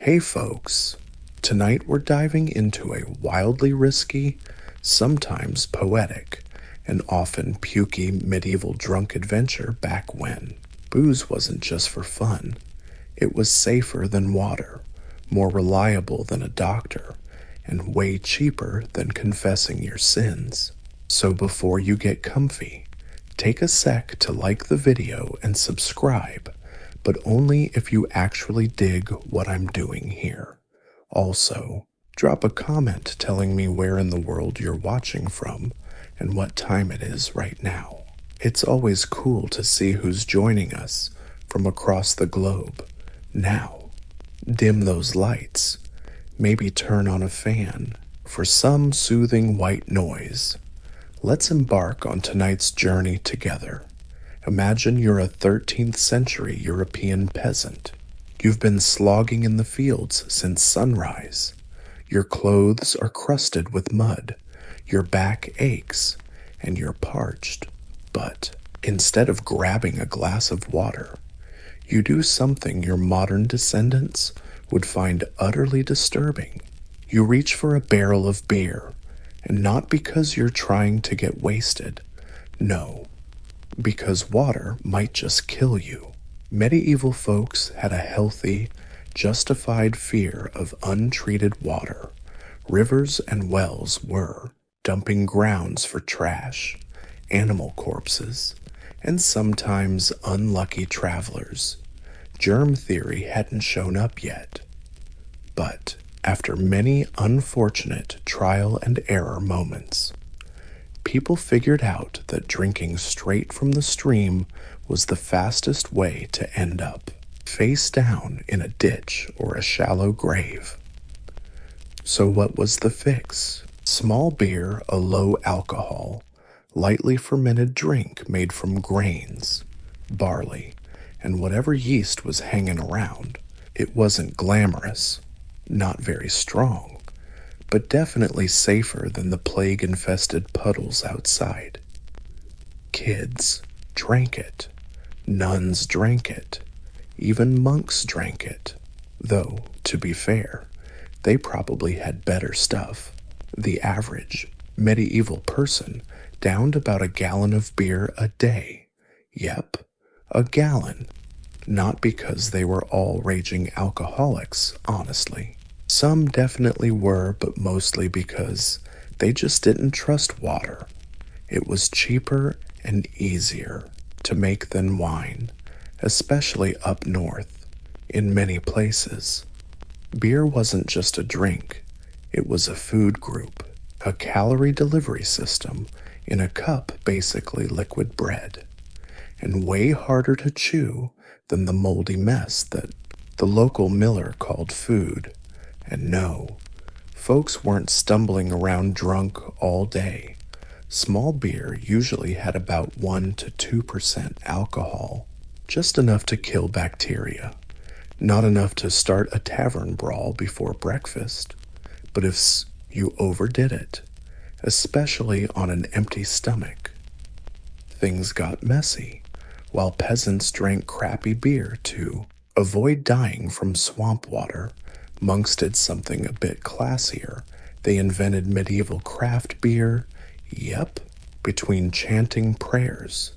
Hey folks, tonight we're diving into a wildly risky, sometimes poetic, and often pukey medieval drunk adventure back when booze wasn't just for fun. It was safer than water, more reliable than a doctor, and way cheaper than confessing your sins. So before you get comfy, take a sec to like the video and subscribe, but only if you actually dig what I'm doing here. Also, drop a comment telling me where in the world you're watching from and what time it is right now. It's always cool to see who's joining us from across the globe. Now, dim those lights, maybe turn on a fan for some soothing white noise. Let's embark on tonight's journey together. Imagine you're a 13th century European peasant. You've been slogging in the fields since sunrise. Your clothes are crusted with mud, your back aches, and you're parched. But instead of grabbing a glass of water, you do something your modern descendants would find utterly disturbing. You reach for a barrel of beer, and not because you're trying to get wasted. No, because water might just kill you. Medieval folks had a healthy, justified fear of untreated water. Rivers and wells were dumping grounds for trash, animal corpses, and sometimes unlucky travelers. Germ theory hadn't shown up yet. But after many unfortunate trial and error moments, people figured out that drinking straight from the stream was the fastest way to end up face down in a ditch or a shallow grave. So what was the fix? Small beer, a low alcohol, lightly fermented drink made from grains, barley, and whatever yeast was hanging around. It wasn't glamorous, not very strong, but definitely safer than the plague-infested puddles outside. Kids drank it. Nuns drank it. Even monks drank it. Though, to be fair, they probably had better stuff. The average medieval person downed about a gallon of beer a day. Yep, a gallon. Not because they were all raging alcoholics, honestly. Some definitely were, but mostly because they just didn't trust water. It was cheaper and easier to make than wine, especially up north, in many places. Beer wasn't just a drink, it was a food group, a calorie delivery system in a cup, basically liquid bread, and way harder to chew than the moldy mess that the local miller called food. And no, folks weren't stumbling around drunk all day. Small beer usually had about 1 to 2% alcohol, just enough to kill bacteria. Not enough to start a tavern brawl before breakfast, but if you overdid it, especially on an empty stomach, things got messy. While peasants drank crappy beer to avoid dying from swamp water, monks did something a bit classier. They invented medieval craft beer, yep, between chanting prayers,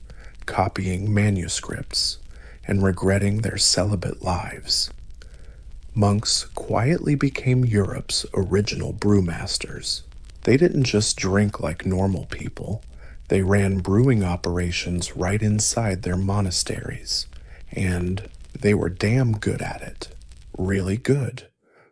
copying manuscripts, and regretting their celibate lives. Monks quietly became Europe's original brewmasters. They didn't just drink like normal people. They ran brewing operations right inside their monasteries, and they were damn good at it. Really good.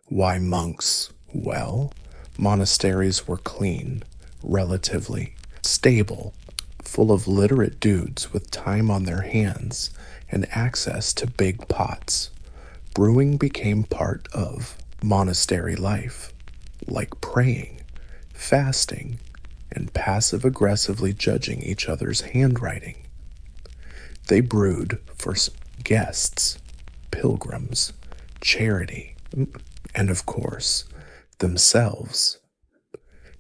Why monks? Well, monasteries were clean, relatively stable, full of literate dudes with time on their hands and access to big pots. Brewing became part of monastery life, like praying, fasting, and passive-aggressively judging each other's handwriting. They brewed for guests, pilgrims, charity, and of course, themselves.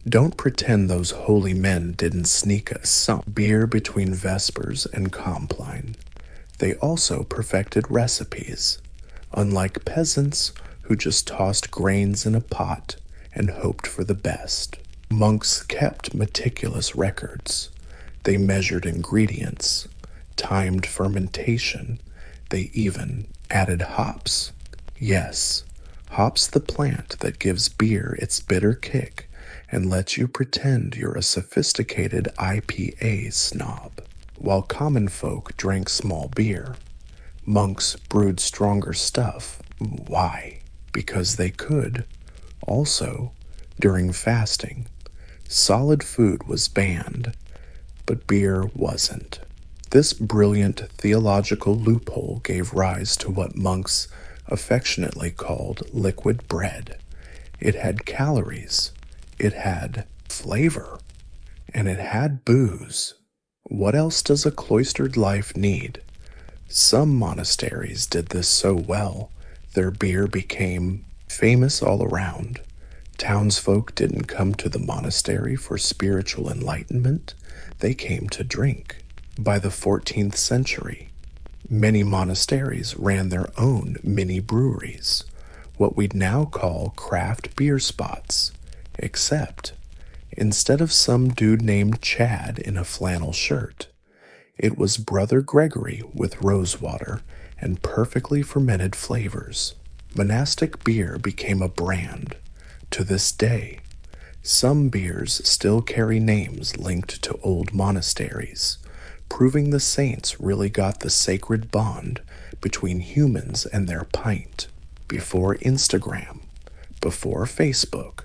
Don't pretend those holy men didn't sneak us some beer between Vespers and Compline. They also perfected recipes. Unlike peasants who just tossed grains in a pot and hoped for the best. Monks kept meticulous records. They measured ingredients, timed fermentation. They even added hops. Yes, hops, the plant that gives beer its bitter kick and lets you pretend you're a sophisticated IPA snob. While common folk drank small beer, monks brewed stronger stuff. Why? Because they could. Also, during fasting, solid food was banned, but beer wasn't. This brilliant theological loophole gave rise to what monks affectionately called liquid bread. It had calories, it had flavor, and it had booze. What else does a cloistered life need? Some monasteries did this so well, their beer became famous all around. Townsfolk didn't come to the monastery for spiritual enlightenment, they came to drink. By the 14th century, many monasteries ran their own mini breweries, what we'd now call craft beer spots, except instead of some dude named Chad in a flannel shirt, it was Brother Gregory with rosewater and perfectly fermented flavors. Monastic beer became a brand. To this day, some beers still carry names linked to old monasteries, proving the saints really got the sacred bond between humans and their pint. Before Instagram, before Facebook,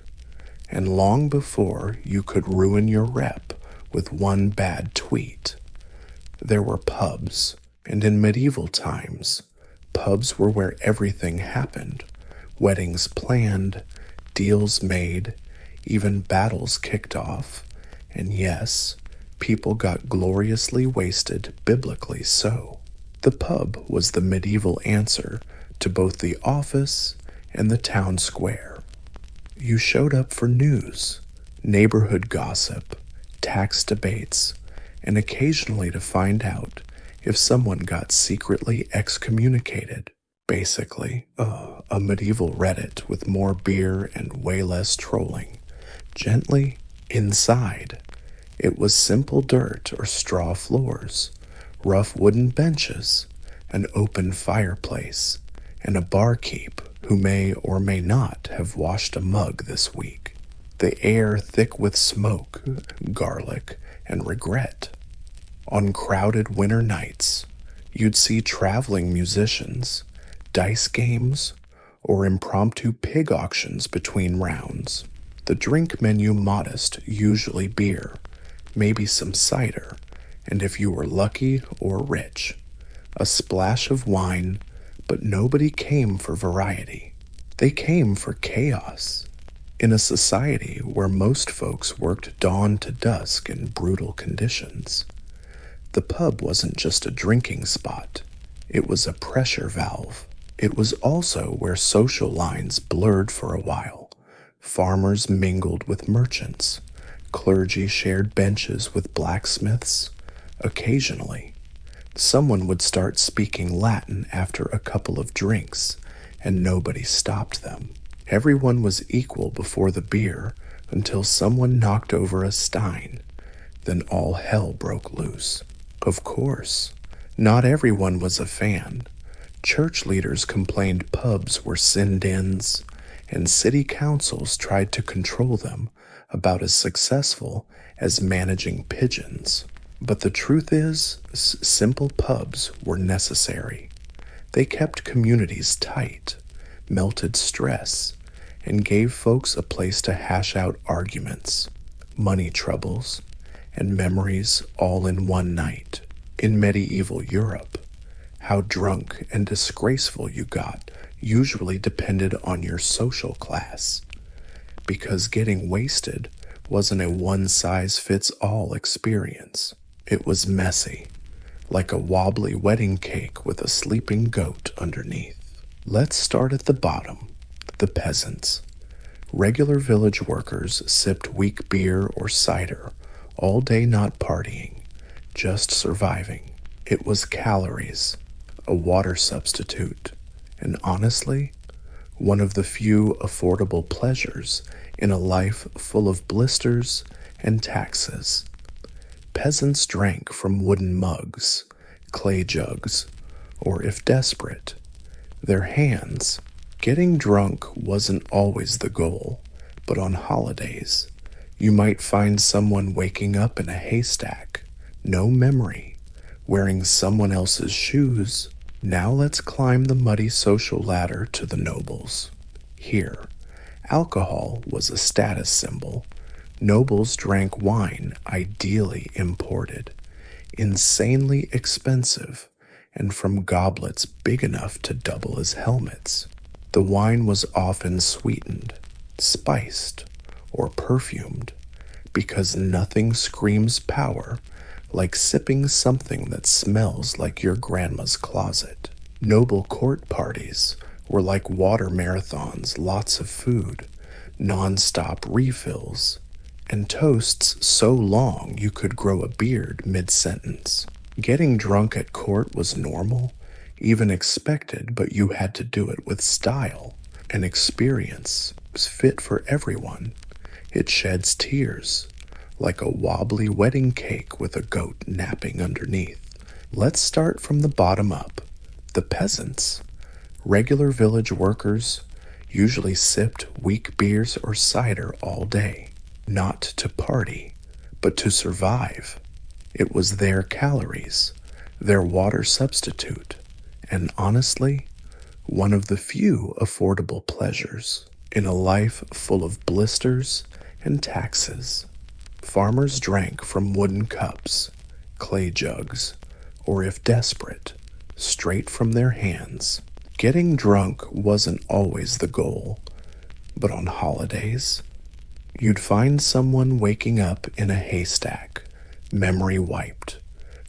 and long before you could ruin your rep with one bad tweet, there were pubs. And in medieval times, pubs were where everything happened. Weddings planned, deals made, even battles kicked off, and yes, people got gloriously wasted, biblically so. The pub was the medieval answer to both the office and the town square. You showed up for news, neighborhood gossip, tax debates, and occasionally to find out if someone got secretly excommunicated. Basically, a medieval Reddit with more beer and way less trolling. Gently inside, it was simple dirt or straw floors, rough wooden benches, an open fireplace, and a barkeep who may or may not have washed a mug this week. The air thick with smoke, garlic, and regret. On crowded winter nights, you'd see traveling musicians, dice games, or impromptu pig auctions between rounds. The drink menu modest, usually beer, maybe some cider, and if you were lucky or rich, a splash of wine, but nobody came for variety. They came for chaos. In a society where most folks worked dawn to dusk in brutal conditions, the pub wasn't just a drinking spot, it was a pressure valve. It was also where social lines blurred for a while. Farmers mingled with merchants. Clergy shared benches with blacksmiths. Occasionally, someone would start speaking Latin after a couple of drinks, and nobody stopped them. Everyone was equal before the beer until someone knocked over a stein. Then all hell broke loose. Of course, not everyone was a fan. Church leaders complained pubs were sin dens, and city councils tried to control them, about as successful as managing pigeons. But the truth is, simple pubs were necessary. They kept communities tight, melted stress, and gave folks a place to hash out arguments, money troubles, and memories all in one night. In medieval Europe, how drunk and disgraceful you got usually depended on your social class, because getting wasted wasn't a one-size-fits-all experience. It was messy, like a wobbly wedding cake with a sleeping goat underneath. Let's start at the bottom, the peasants. Regular village workers sipped weak beer or cider, all day not partying, just surviving. It was calories, a water substitute, and honestly, one of the few affordable pleasures in a life full of blisters and taxes. Peasants drank from wooden mugs, clay jugs, or if desperate, their hands. Getting drunk wasn't always the goal, but on holidays, you might find someone waking up in a haystack, no memory, wearing someone else's shoes. Now let's climb the muddy social ladder to the nobles. Here, alcohol was a status symbol. Nobles drank wine, ideally imported, insanely expensive, and from goblets big enough to double as helmets. The wine was often sweetened, spiced, or perfumed, because nothing screams power like sipping something that smells like your grandma's closet. Noble court parties were like water marathons, lots of food, non-stop refills, and toasts so long you could grow a beard mid-sentence. Getting drunk at court was normal, even expected, but you had to do it with style. An experience was fit for everyone. It sheds tears, like a wobbly wedding cake with a goat napping underneath. Let's start from the bottom up. The peasants, regular village workers, usually sipped weak beers or cider all day, not to party, but to survive. It was their calories, their water substitute, and honestly, one of the few affordable pleasures in a life full of blisters and taxes. Farmers drank from wooden cups, clay jugs, or if desperate, straight from their hands. Getting drunk wasn't always the goal, but on holidays, you'd find someone waking up in a haystack, memory wiped,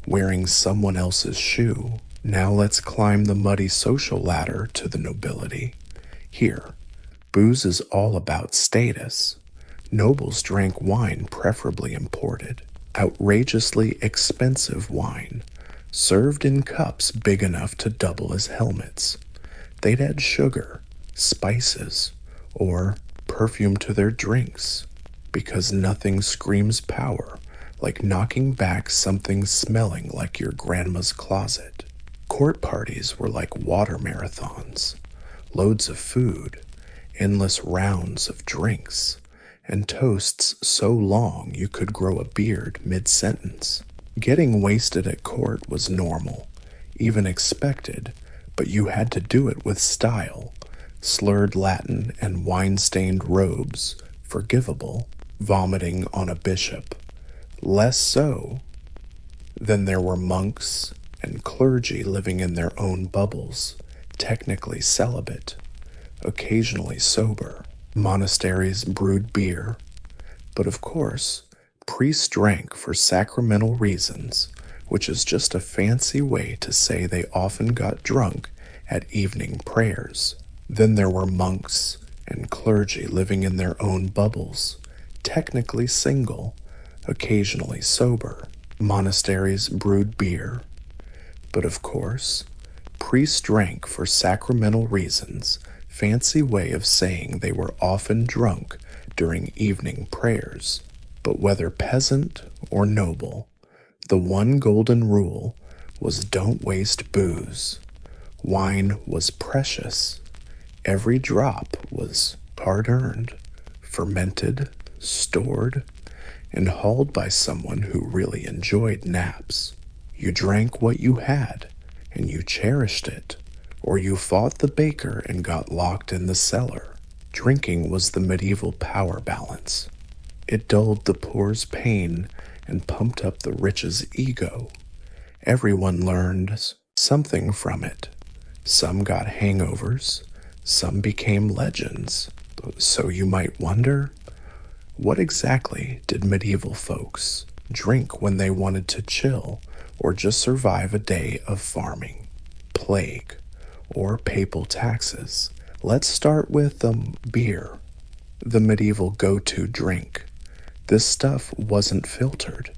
wearing someone else's shoe. Now let's climb the muddy social ladder to the nobility. Here, booze is all about status. Nobles drank wine, preferably imported, outrageously expensive wine, served in cups big enough to double as helmets. They'd add sugar, spices, or perfume to their drinks, because nothing screams power like knocking back something smelling like your grandma's closet. Court parties were like water marathons, loads of food, endless rounds of drinks, and toasts so long you could grow a beard mid-sentence. Getting wasted at court was normal, even expected, but you had to do it with style. Slurred Latin and wine-stained robes, forgivable. Vomiting on a bishop, less so. Then there were monks and clergy living in their own bubbles, technically celibate, occasionally sober. Monasteries brewed beer, but of course, priests drank for sacramental reasons, which is just a fancy way to say they often got drunk at evening prayers. Then there were monks and clergy living in their own bubbles, technically single, occasionally sober. Monasteries brewed beer, but of course, priests drank for sacramental reasons, fancy way of saying they were often drunk during evening prayers. But whether peasant or noble, the one golden rule was don't waste booze. Wine was precious. Every drop was hard-earned, fermented, stored, and hauled by someone who really enjoyed naps. You drank what you had, and you cherished it, or you fought the baker and got locked in the cellar. Drinking was the medieval power balance. It dulled the poor's pain and pumped up the rich's ego. Everyone learned something from it. Some got hangovers, some became legends. So you might wonder, what exactly did medieval folks drink when they wanted to chill or just survive a day of farming, plague, or papal taxes? Let's start with beer, the medieval go-to drink. This stuff wasn't filtered,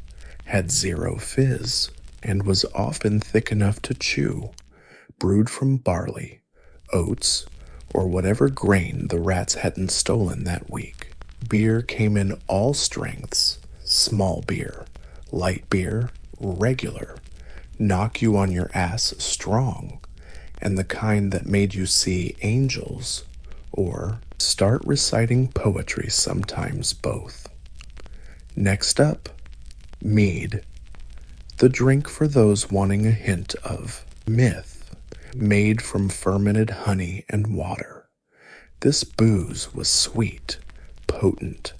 had zero fizz, and was often thick enough to chew, brewed from barley, oats, or whatever grain the rats hadn't stolen that week. Beer came in all strengths: small beer, light beer, regular, knock you on your ass strong, and the kind that made you see angels, or start reciting poetry, sometimes both. Next up, mead, the drink for those wanting a hint of myth, made from fermented honey and water. This booze was sweet, potent,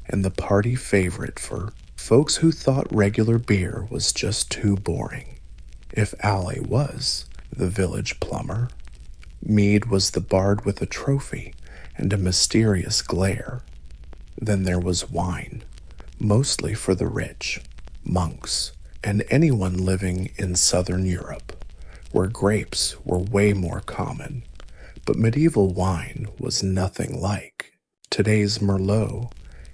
and the party favorite for folks who thought regular beer was just too boring. If Allie was the village plumber, mead was the bard with a trophy and a mysterious glare. Then there was wine, mostly for the rich, monks, and anyone living in southern Europe, where grapes were way more common. But medieval wine was nothing like today's Merlot.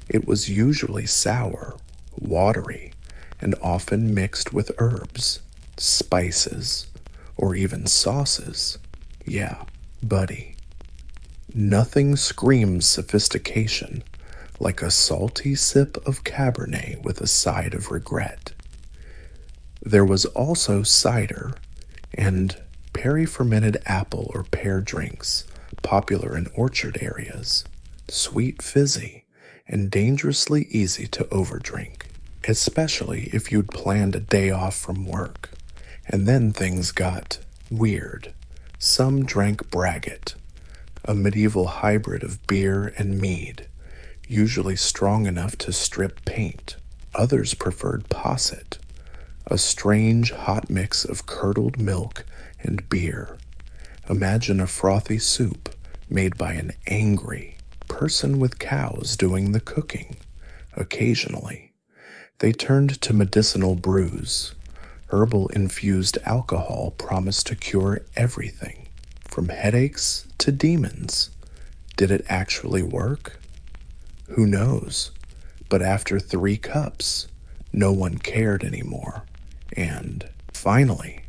It was usually sour, watery, and often mixed with herbs, spices, or even sauces. Yeah, buddy. Nothing screams sophistication like a salty sip of Cabernet with a side of regret. There was also cider and perry-fermented apple or pear drinks, popular in orchard areas, sweet, fizzy, and dangerously easy to overdrink, especially if you'd planned a day off from work. And then things got weird. Some drank braggot, a medieval hybrid of beer and mead, usually strong enough to strip paint. Others preferred posset, a strange hot mix of curdled milk and beer. Imagine a frothy soup made by an angry person with cows doing the cooking. Occasionally, they turned to medicinal brews. Herbal-infused alcohol promised to cure everything, from headaches to demons. Did it actually work? Who knows? But after 3 cups, no one cared anymore. And finally,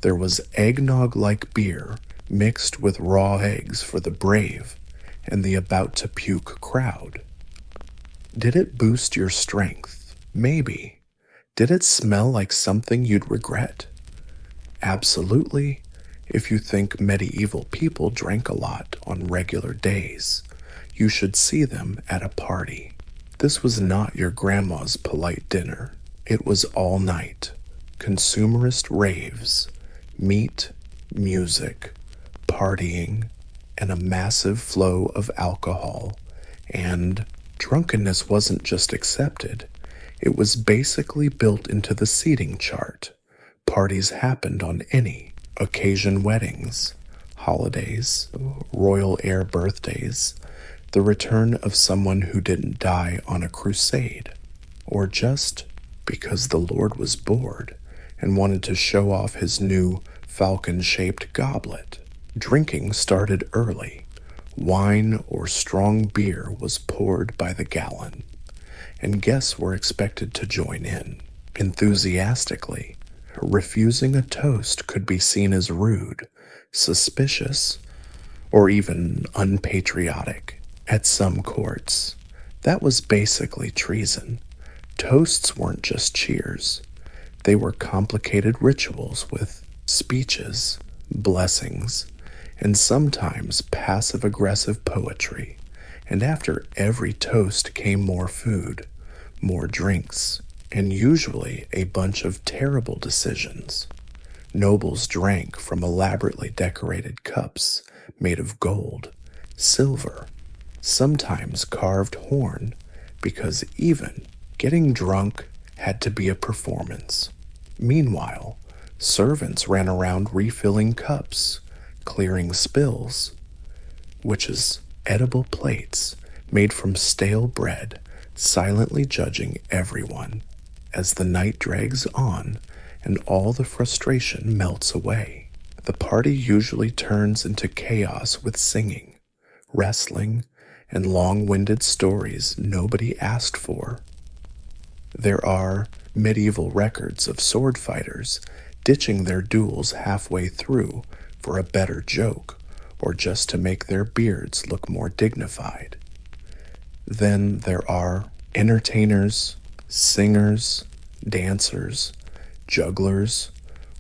there was eggnog-like beer mixed with raw eggs for the brave and the about-to-puke crowd. Did it boost your strength? Maybe. Did it smell like something you'd regret? Absolutely, if you think medieval people drank a lot on regular days. You should see them at a party. This was not your grandma's polite dinner. It was all night. Consumerist raves, meat, music, partying, and a massive flow of alcohol. And drunkenness wasn't just accepted. It was basically built into the seating chart. Parties happened on any occasion: weddings, holidays, royal heir birthdays, the return of someone who didn't die on a crusade, or just because the Lord was bored and wanted to show off his new falcon-shaped goblet. Drinking started early. Wine or strong beer was poured by the gallon, and guests were expected to join in enthusiastically. Refusing a toast could be seen as rude, suspicious, or even unpatriotic. At some courts, that was basically treason. Toasts weren't just cheers. They were complicated rituals with speeches, blessings, and sometimes passive-aggressive poetry. And after every toast came more food, more drinks, and usually a bunch of terrible decisions. Nobles drank from elaborately decorated cups made of gold, silver, sometimes carved horn, because even getting drunk had to be a performance. Meanwhile, servants ran around refilling cups, clearing spills, which is edible plates made from stale bread, silently judging everyone. As the night drags on and all the frustration melts away, the party usually turns into chaos with singing, wrestling, and long-winded stories nobody asked for. There are medieval records of sword fighters ditching their duels halfway through for a better joke, or just to make their beards look more dignified. Then there are entertainers, singers, dancers, jugglers,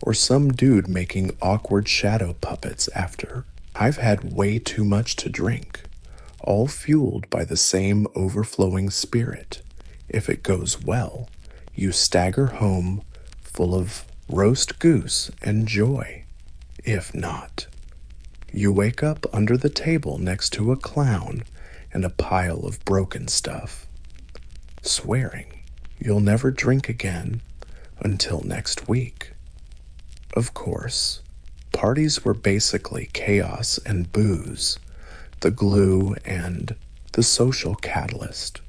or some dude making awkward shadow puppets after. I've had way too much to drink, all fueled by the same overflowing spirit. If it goes well, you stagger home full of roast goose and joy. If not, you wake up under the table next to a clown and a pile of broken stuff, swearing you'll never drink again until next week. Of course, parties were basically chaos and booze, the glue and the social catalyst.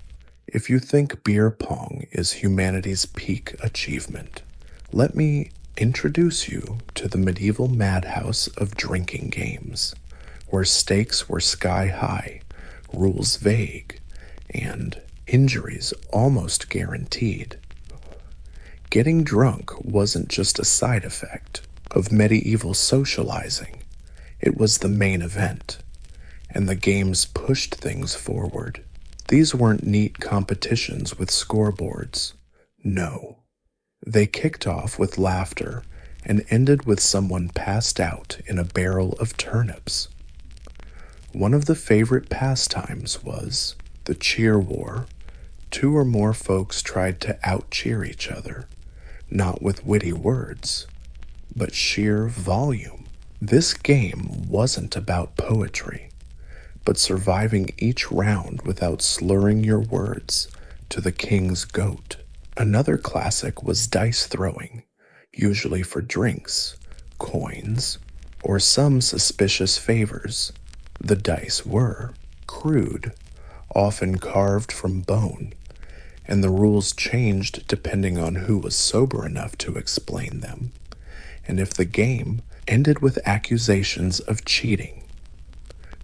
If you think beer pong is humanity's peak achievement, let me introduce you to the medieval madhouse of drinking games, where stakes were sky high, rules vague, and injuries almost guaranteed. Getting drunk wasn't just a side effect of medieval socializing, it was the main event, and the games pushed things forward. These weren't neat competitions with scoreboards. No. They kicked off with laughter and ended with someone passed out in a barrel of turnips. One of the favorite pastimes was the cheer war. Two or more folks tried to out-cheer each other, not with witty words, but sheer volume. This game wasn't about poetry, but surviving each round without slurring your words to the king's goat. Another classic was dice throwing, usually for drinks, coins, or some suspicious favors. The dice were crude, often carved from bone, and the rules changed depending on who was sober enough to explain them, and if the game ended with accusations of cheating.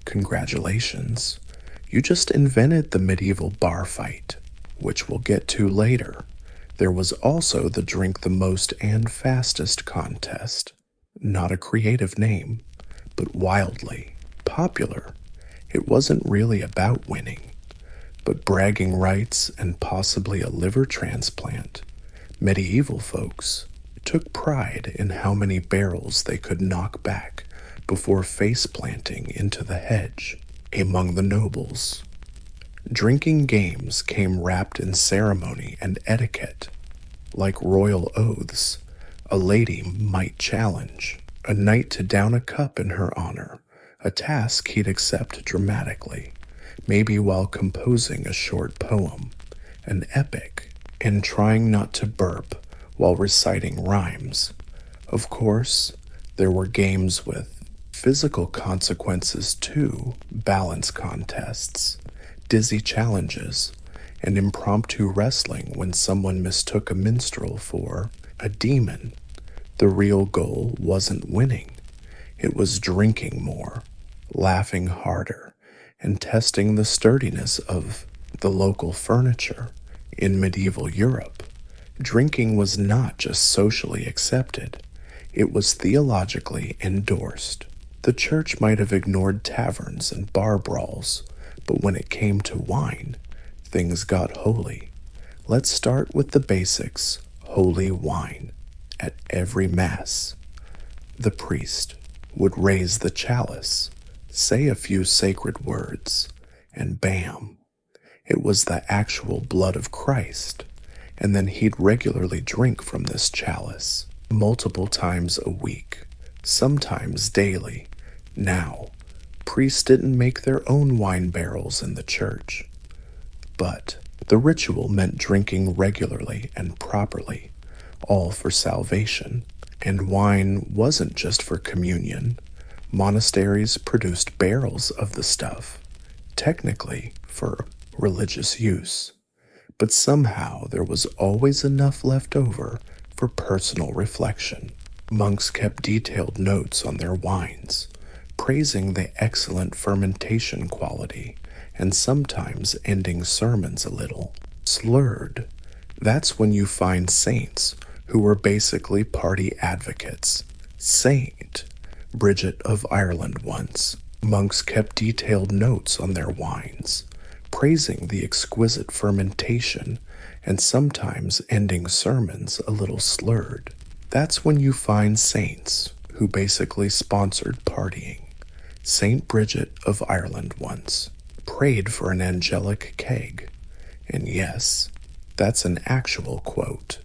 Congratulations, you just invented the medieval bar fight, which we'll get to later. There was also the drink the most and fastest contest. Not a creative name, but wildly popular. It wasn't really about winning, but bragging rights and possibly a liver transplant. Medieval folks took pride in how many barrels they could knock back before face planting into the hedge among the nobles. Drinking games came wrapped in ceremony and etiquette. Like royal oaths, a lady might challenge a knight to down a cup in her honor, a task he'd accept dramatically, maybe while composing a short poem, an epic, and trying not to burp while reciting rhymes. Of course, there were games with physical consequences too, balance contests, dizzy challenges, and impromptu wrestling when someone mistook a minstrel for a demon. The real goal wasn't winning. It was drinking more, laughing harder, and testing the sturdiness of the local furniture. In medieval Europe, drinking was not just socially accepted, it was theologically endorsed. The church might have ignored taverns and bar brawls, but when it came to wine, things got holy. Let's start with the basics: holy wine. At every mass, the priest would raise the chalice, say a few sacred words, and bam, it was the actual blood of Christ, and then he'd regularly drink from this chalice, multiple times a week, sometimes daily. Now, priests didn't make their own wine barrels in the church, but the ritual meant drinking regularly and properly, all for salvation. And wine wasn't just for communion. Monasteries produced barrels of the stuff, technically for religious use, but somehow there was always enough left over for personal reflection. Monks kept detailed notes on their wines, praising the excellent fermentation quality, and sometimes ending sermons a little slurred. That's when you find saints who were basically party advocates. Saint Bridget of Ireland once Monks kept detailed notes on their wines, praising the exquisite fermentation and sometimes ending sermons a little slurred. That's when you find saints who basically sponsored partying. Saint Bridget of Ireland once prayed for an angelic keg. And yes, that's an actual quote.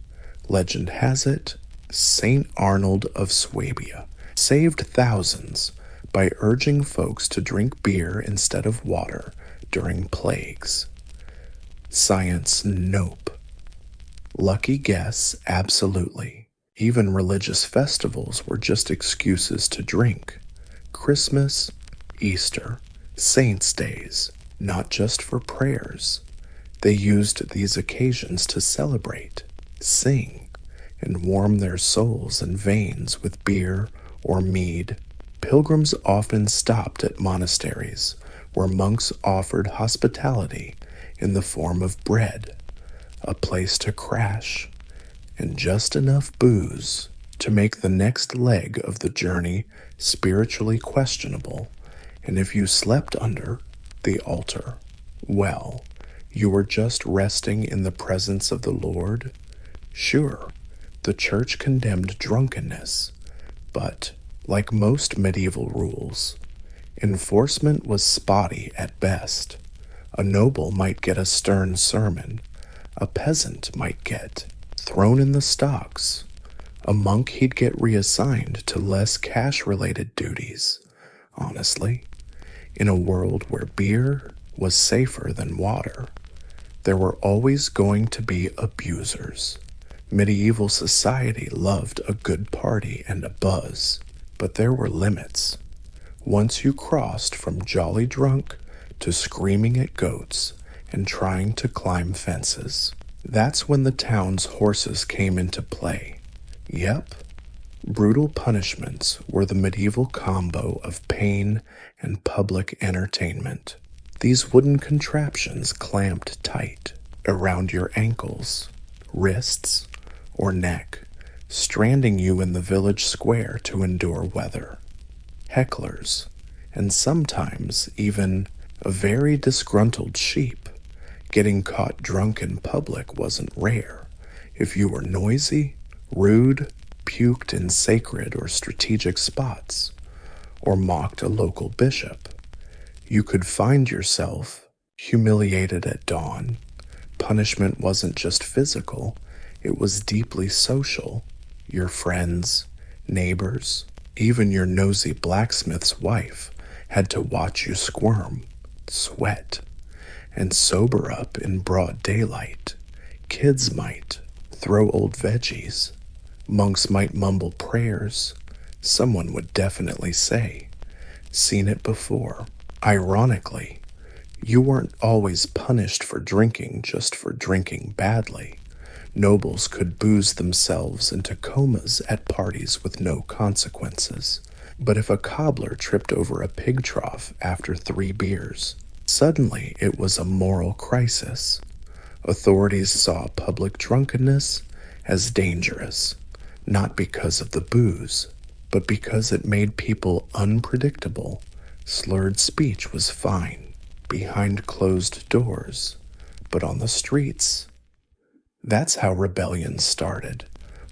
Legend has it, Saint Arnold of Swabia saved thousands by urging folks to drink beer instead of water during plagues. Science, nope. Lucky guess, absolutely. Even religious festivals were just excuses to drink. Christmas, Easter, saints' days, not just for prayers. They used these occasions to celebrate, sing, and warm their souls and veins with beer or mead. Pilgrims often stopped at monasteries where monks offered hospitality in the form of bread, a place to crash, and just enough booze to make the next leg of the journey spiritually questionable. And if you slept under the altar, well, you were just resting in the presence of the Lord. Sure, the church condemned drunkenness, but like most medieval rules, enforcement was spotty at best. A noble might get a stern sermon, a peasant might get thrown in the stocks, a monk he'd get reassigned to less cash-related duties. Honestly, in a world where beer was safer than water, there were always going to be abusers. Medieval society loved a good party and a buzz, but there were limits. Once you crossed from jolly drunk to screaming at goats and trying to climb fences, that's when the town's horses came into play. Yep, brutal punishments were the medieval combo of pain and public entertainment. These wooden contraptions clamped tight around your ankles, wrists, or neck, stranding you in the village square to endure weather. Hecklers, and sometimes even a very disgruntled sheep. Getting caught drunk in public wasn't rare. If you were noisy, rude, puked in sacred or strategic spots, or mocked a local bishop, you could find yourself humiliated at dawn. Punishment wasn't just physical, it was deeply social. Your friends, neighbors, even your nosy blacksmith's wife had to watch you squirm, sweat, and sober up in broad daylight. Kids might throw old veggies. Monks might mumble prayers. Someone would definitely say, "Seen it before." Ironically, you weren't always punished for drinking just for drinking badly. Nobles could booze themselves into comas at parties with no consequences. But if a cobbler tripped over a pig trough after 3 beers, suddenly it was a moral crisis. Authorities saw public drunkenness as dangerous, not because of the booze, but because it made people unpredictable. Slurred speech was fine, behind closed doors, but on the streets. That's how rebellions started,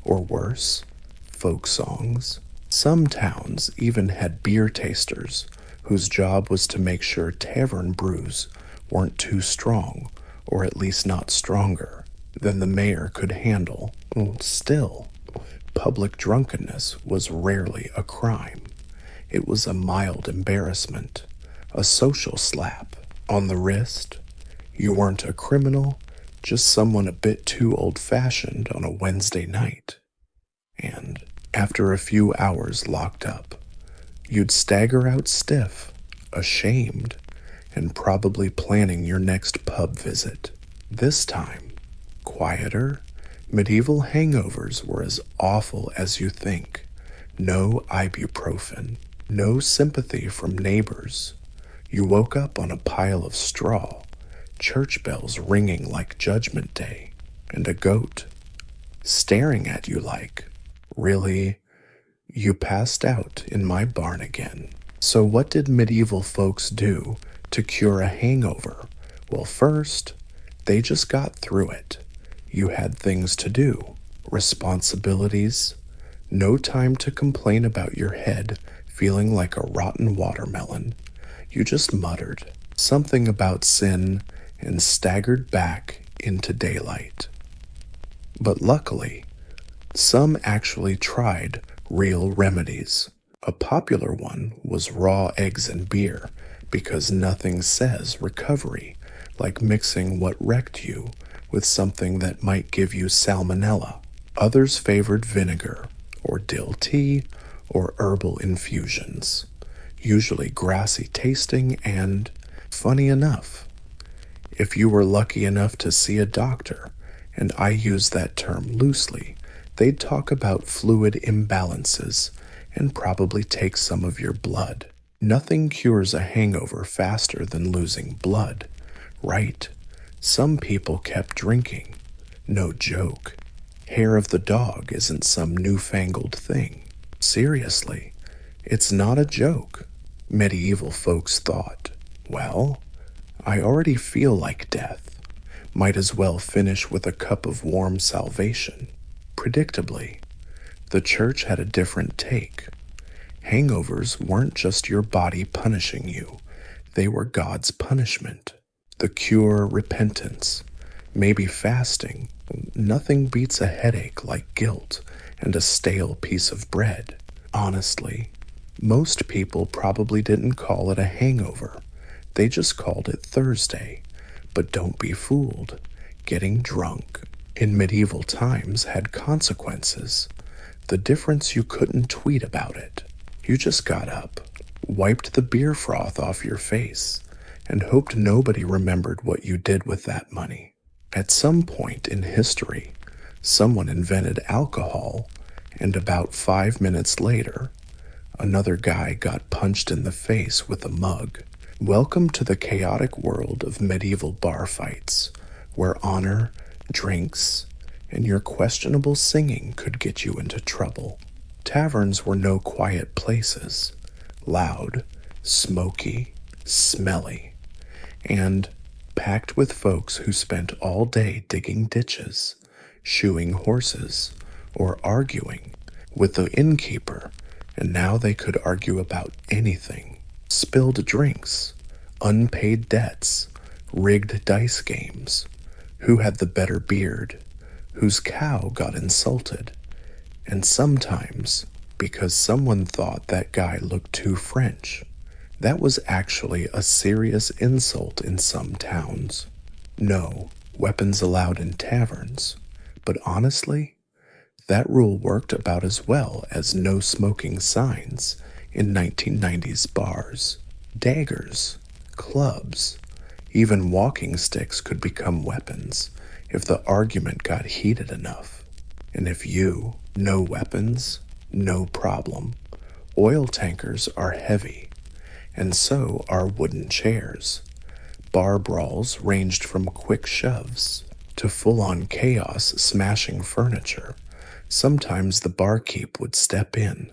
or worse, folk songs. Some towns even had beer tasters whose job was to make sure tavern brews weren't too strong, or at least not stronger than the mayor could handle. Still, public drunkenness was rarely a crime. It was a mild embarrassment, a social slap on the wrist. You weren't a criminal, just someone a bit too old-fashioned on a Wednesday night. And after a few hours locked up, you'd stagger out stiff, ashamed, and probably planning your next pub visit. This time, quieter, medieval hangovers were as awful as you think. No ibuprofen, no sympathy from neighbors. You woke up on a pile of straw, church bells ringing like Judgment Day, and a goat staring at you like, "Really? You passed out in my barn again." So, what did medieval folks do to cure a hangover? Well, first, they just got through it. You had things to do, responsibilities, no time to complain about your head feeling like a rotten watermelon. You just muttered something about sin and staggered back into daylight. But luckily, some actually tried real remedies. A popular one was raw eggs and beer, because nothing says recovery like mixing what wrecked you with something that might give you salmonella. Others favored vinegar, or dill tea, or herbal infusions, usually grassy tasting and, funny enough, if you were lucky enough to see a doctor, and I use that term loosely, they'd talk about fluid imbalances and probably take some of your blood. Nothing cures a hangover faster than losing blood, right? Some people kept drinking. No joke. Hair of the dog isn't some newfangled thing. Seriously, it's not a joke. Medieval folks thought, well, I already feel like death. Might as well finish with a cup of warm salvation. Predictably, the church had a different take. Hangovers weren't just your body punishing you, they were God's punishment. The cure, repentance, maybe fasting. Nothing beats a headache like guilt and a stale piece of bread. Honestly, most people probably didn't call it a hangover. They just called it Thursday. But don't be fooled. Getting drunk in medieval times had consequences. The difference, you couldn't tweet about it. You just got up, wiped the beer froth off your face, and hoped nobody remembered what you did with that money. At some point in history, someone invented alcohol, and about 5 minutes later, another guy got punched in the face with a mug. Welcome to the chaotic world of medieval bar fights, where honor, drinks, and your questionable singing could get you into trouble. Taverns were no quiet places. Loud, smoky, smelly, and packed with folks who spent all day digging ditches, shoeing horses, or arguing with the innkeeper, and now they could argue about anything. Spilled drinks, unpaid debts, rigged dice games, who had the better beard, whose cow got insulted, and sometimes, because someone thought that guy looked too French, that was actually a serious insult in some towns. No weapons allowed in taverns, but honestly, that rule worked about as well as no smoking signs in 1990s bars. Daggers, clubs, even walking sticks could become weapons if the argument got heated enough. And if no weapons, no problem. Oil tankers are heavy, and so are wooden chairs. Bar brawls ranged from quick shoves to full-on chaos smashing furniture. Sometimes the barkeep would step in.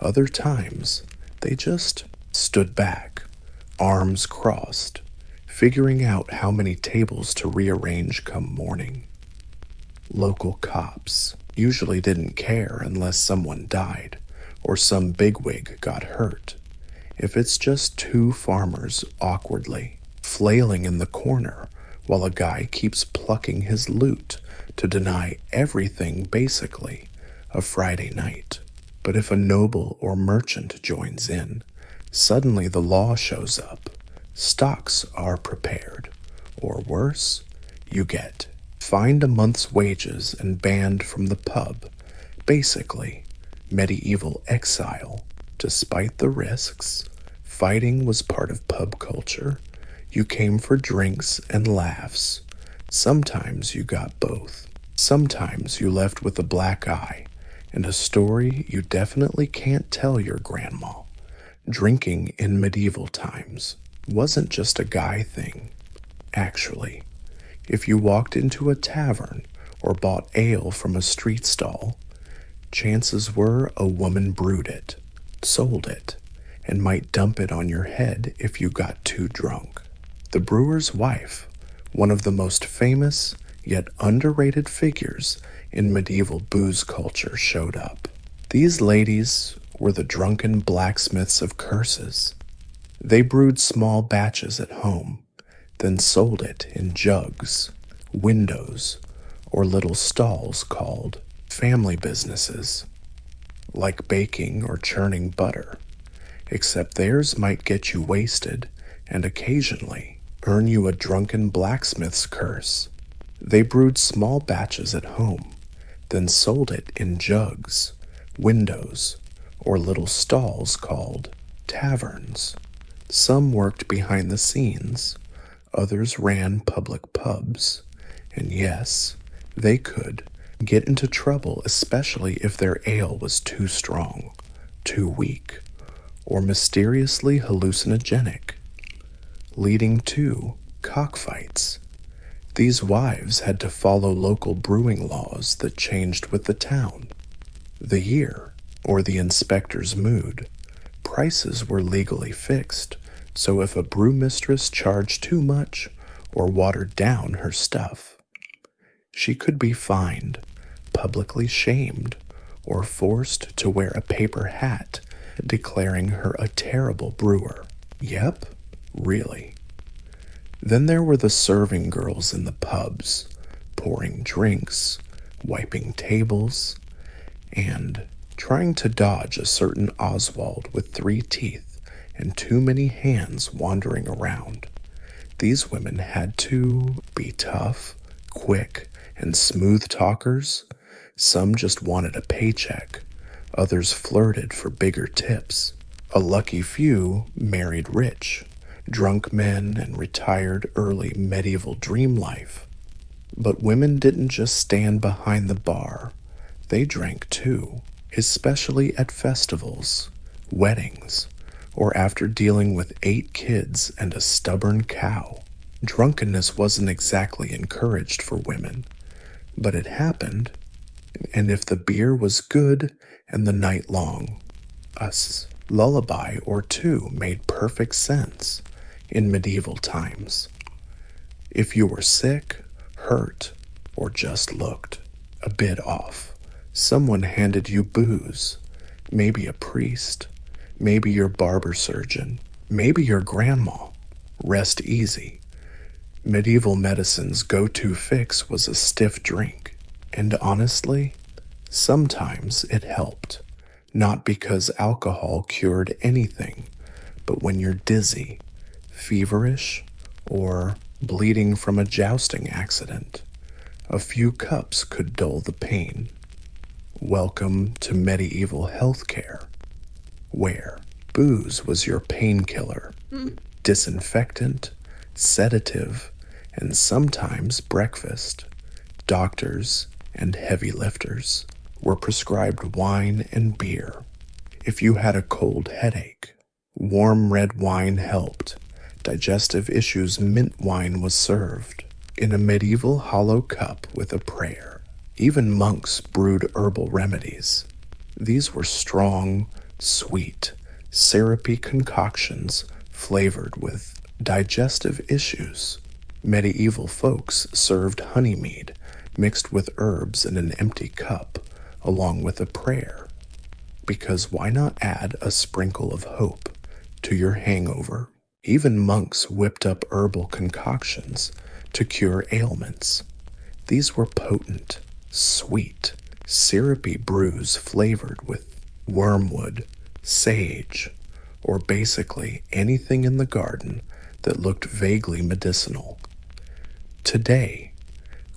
Other times, they just stood back, arms crossed, figuring out how many tables to rearrange come morning. Local cops usually didn't care unless someone died or some bigwig got hurt. If it's just two farmers awkwardly flailing in the corner while a guy keeps plucking his loot to deny everything, basically a Friday night. But if a noble or merchant joins in, suddenly the law shows up. Stocks are prepared. Or worse, you get fined a month's wages and banned from the pub. Basically, medieval exile. Despite the risks, fighting was part of pub culture. You came for drinks and laughs. Sometimes you got both. Sometimes you left with a black eye and a story you definitely can't tell your grandma. Drinking in medieval times wasn't just a guy thing. Actually, if you walked into a tavern or bought ale from a street stall, chances were a woman brewed it, sold it, and might dump it on your head if you got too drunk. The brewer's wife, one of the most famous yet underrated figures in medieval booze culture, showed up. These ladies were the drunken blacksmiths of curses. They brewed small batches at home, then sold it in jugs, windows, or little stalls called family businesses, like baking or churning butter, except theirs might get you wasted and occasionally earn you a drunken blacksmith's curse. They brewed small batches at home, then sold it in jugs, windows, or little stalls called taverns. Some worked behind the scenes, others ran public pubs, and yes, they could get into trouble, especially if their ale was too strong, too weak, or mysteriously hallucinogenic, leading to cockfights. These wives had to follow local brewing laws that changed with the town, the year, or the inspector's mood. Prices were legally fixed, so if a brewmistress charged too much or watered down her stuff, she could be fined, publicly shamed, or forced to wear a paper hat declaring her a terrible brewer. Yep, really. Then there were the serving girls in the pubs, pouring drinks, wiping tables, and trying to dodge a certain Oswald with 3 teeth and too many hands wandering around. These women had to be tough, quick, and smooth talkers. Some just wanted a paycheck. Others flirted for bigger tips. A lucky few married rich, drunk men and retired early medieval dream life. But women didn't just stand behind the bar. They drank too, especially at festivals, weddings, or after dealing with 8 kids and a stubborn cow. Drunkenness wasn't exactly encouraged for women, but it happened, and if the beer was good and the night long, a lullaby or two made perfect sense in medieval times. If you were sick, hurt, or just looked a bit off, someone handed you booze, maybe a priest, maybe your barber surgeon, maybe your grandma. Rest easy. Medieval medicine's go-to fix was a stiff drink, and honestly, sometimes it helped. Not because alcohol cured anything, but when you're dizzy, feverish, or bleeding from a jousting accident, a few cups could dull the pain. Welcome to medieval healthcare, where booze was your painkiller, disinfectant, sedative, and sometimes breakfast. Doctors and heavy lifters were prescribed wine and beer. If you had a cold headache, warm red wine helped. Digestive issues, mint wine was served in a medieval hollow cup with a prayer. Even monks brewed herbal remedies. These were strong, sweet, syrupy concoctions flavored with digestive issues. Medieval folks served honey mead mixed with herbs in an empty cup, along with a prayer. Because why not add a sprinkle of hope to your hangover? Even monks whipped up herbal concoctions to cure ailments. These were potent, sweet, syrupy brews flavored with wormwood, sage, or basically anything in the garden that looked vaguely medicinal. Today,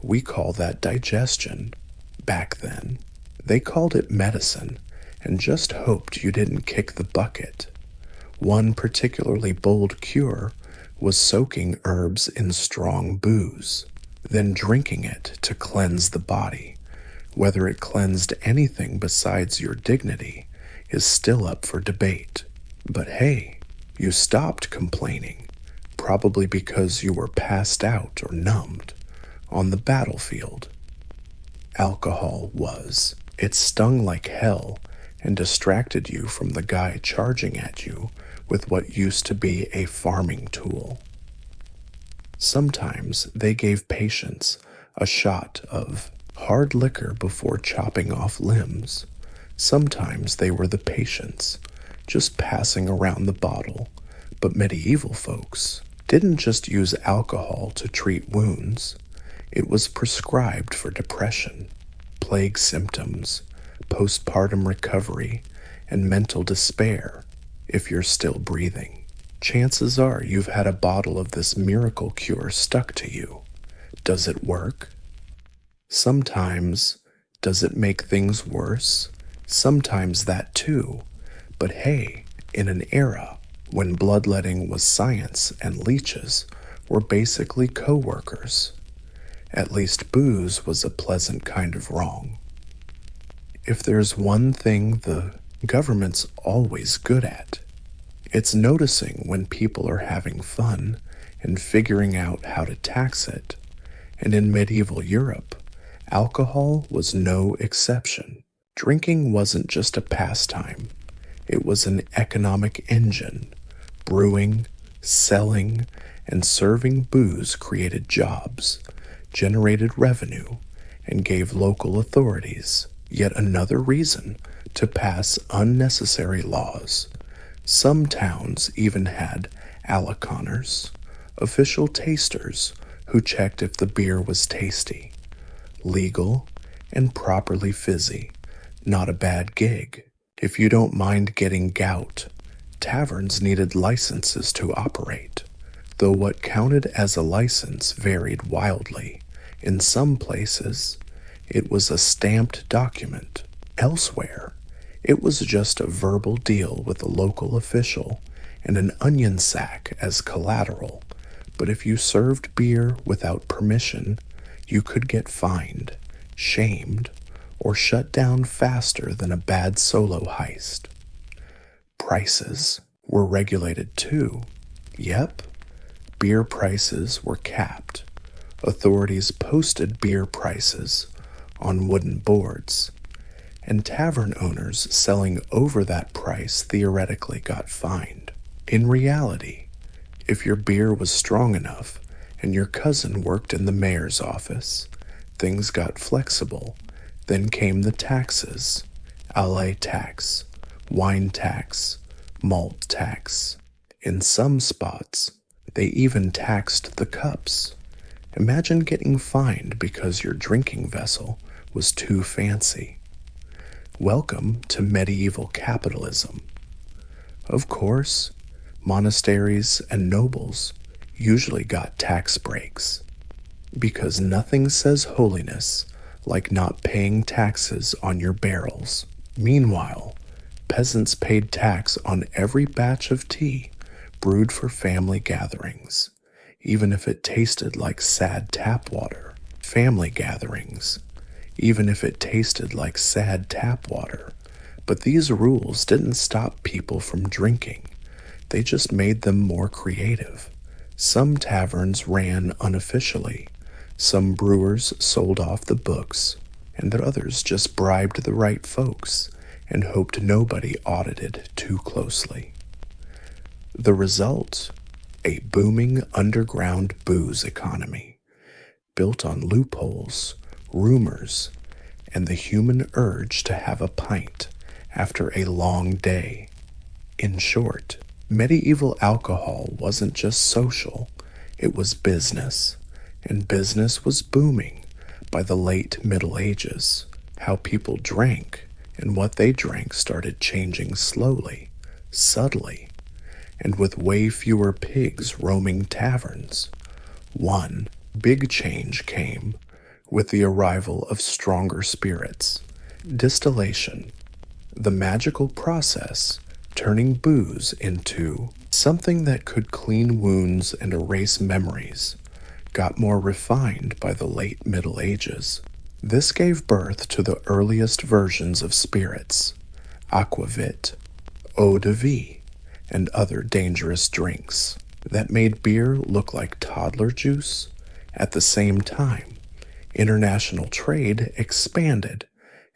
we call that digestion. Back then, they called it medicine and just hoped you didn't kick the bucket. One particularly bold cure was soaking herbs in strong booze, then drinking it to cleanse the body. Whether it cleansed anything besides your dignity is still up for debate. But hey, you stopped complaining, probably because you were passed out or numbed on the battlefield. Alcohol was. It stung like hell and distracted you from the guy charging at you with what used to be a farming tool. Sometimes they gave patients a shot of hard liquor before chopping off limbs. Sometimes they were the patients, just passing around the bottle. But medieval folks didn't just use alcohol to treat wounds. It was prescribed for depression, plague symptoms, postpartum recovery, and mental despair if you're still breathing. Chances are you've had a bottle of this miracle cure stuck to you. Does it work? Sometimes. Does it make things worse? Sometimes that too. But hey, in an era when bloodletting was science and leeches were basically co-workers, at least booze was a pleasant kind of wrong. If there's one thing the government's always good at, it's noticing when people are having fun and figuring out how to tax it. And in medieval Europe, alcohol was no exception. Drinking wasn't just a pastime, it was an economic engine. Brewing, selling, and serving booze created jobs, generated revenue, and gave local authorities yet another reason to pass unnecessary laws. Some towns even had alaconners, official tasters who checked if the beer was tasty, legal, and properly fizzy. Not a bad gig. If you don't mind getting gout, taverns needed licenses to operate, though what counted as a license varied wildly. In some places, it was a stamped document. Elsewhere, it was just a verbal deal with a local official and an onion sack as collateral. But if you served beer without permission, you could get fined, shamed, or shut down faster than a bad solo heist. Prices were regulated too. Yep, beer prices were capped. Authorities posted beer prices on wooden boards, and tavern owners selling over that price theoretically got fined. In reality, if your beer was strong enough and your cousin worked in the mayor's office, things got flexible. Then came the taxes: allay tax, wine tax, malt tax. In some spots, they even taxed the cups. Imagine getting fined because your drinking vessel was too fancy. Welcome to medieval capitalism. Of course, monasteries and nobles usually got tax breaks, because nothing says holiness like not paying taxes on your barrels. Meanwhile, peasants paid tax on every batch of tea brewed for family gatherings, even if it tasted like sad tap water. Family gatherings, even if it tasted like sad tap water. But these rules didn't stop people from drinking. They just made them more creative. Some taverns ran unofficially. Some brewers sold off the books, and the others just bribed the right folks and hoped nobody audited too closely. The result? A booming underground booze economy, built on loopholes, rumors, and the human urge to have a pint after a long day. In short, medieval alcohol wasn't just social, it was business. And business was booming by the late Middle Ages. How people drank and what they drank started changing slowly, subtly, and with way fewer pigs roaming taverns. One big change came with the arrival of stronger spirits. Distillation, the magical process turning booze into something that could clean wounds and erase memories, got more refined by the late Middle Ages. This gave birth to the earliest versions of spirits: aquavit, eau de vie, and other dangerous drinks that made beer look like toddler juice. At the same time, international trade expanded.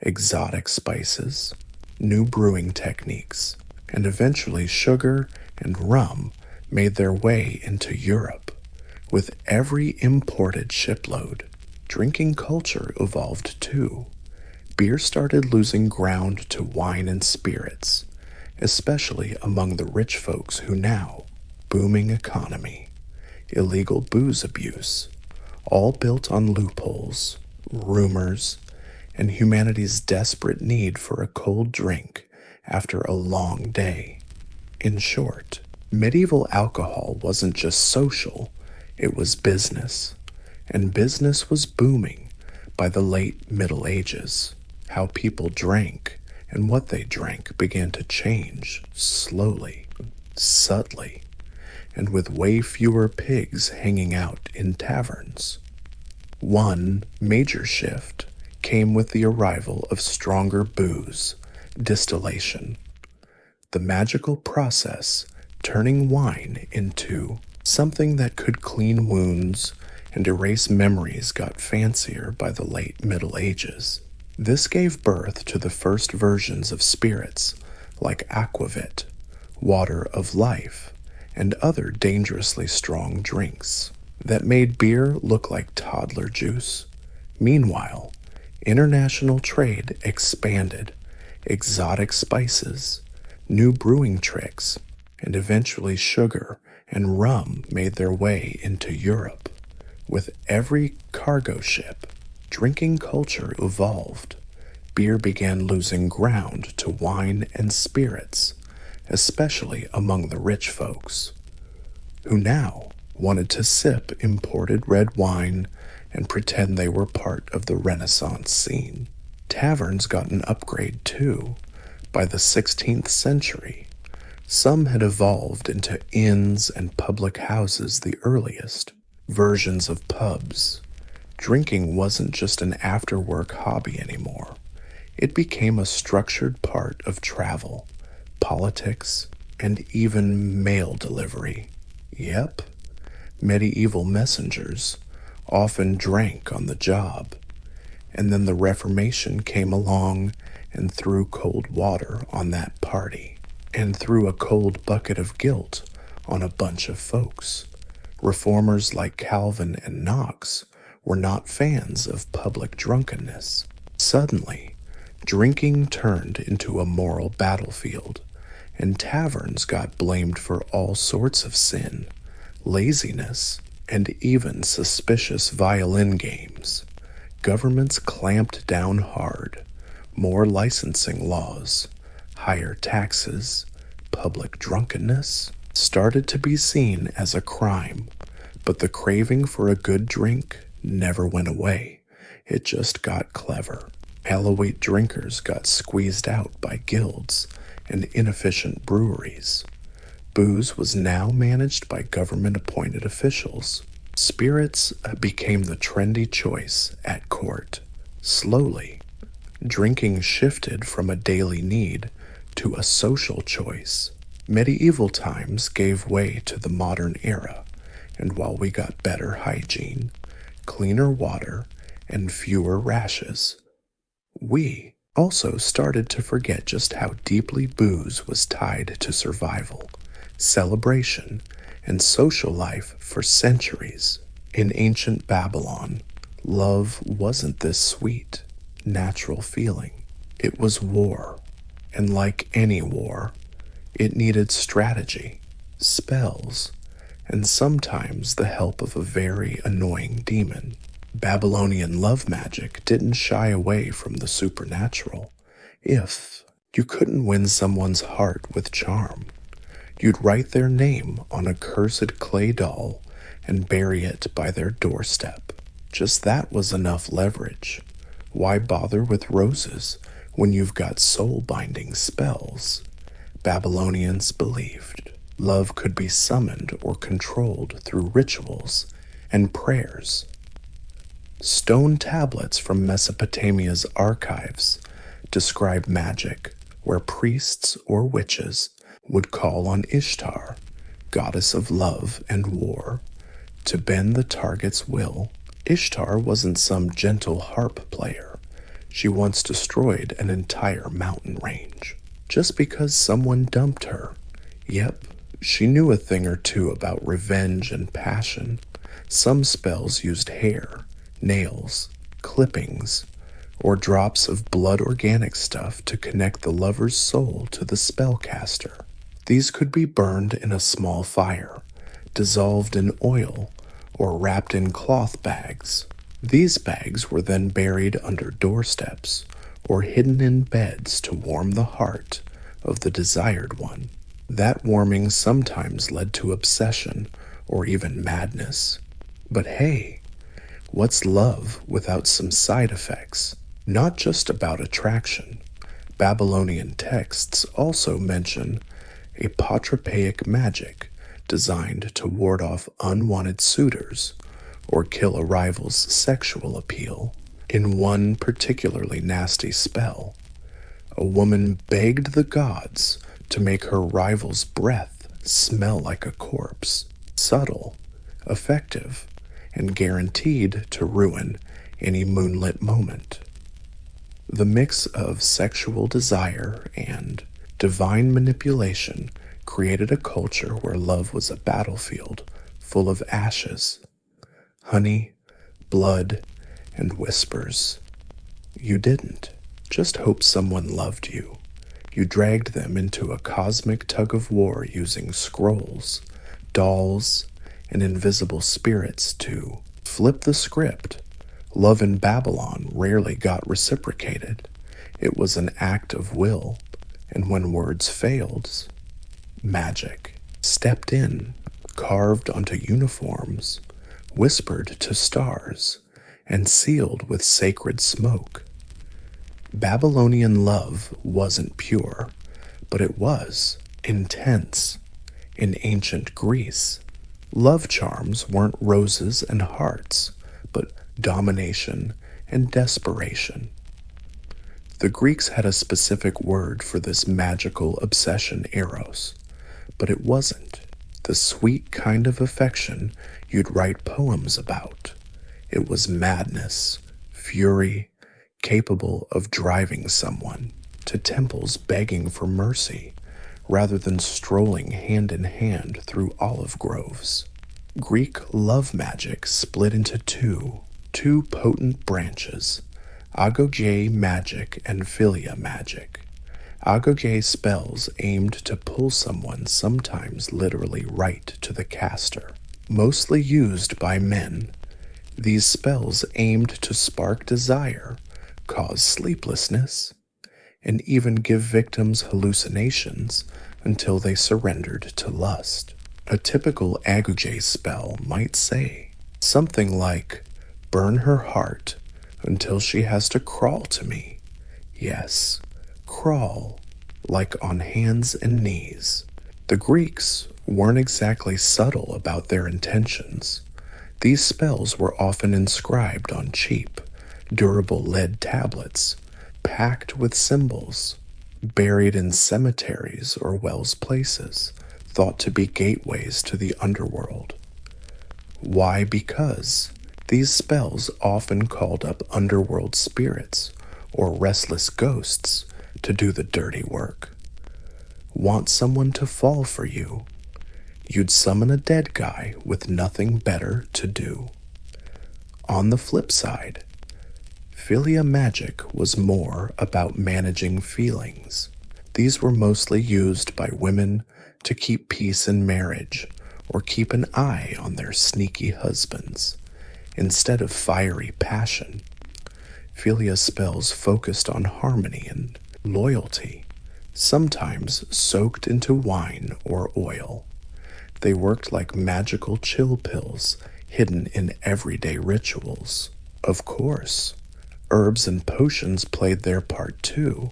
Exotic spices, new brewing techniques, and eventually sugar and rum made their way into Europe. With every imported shipload, drinking culture evolved too. Beer started losing ground to wine and spirits, especially among the rich folks who now, booming economy, illegal booze abuse, all built on loopholes, rumors, and humanity's desperate need for a cold drink after a long day. In short, medieval alcohol wasn't just social, it was business, and business was booming by the late Middle Ages. How people drank and what they drank began to change slowly, subtly, and with way fewer pigs hanging out in taverns. One major shift came with the arrival of stronger booze, distillation, the magical process turning wine into something that could clean wounds and erase memories got fancier by the late Middle Ages. This gave birth to the first versions of spirits like aquavit, water of life, and other dangerously strong drinks that made beer look like toddler juice. Meanwhile, international trade expanded, exotic spices, new brewing tricks, and eventually sugar and rum made their way into Europe. With every cargo ship, drinking culture evolved. Beer began losing ground to wine and spirits, especially among the rich folks, who now wanted to sip imported red wine and pretend they were part of the Renaissance scene. Taverns got an upgrade too. By the 16th century, some had evolved into inns and public houses, the earliest versions of pubs. Drinking wasn't just an after-work hobby anymore. It became a structured part of travel, politics, and even mail delivery. Yep, medieval messengers often drank on the job. And then the Reformation came along and threw cold water on that party, and threw a cold bucket of guilt on a bunch of folks. Reformers like Calvin and Knox were not fans of public drunkenness. Suddenly, drinking turned into a moral battlefield, and taverns got blamed for all sorts of sin, laziness, and even suspicious violin games. Governments clamped down hard. More licensing laws, higher taxes, public drunkenness started to be seen as a crime, but the craving for a good drink never went away. It just got clever. Elite drinkers got squeezed out by guilds and inefficient breweries. Booze was now managed by government-appointed officials. Spirits became the trendy choice at court. Slowly, drinking shifted from a daily need to a social choice. Medieval times gave way to the modern era, and while we got better hygiene, cleaner water, and fewer rashes, we also started to forget just how deeply booze was tied to survival, celebration, and social life for centuries. In ancient Babylon, love wasn't this sweet, natural feeling. It was war, and like any war, it needed strategy, spells, and sometimes the help of a very annoying demon. Babylonian love magic didn't shy away from the supernatural. If you couldn't win someone's heart with charm, you'd write their name on a cursed clay doll and bury it by their doorstep. Just that was enough leverage. Why bother with roses when you've got soul-binding spells? Babylonians believed love could be summoned or controlled through rituals and prayers. Stone tablets from Mesopotamia's archives describe magic where priests or witches would call on Ishtar, goddess of love and war, to bend the target's will. Ishtar wasn't some gentle harp player. She once destroyed an entire mountain range just because someone dumped her. Yep, she knew a thing or two about revenge and passion. Some spells used hair, nails, clippings, or drops of blood organic stuff to connect the lover's soul to the spellcaster. These could be burned in a small fire, dissolved in oil, or wrapped in cloth bags. These bags were then buried under doorsteps or hidden in beds to warm the heart of the desired one. That warming sometimes led to obsession or even madness. But hey, what's love without some side effects? Not just about attraction. Babylonian texts also mention apotropaic magic designed to ward off unwanted suitors or kill a rival's sexual appeal. In one particularly nasty spell, a woman begged the gods to make her rival's breath smell like a corpse. Subtle, effective, and guaranteed to ruin any moonlit moment. The mix of sexual desire and divine manipulation created a culture where love was a battlefield full of ashes, honey, blood, and whispers. You didn't just hope someone loved you. You dragged them into a cosmic tug-of-war using scrolls, dolls, and invisible spirits to flip the script. Love in Babylon rarely got reciprocated. It was an act of will, and when words failed, magic stepped in, carved onto uniforms, whispered to stars, and sealed with sacred smoke. Babylonian love wasn't pure, but it was intense. In ancient Greece, love charms weren't roses and hearts, but domination and desperation. The Greeks had a specific word for this magical obsession, eros, but it wasn't the sweet kind of affection you'd write poems about. It was madness, fury, capable of driving someone to temples begging for mercy rather than strolling hand in hand through olive groves. Greek love magic split into two potent branches, agoge magic and philia magic. Agoge spells aimed to pull someone sometimes literally right to the caster. Mostly used by men, these spells aimed to spark desire, cause sleeplessness, and even give victims hallucinations until they surrendered to lust. A typical agoge spell might say something like, "Burn her heart until she has to crawl to me." Yes, crawl, like on hands and knees. The Greeks weren't exactly subtle about their intentions. These spells were often inscribed on cheap, durable lead tablets, packed with symbols, buried in cemeteries or Wells places, thought to be gateways to the underworld. Why? Because these spells often called up underworld spirits or restless ghosts to do the dirty work. Want someone to fall for you? You'd summon a dead guy with nothing better to do. On the flip side, philia magic was more about managing feelings. These were mostly used by women to keep peace in marriage or keep an eye on their sneaky husbands. Instead of fiery passion, philia spells focused on harmony and loyalty, sometimes soaked into wine or oil. They worked like magical chill pills hidden in everyday rituals. Of course, herbs and potions played their part too.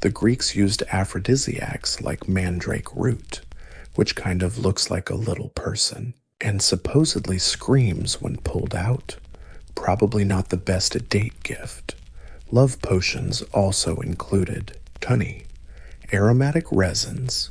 The Greeks used aphrodisiacs like mandrake root, which kind of looks like a little person, and supposedly screams when pulled out. Probably not the best date gift. Love potions also included honey, aromatic resins,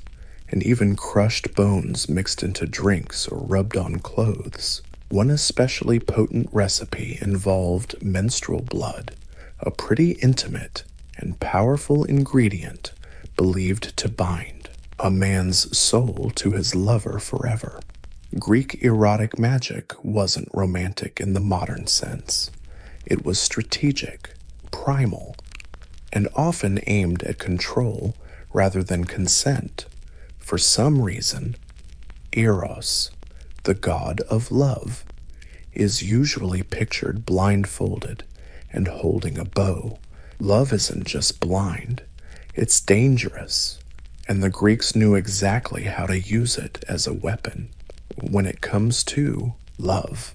and even crushed bones mixed into drinks or rubbed on clothes. One especially potent recipe involved menstrual blood, a pretty intimate and powerful ingredient believed to bind a man's soul to his lover forever. Greek erotic magic wasn't romantic in the modern sense. It was strategic, primal, and often aimed at control rather than consent. For some reason, Eros, the god of love, is usually pictured blindfolded and holding a bow. Love isn't just blind, it's dangerous, and the Greeks knew exactly how to use it as a weapon when it comes to love.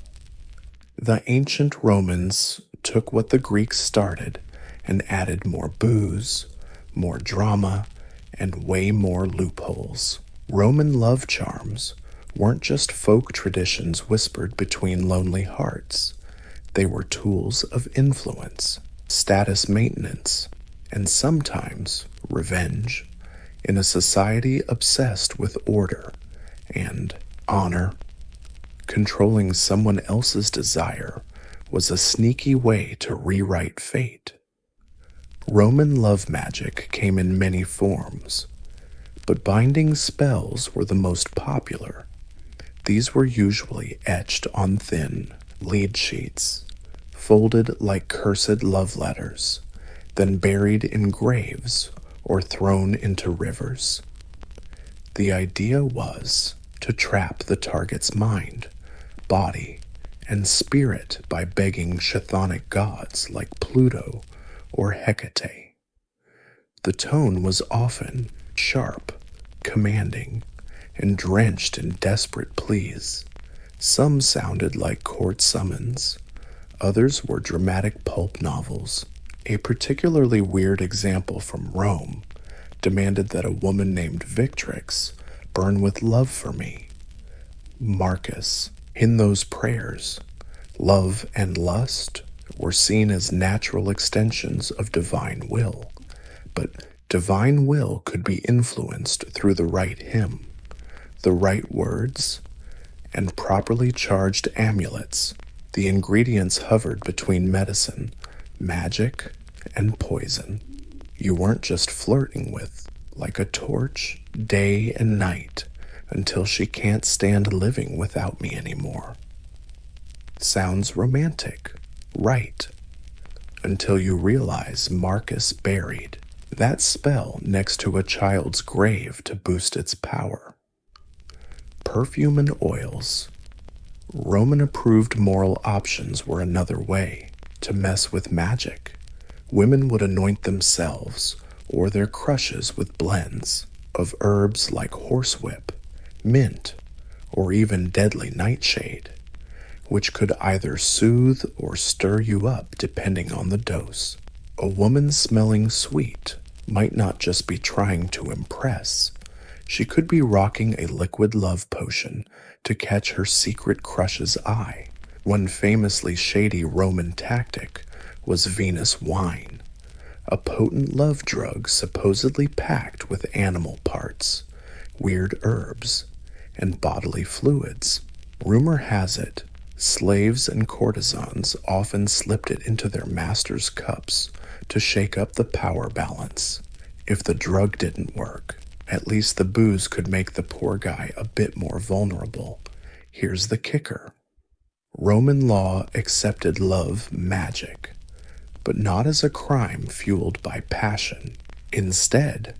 The ancient Romans took what the Greeks started and added more booze, more drama, and way more loopholes. Roman love charms weren't just folk traditions whispered between lonely hearts. They were tools of influence, status maintenance, and sometimes revenge in a society obsessed with order and honor. Controlling someone else's desire was a sneaky way to rewrite fate. Roman love magic came in many forms, but binding spells were the most popular. These were usually etched on thin lead sheets, folded like cursed love letters, then buried in graves or thrown into rivers. The idea was to trap the target's mind, body, and spirit by begging chthonic gods like Pluto or Hecate. The tone was often sharp, commanding, and drenched in desperate pleas. Some sounded like court summons, others were dramatic pulp novels. A particularly weird example from Rome demanded that a woman named Victrix burn with love for me. Marcus, in those prayers, love and lust were seen as natural extensions of divine will, but divine will could be influenced through the right hymn, the right words, and properly charged amulets. The ingredients hovered between medicine, magic, and poison. You weren't just flirting with, like a torch, day and night, until she can't stand living without me anymore. Sounds romantic, right? Until you realize Marcus buried that spell next to a child's grave to boost its power. Perfume and oils. Roman-approved moral options were another way to mess with magic. Women would anoint themselves or their crushes with blends of herbs like horsewhip, mint, or even deadly nightshade, which could either soothe or stir you up depending on the dose. A woman smelling sweet might not just be trying to impress. She could be rocking a liquid love potion to catch her secret crush's eye. One famously shady Roman tactic was Venus wine, a potent love drug supposedly packed with animal parts, weird herbs, and bodily fluids. Rumor has it, slaves and courtesans often slipped it into their masters' cups to shake up the power balance. If the drug didn't work, at least the booze could make the poor guy a bit more vulnerable. Here's the kicker. Roman law accepted love magic, but not as a crime fueled by passion. Instead,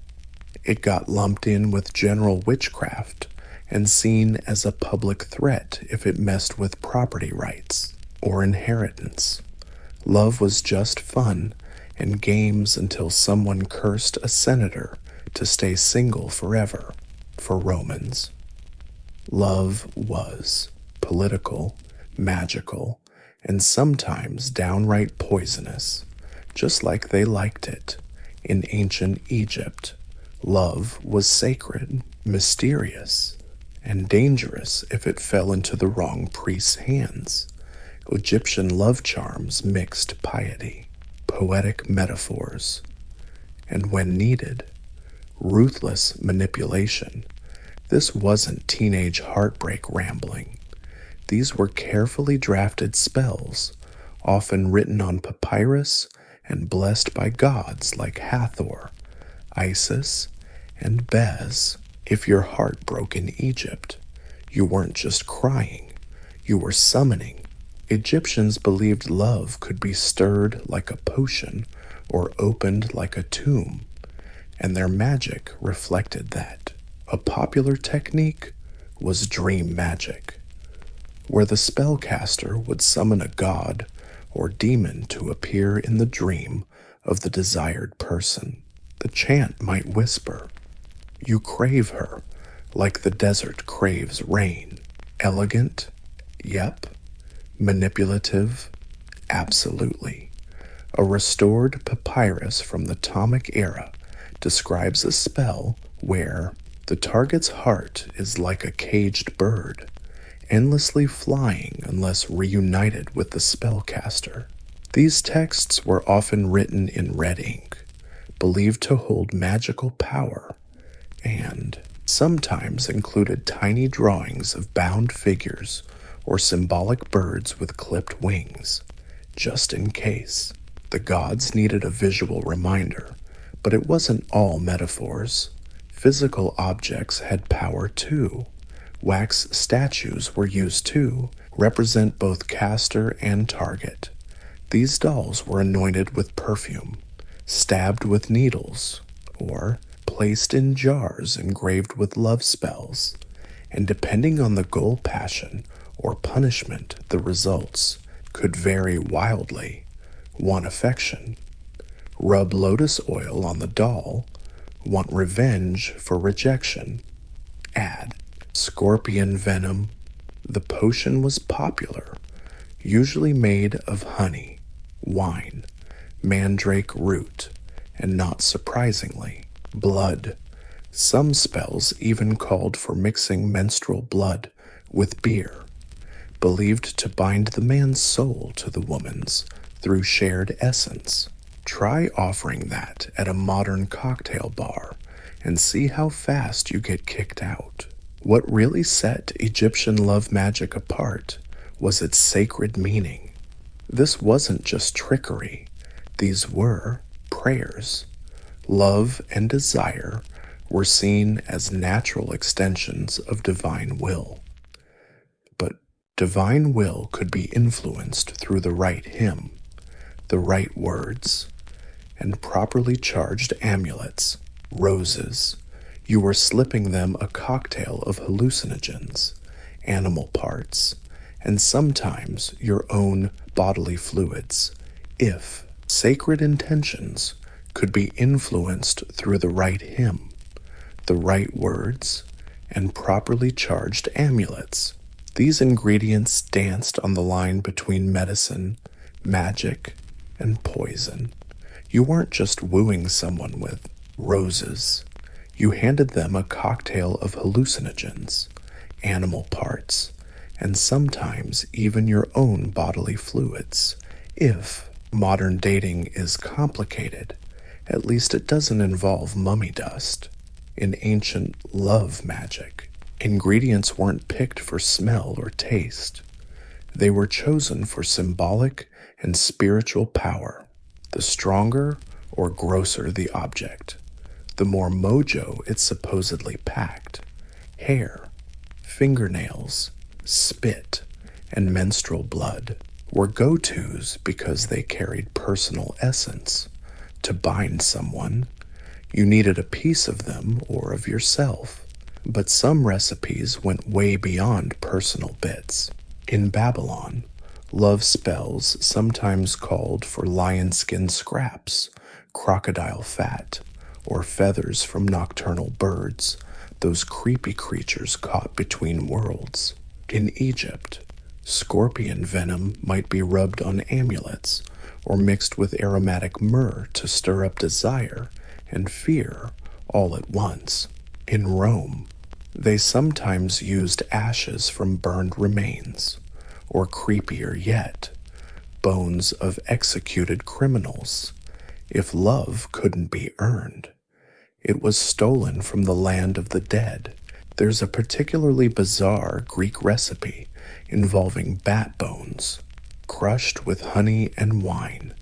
it got lumped in with general witchcraft and seen as a public threat if it messed with property rights or inheritance. Love was just fun and games until someone cursed a senator to stay single forever. For Romans, love was political, magical, and sometimes downright poisonous, just like they liked it. In ancient Egypt, love was sacred, mysterious, and dangerous if it fell into the wrong priest's hands. Egyptian love charms mixed piety, poetic metaphors, and when needed, ruthless manipulation. This wasn't teenage heartbreak rambling. These were carefully drafted spells, often written on papyrus and blessed by gods like Hathor, Isis, and Bez. If your heart broke in Egypt, you weren't just crying, you were summoning. Egyptians believed love could be stirred like a potion or opened like a tomb, and their magic reflected that. A popular technique was dream magic, where the spellcaster would summon a god or demon to appear in the dream of the desired person. The chant might whisper, "You crave her, like the desert craves rain." Elegant? Yep. Manipulative? Absolutely. A restored papyrus from the Ptolemaic era describes a spell where the target's heart is like a caged bird, endlessly flying unless reunited with the spellcaster. These texts were often written in red ink, believed to hold magical power, and sometimes included tiny drawings of bound figures or symbolic birds with clipped wings, just in case. The gods needed a visual reminder, but it wasn't all metaphors. Physical objects had power too. Wax statues were used to represent both caster and target. These dolls were anointed with perfume, stabbed with needles, or placed in jars engraved with love spells, and depending on the goal, passion, or punishment, the results could vary wildly. Want affection? Rub lotus oil on the doll. Want revenge for rejection? Add scorpion venom. The potion was popular, usually made of honey, wine, mandrake root, and not surprisingly, blood. Some spells even called for mixing menstrual blood with beer, believed to bind the man's soul to the woman's through shared essence. Try offering that at a modern cocktail bar and see how fast you get kicked out. What really set Egyptian love magic apart was its sacred meaning. This wasn't just trickery, these were prayers. Love and desire were seen as natural extensions of divine will. But divine will could be influenced through the right hymn, the right words, and properly charged amulets, roses. You were slipping them a cocktail of hallucinogens, animal parts, and sometimes your own bodily fluids, if sacred intentions could be influenced through the right hymn, the right words, and properly charged amulets. These ingredients danced on the line between medicine, magic, and poison. You weren't just wooing someone with roses. You handed them a cocktail of hallucinogens, animal parts, and sometimes even your own bodily fluids. If modern dating is complicated, at least it doesn't involve mummy dust. In ancient love magic, ingredients weren't picked for smell or taste. They were chosen for symbolic and spiritual power. The stronger or grosser the object, the more mojo it supposedly packed. Hair, fingernails, spit, and menstrual blood were go-tos because they carried personal essence. To bind someone, you needed a piece of them or of yourself. But some recipes went way beyond personal bits. In Babylon, love spells sometimes called for lion skin scraps, crocodile fat, or feathers from nocturnal birds, those creepy creatures caught between worlds. In Egypt, scorpion venom might be rubbed on amulets or mixed with aromatic myrrh to stir up desire and fear all at once. In Rome, they sometimes used ashes from burned remains, or creepier yet, bones of executed criminals. If love couldn't be earned, it was stolen from the land of the dead. There's a particularly bizarre Greek recipe involving bat bones, crushed with honey and wine,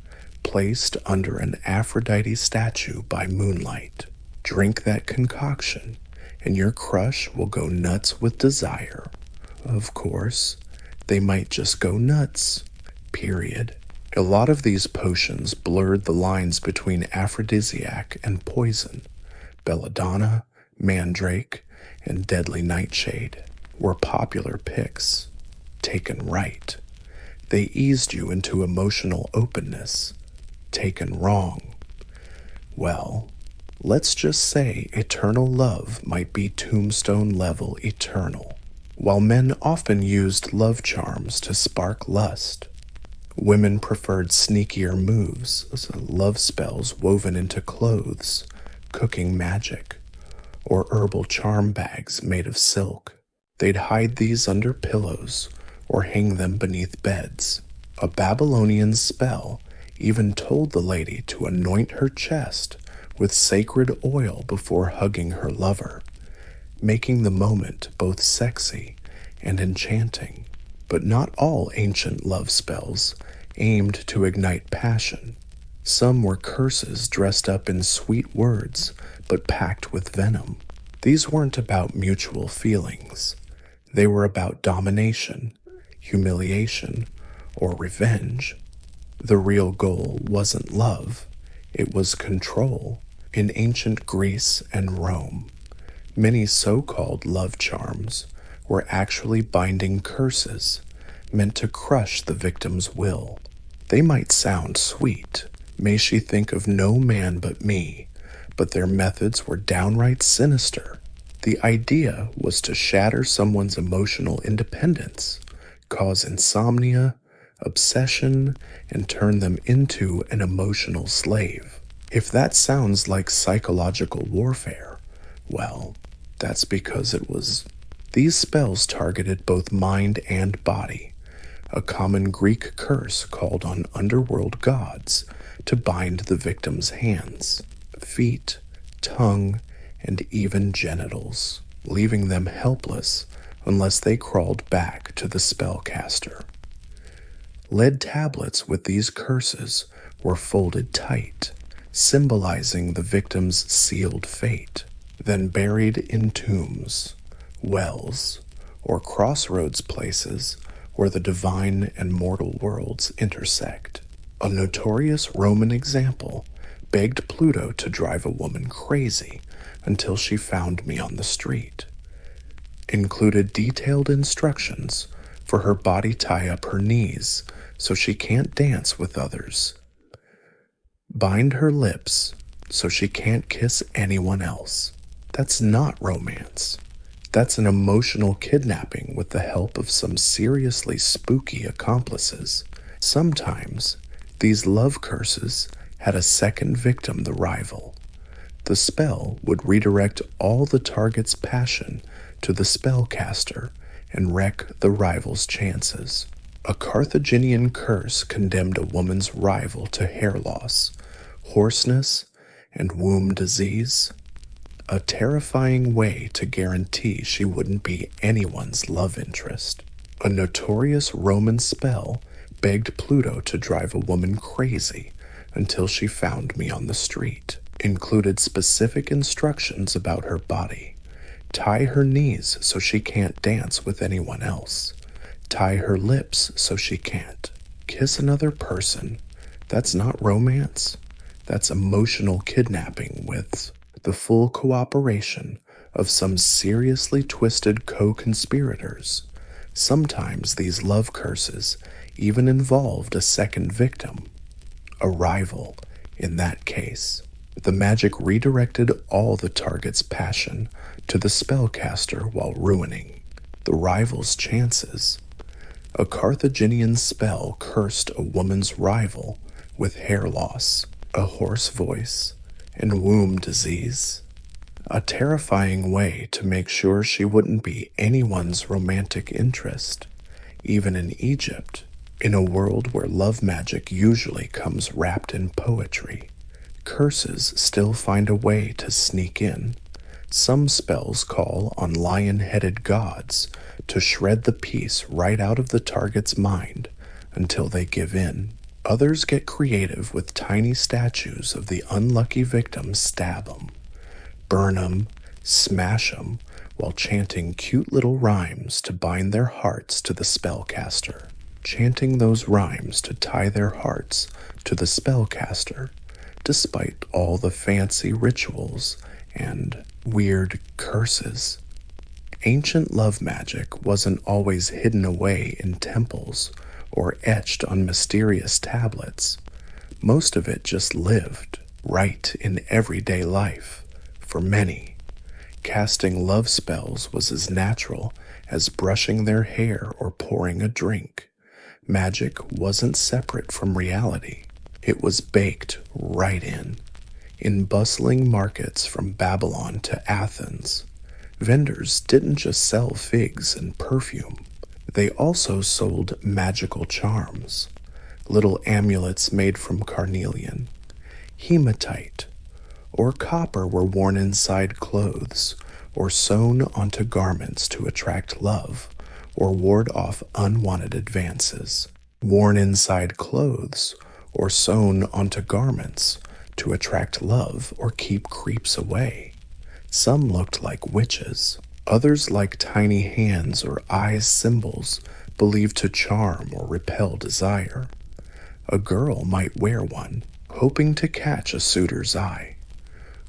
placed under an Aphrodite statue by moonlight. Drink that concoction, and your crush will go nuts with desire. Of course, they might just go nuts. Period. A lot of these potions blurred the lines between aphrodisiac and poison. Belladonna, Mandrake, and Deadly Nightshade were popular picks. Taken right, they eased you into emotional openness. Taken wrong, well, let's just say eternal love might be tombstone level eternal. While men often used love charms to spark lust, women preferred sneakier moves, love spells woven into clothes, cooking magic, or herbal charm bags made of silk. They'd hide these under pillows or hang them beneath beds. A Babylonian spell even told the lady to anoint her chest with sacred oil before hugging her lover, making the moment both sexy and enchanting. But not all ancient love spells aimed to ignite passion. Some were curses dressed up in sweet words but packed with venom. These weren't about mutual feelings. They were about domination, humiliation, or revenge. The real goal wasn't love, it was control. In ancient Greece and Rome, many so-called love charms were actually binding curses meant to crush the victim's will. They might sound sweet, may she think of no man but me, but their methods were downright sinister. The idea was to shatter someone's emotional independence, cause insomnia, obsession, and turn them into an emotional slave. If that sounds like psychological warfare, well, that's because it was. These spells targeted both mind and body. A common Greek curse called on underworld gods to bind the victim's hands, feet, tongue, and even genitals, leaving them helpless unless they crawled back to the spellcaster. Lead tablets with these curses were folded tight, symbolizing the victim's sealed fate, then buried in tombs, wells, or crossroads places where the divine and mortal worlds intersect. A notorious Roman example begged Pluto to drive a woman crazy until she found me on the street. Included detailed instructions for her body tie up her knees so she can't dance with others. Bind her lips so she can't kiss anyone else. That's not romance. That's an emotional kidnapping with the help of some seriously spooky accomplices. Sometimes, these love curses had a second victim the rival. The spell would redirect all the target's passion to the spellcaster and wreck the rival's chances. A Carthaginian curse condemned a woman's rival to hair loss, hoarseness, and womb disease. A terrifying way to guarantee she wouldn't be anyone's love interest. A notorious Roman spell begged Pluto to drive a woman crazy until she found me on the street. Included specific instructions about her body. Tie her knees so she can't dance with anyone else. Tie her lips so she can't kiss another person. That's not romance. That's emotional kidnapping with the full cooperation of some seriously twisted co-conspirators. Sometimes these love curses even involved a second victim, a rival in that case. The magic redirected all the target's passion to the spellcaster while ruining the rival's chances. A Carthaginian spell cursed a woman's rival with hair loss, a hoarse voice, and womb disease. A terrifying way to make sure she wouldn't be anyone's romantic interest, even in Egypt, in a world where love magic usually comes wrapped in poetry. Curses still find a way to sneak in. Some spells call on lion-headed gods to shred the peace right out of the target's mind until they give in. Others get creative with tiny statues of the unlucky victims, stab 'em, burn 'em, smash 'em, while chanting cute little rhymes to bind their hearts to the spellcaster. Chanting those rhymes to tie their hearts to the spellcaster, despite all the fancy rituals and weird curses. Ancient love magic wasn't always hidden away in temples or etched on mysterious tablets. Most of it just lived right in everyday life. For many, casting love spells was as natural as brushing their hair or pouring a drink. Magic wasn't separate from reality. It was baked right in. In bustling markets from Babylon to Athens, vendors didn't just sell figs and perfume. They also sold magical charms, little amulets made from carnelian, hematite, or copper were worn inside clothes or sewn onto garments to attract love or ward off unwanted advances. Worn inside clothes or sewn onto garments to attract love or keep creeps away. Some looked like witches. Others like tiny hands or eyes symbols believed to charm or repel desire. A girl might wear one, hoping to catch a suitor's eye.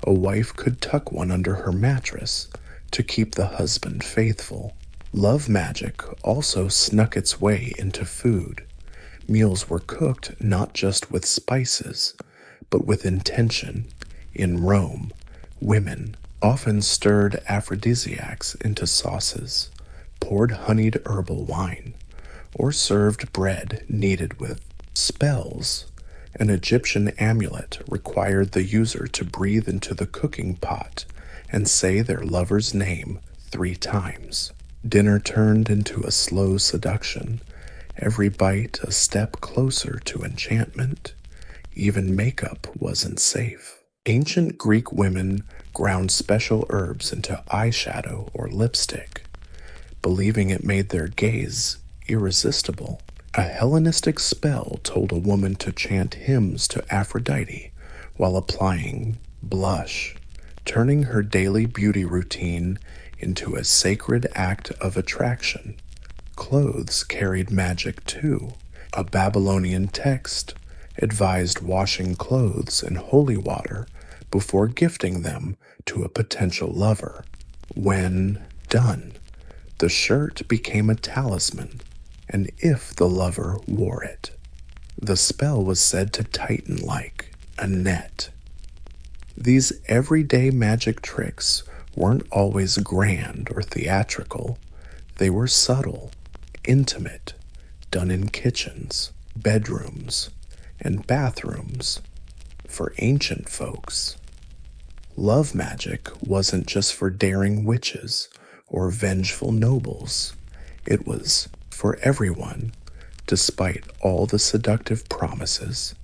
A wife could tuck one under her mattress to keep the husband faithful. Love magic also snuck its way into food. Meals were cooked not just with spices, but with intention. In Rome, women often stirred aphrodisiacs into sauces, poured honeyed herbal wine, or served bread kneaded with spells. An Egyptian amulet required the user to breathe into the cooking pot and say their lover's name 3 times. Dinner turned into a slow seduction, every bite a step closer to enchantment. Even makeup wasn't safe. Ancient Greek women ground special herbs into eyeshadow or lipstick, believing it made their gaze irresistible. A Hellenistic spell told a woman to chant hymns to Aphrodite while applying blush, turning her daily beauty routine into a sacred act of attraction. Clothes carried magic too. A Babylonian text advised washing clothes in holy water before gifting them to a potential lover. When done, the shirt became a talisman, and if the lover wore it, the spell was said to tighten like a net. These everyday magic tricks weren't always grand or theatrical. They were subtle, intimate, done in kitchens, bedrooms, and bathrooms. For ancient folks, love magic wasn't just for daring witches or vengeful nobles. It was for everyone. Despite all the seductive promises,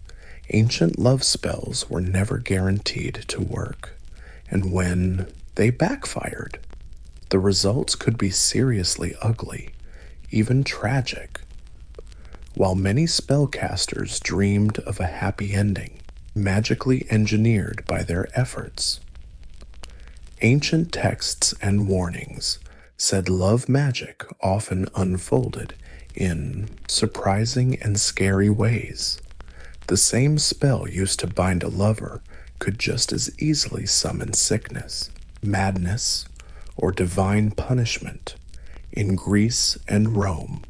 ancient love spells were never guaranteed to work, and when they backfired, the results could be seriously ugly, even tragic. While many spellcasters dreamed of a happy ending, magically engineered by their efforts, ancient texts and warnings said love magic often unfolded in surprising and scary ways. The same spell used to bind a lover could just as easily summon sickness, madness, or divine punishment. In Greece and Rome,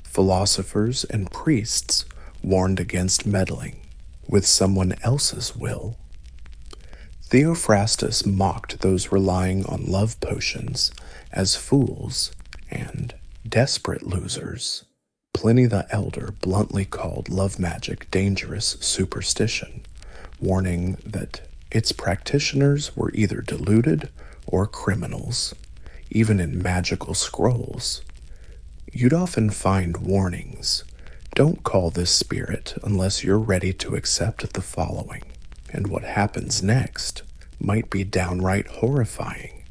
philosophers and priests warned against meddling with someone else's will. Theophrastus mocked those relying on love potions as fools and desperate losers. Pliny the Elder bluntly called love magic dangerous superstition, warning that its practitioners were either deluded or criminals. Even in magical scrolls, you'd often find warnings. Don't call this spirit unless you're ready to accept the following. And what happens next might be downright horrifying.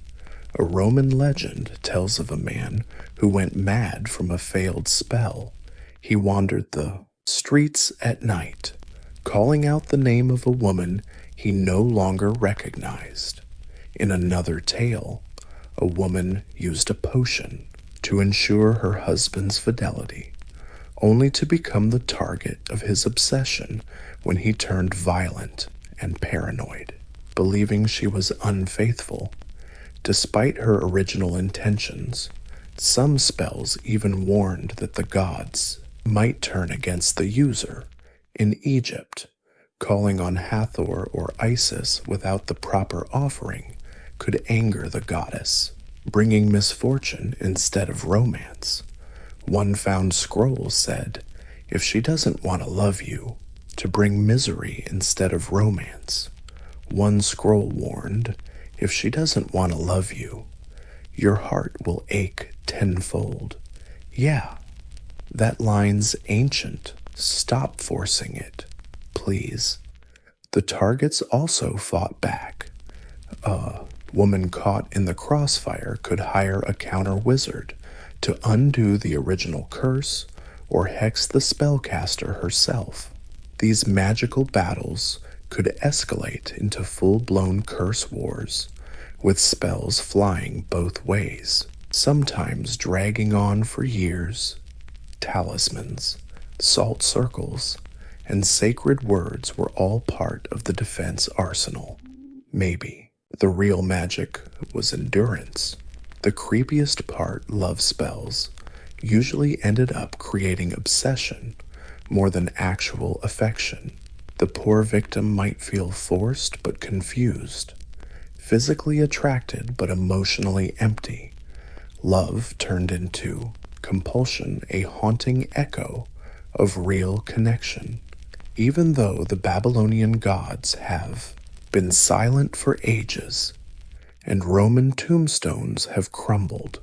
A Roman legend tells of a man who went mad from a failed spell. He wandered the Streets at night, calling out the name of a woman he no longer recognized. In another tale, a woman used a potion to ensure her husband's fidelity, only to become the target of his obsession when he turned violent and paranoid, believing she was unfaithful. Despite her original intentions, some spells even warned that the gods might turn against the user. In Egypt, calling on Hathor or Isis without the proper offering could anger the goddess, bringing misfortune instead of romance. One found scroll said, if she doesn't want to love you, to bring misery instead of romance. One scroll warned, if she doesn't want to love you, your heart will ache tenfold. Yeah, that line's ancient. Stop forcing it, please. The targets also fought back. A woman caught in the crossfire could hire a counter wizard to undo the original curse or hex the spellcaster herself. These magical battles could escalate into full-blown curse wars, with spells flying both ways, sometimes dragging on for years. Talismans, salt circles, and sacred words were all part of the defense arsenal. Maybe the real magic was endurance. The creepiest part, love spells, usually ended up creating obsession more than actual affection. The poor victim might feel forced but confused, physically attracted but emotionally empty. Love turned into compulsion, a haunting echo of real connection. Even though the Babylonian gods have been silent for ages and Roman tombstones have crumbled,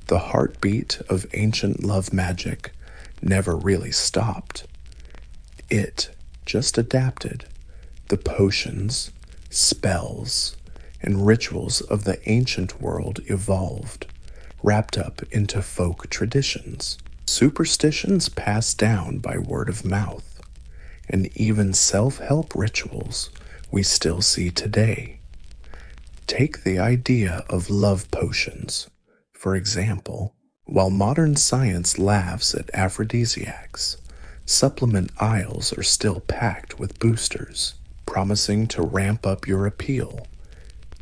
the heartbeat of ancient love magic never really stopped. It just adapted. The potions, spells, and rituals of the ancient world evolved, wrapped up into folk traditions, superstitions passed down by word of mouth, and even self-help rituals we still see today. Take the idea of love potions, for example. While modern science laughs at aphrodisiacs, supplement aisles are still packed with boosters, promising to ramp up your appeal,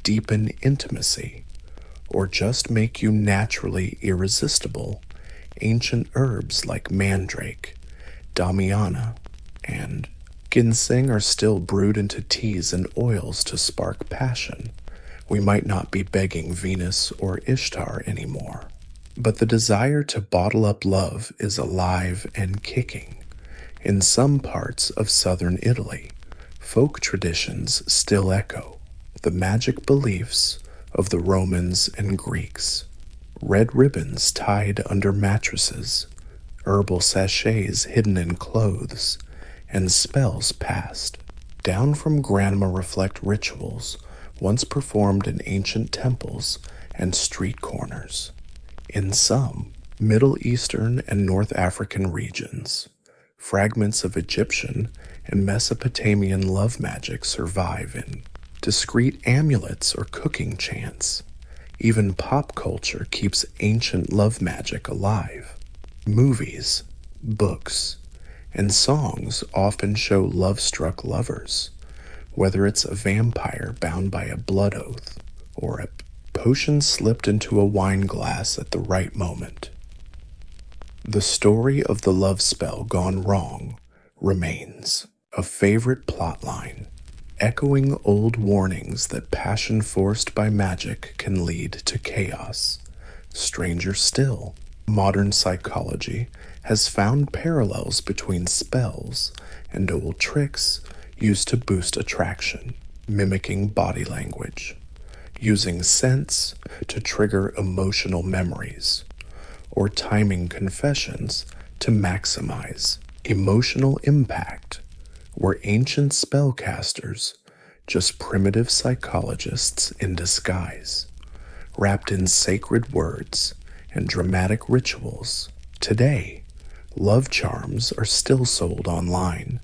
deepen intimacy, or just make you naturally irresistible. Ancient herbs like mandrake, damiana, and ginseng are still brewed into teas and oils to spark passion. We might not be begging Venus or Ishtar anymore, but the desire to bottle up love is alive and kicking. In some parts of southern Italy, folk traditions still echo the magic beliefs of the Romans and Greeks. Red ribbons tied under mattresses, herbal sachets hidden in clothes, and spells passed down from grandma reflect rituals once performed in ancient temples and street corners. In some Middle Eastern and North African regions, fragments of Egyptian and Mesopotamian love magic survive in discreet amulets or cooking chants. Even pop culture keeps ancient love magic alive. Movies, books, and songs often show love-struck lovers, whether it's a vampire bound by a blood oath or a potion slipped into a wine glass at the right moment. The story of the love spell gone wrong remains a favorite plotline, echoing old warnings that passion forced by magic can lead to chaos. Stranger still, modern psychology has found parallels between spells and old tricks used to boost attraction, mimicking body language, using scents to trigger emotional memories, or timing confessions to maximize emotional impact. Were ancient spellcasters just primitive psychologists in disguise, wrapped in sacred words and dramatic rituals? Today, Love charms are still sold online,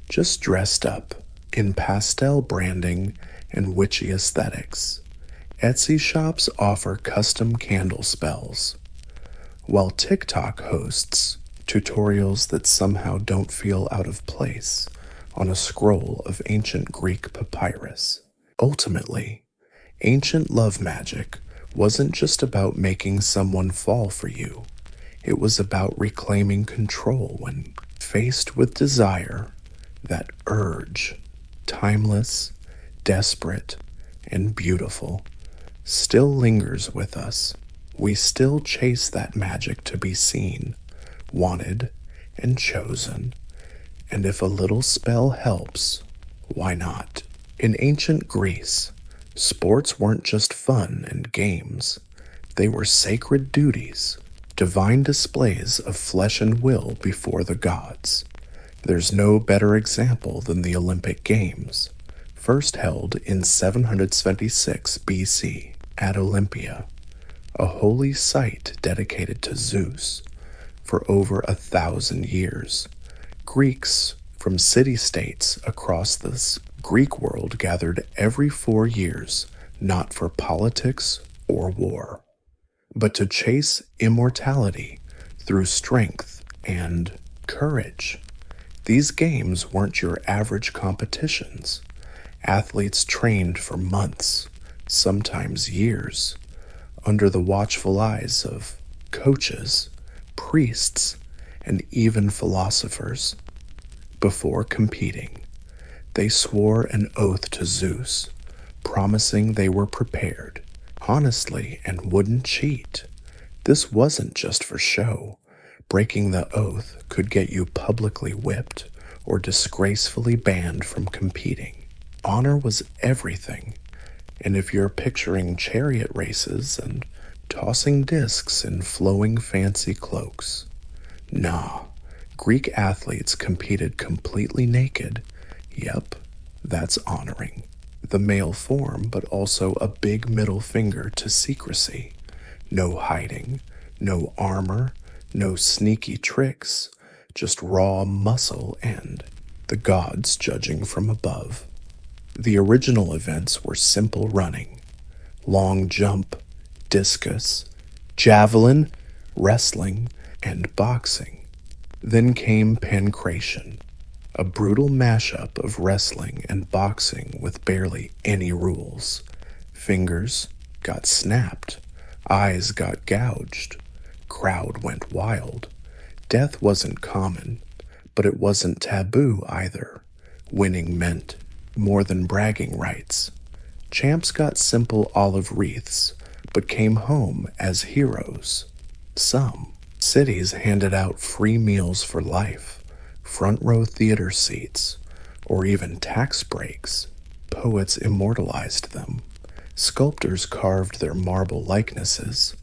just dressed up in pastel branding and witchy aesthetics. Etsy shops offer custom candle spells, while TikTok hosts tutorials that somehow don't feel out of place on a scroll of ancient Greek papyrus. Ultimately, ancient love magic wasn't just about making someone fall for you. It was about reclaiming control when faced with desire, that urge, timeless, desperate, and beautiful, still lingers with us. We still chase that magic to be seen, wanted, and chosen. And if a little spell helps, why not? In ancient Greece, sports weren't just fun and games. They were sacred duties, divine displays of flesh and will before the gods. There's no better example than the Olympic Games, first held in 776 BC at Olympia, a holy site dedicated to Zeus. For over 1,000 years, Greeks from city-states across this Greek world gathered every 4 years, not for politics or war, but to chase immortality through strength and courage. These games weren't your average competitions. Athletes trained for months, sometimes years, under the watchful eyes of coaches, priests, and even philosophers. Before competing, they swore an oath to Zeus, promising they were prepared, honestly, and wouldn't cheat. This wasn't just for show. Breaking the oath could get you publicly whipped or disgracefully banned from competing. Honor was everything, and if you're picturing chariot races and tossing discs in flowing fancy cloaks, nah, Greek athletes competed completely naked. Yep, that's honoring the male form, but also a big middle finger to secrecy. No hiding, no armor, no sneaky tricks, just raw muscle and the gods judging from above. The original events were simple running, long jump, discus, javelin, wrestling, and boxing. Then came pancration, a brutal mashup of wrestling and boxing with barely any rules. Fingers got snapped, eyes got gouged, crowd went wild. Death wasn't common, but it wasn't taboo either. Winning meant more than bragging rights. Champs got simple olive wreaths, but came home as heroes. Some cities handed out free meals for life, front row theater seats, or even tax breaks. Poets immortalized them. Sculptors carved their marble likenesses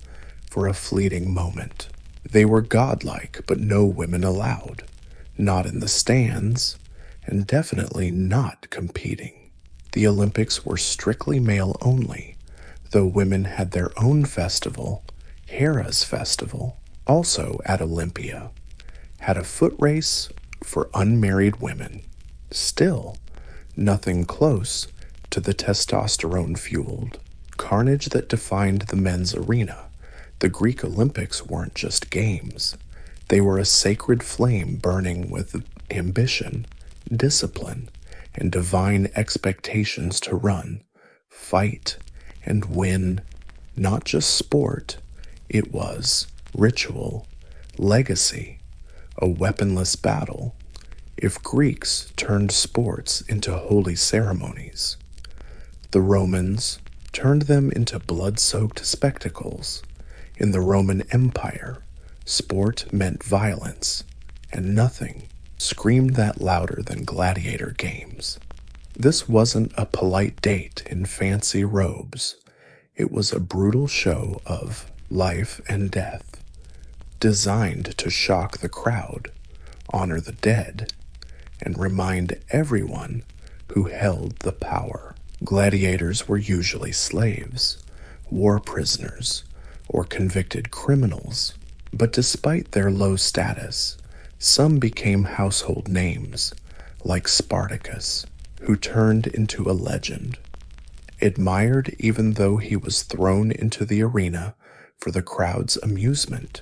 for a fleeting moment. They were godlike, but no women allowed. Not in the stands, and definitely not competing. The Olympics were strictly male only, though women had their own festival, Hera's festival, also at Olympia, had a foot race for unmarried women. Still, nothing close to the testosterone-fueled carnage that defined the men's arena. The Greek Olympics weren't just games. They were a sacred flame burning with ambition, discipline, and divine expectations to run, fight, and win. Not just sport, it was ritual, legacy, a weaponless battle. If Greeks turned sports into holy ceremonies, the Romans turned them into blood-soaked spectacles. In the Roman Empire, sport meant violence, and nothing screamed that louder than gladiator games. This wasn't a polite date in fancy robes. It was a brutal show of life and death, designed to shock the crowd, honor the dead, and remind everyone who held the power. Gladiators were usually slaves, war prisoners, or convicted criminals, but despite their low status, Some became household names, like Spartacus, who turned into a legend. Admired even though he was thrown into the arena for the crowd's amusement.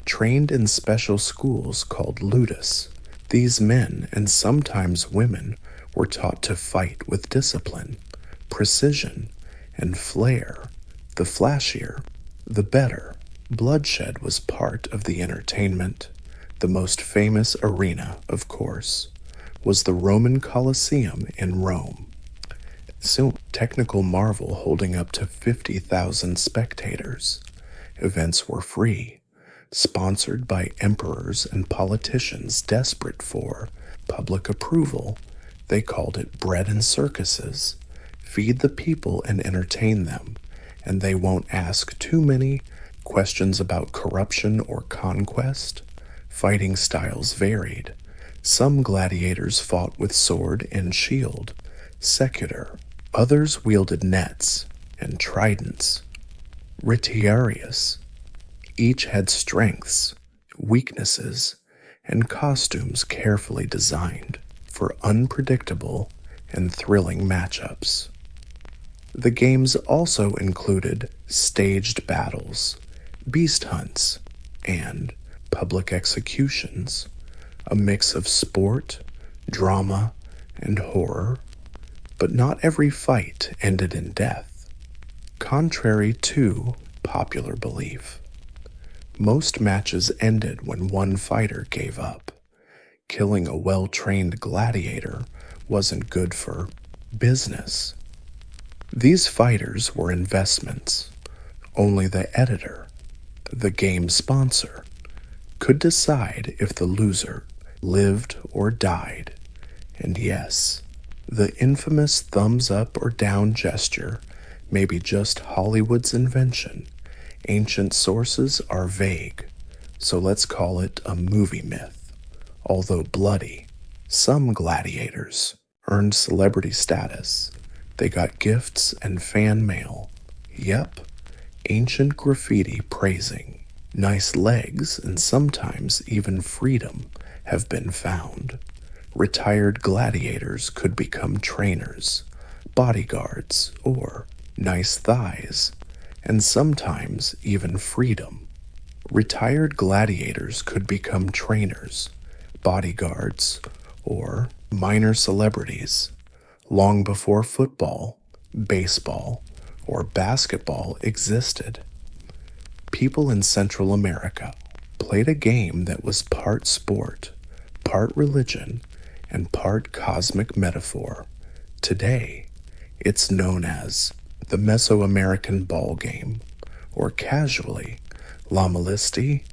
Trained in special schools called ludus, these men and sometimes women were taught to fight with discipline, precision, and flair. The flashier, the better. Bloodshed was part of the entertainment. The most famous arena, of course, was the Roman Colosseum in Rome. So, technical marvel holding up to 50,000 spectators. Events were free, sponsored by emperors and politicians desperate for public approval. They called it bread and circuses. Feed the people and entertain them, and they won't ask too many questions about corruption or conquest. Fighting styles varied. Some gladiators fought with sword and shield, secular. Others wielded nets and tridents, retiarius. Each had strengths, weaknesses, and costumes carefully designed for unpredictable and thrilling matchups. The games also included staged battles, beast hunts, and public executions, a mix of sport, drama, and horror. But not every fight ended in death, contrary to popular belief. Most matches ended when one fighter gave up. Killing a well-trained gladiator wasn't good for business. These fighters were investments. Only the editor, the game sponsor, could decide if the loser lived or died. And yes, the infamous thumbs up or down gesture may be just Hollywood's invention. Ancient sources are vague, so let's call it a movie myth. Although bloody, some gladiators earned celebrity status. They got gifts and fan mail. Yep, ancient graffiti praising. Nice legs and sometimes even freedom have been found. Retired gladiators could become trainers, bodyguards, or nice thighs, and sometimes even freedom. Retired gladiators could become trainers, bodyguards, or minor celebrities long before football, baseball, or basketball existed. People in Central America played a game that was part sport, part religion, and part cosmic metaphor. Today, it's known as the Mesoamerican ball game, or casually, La Malisti.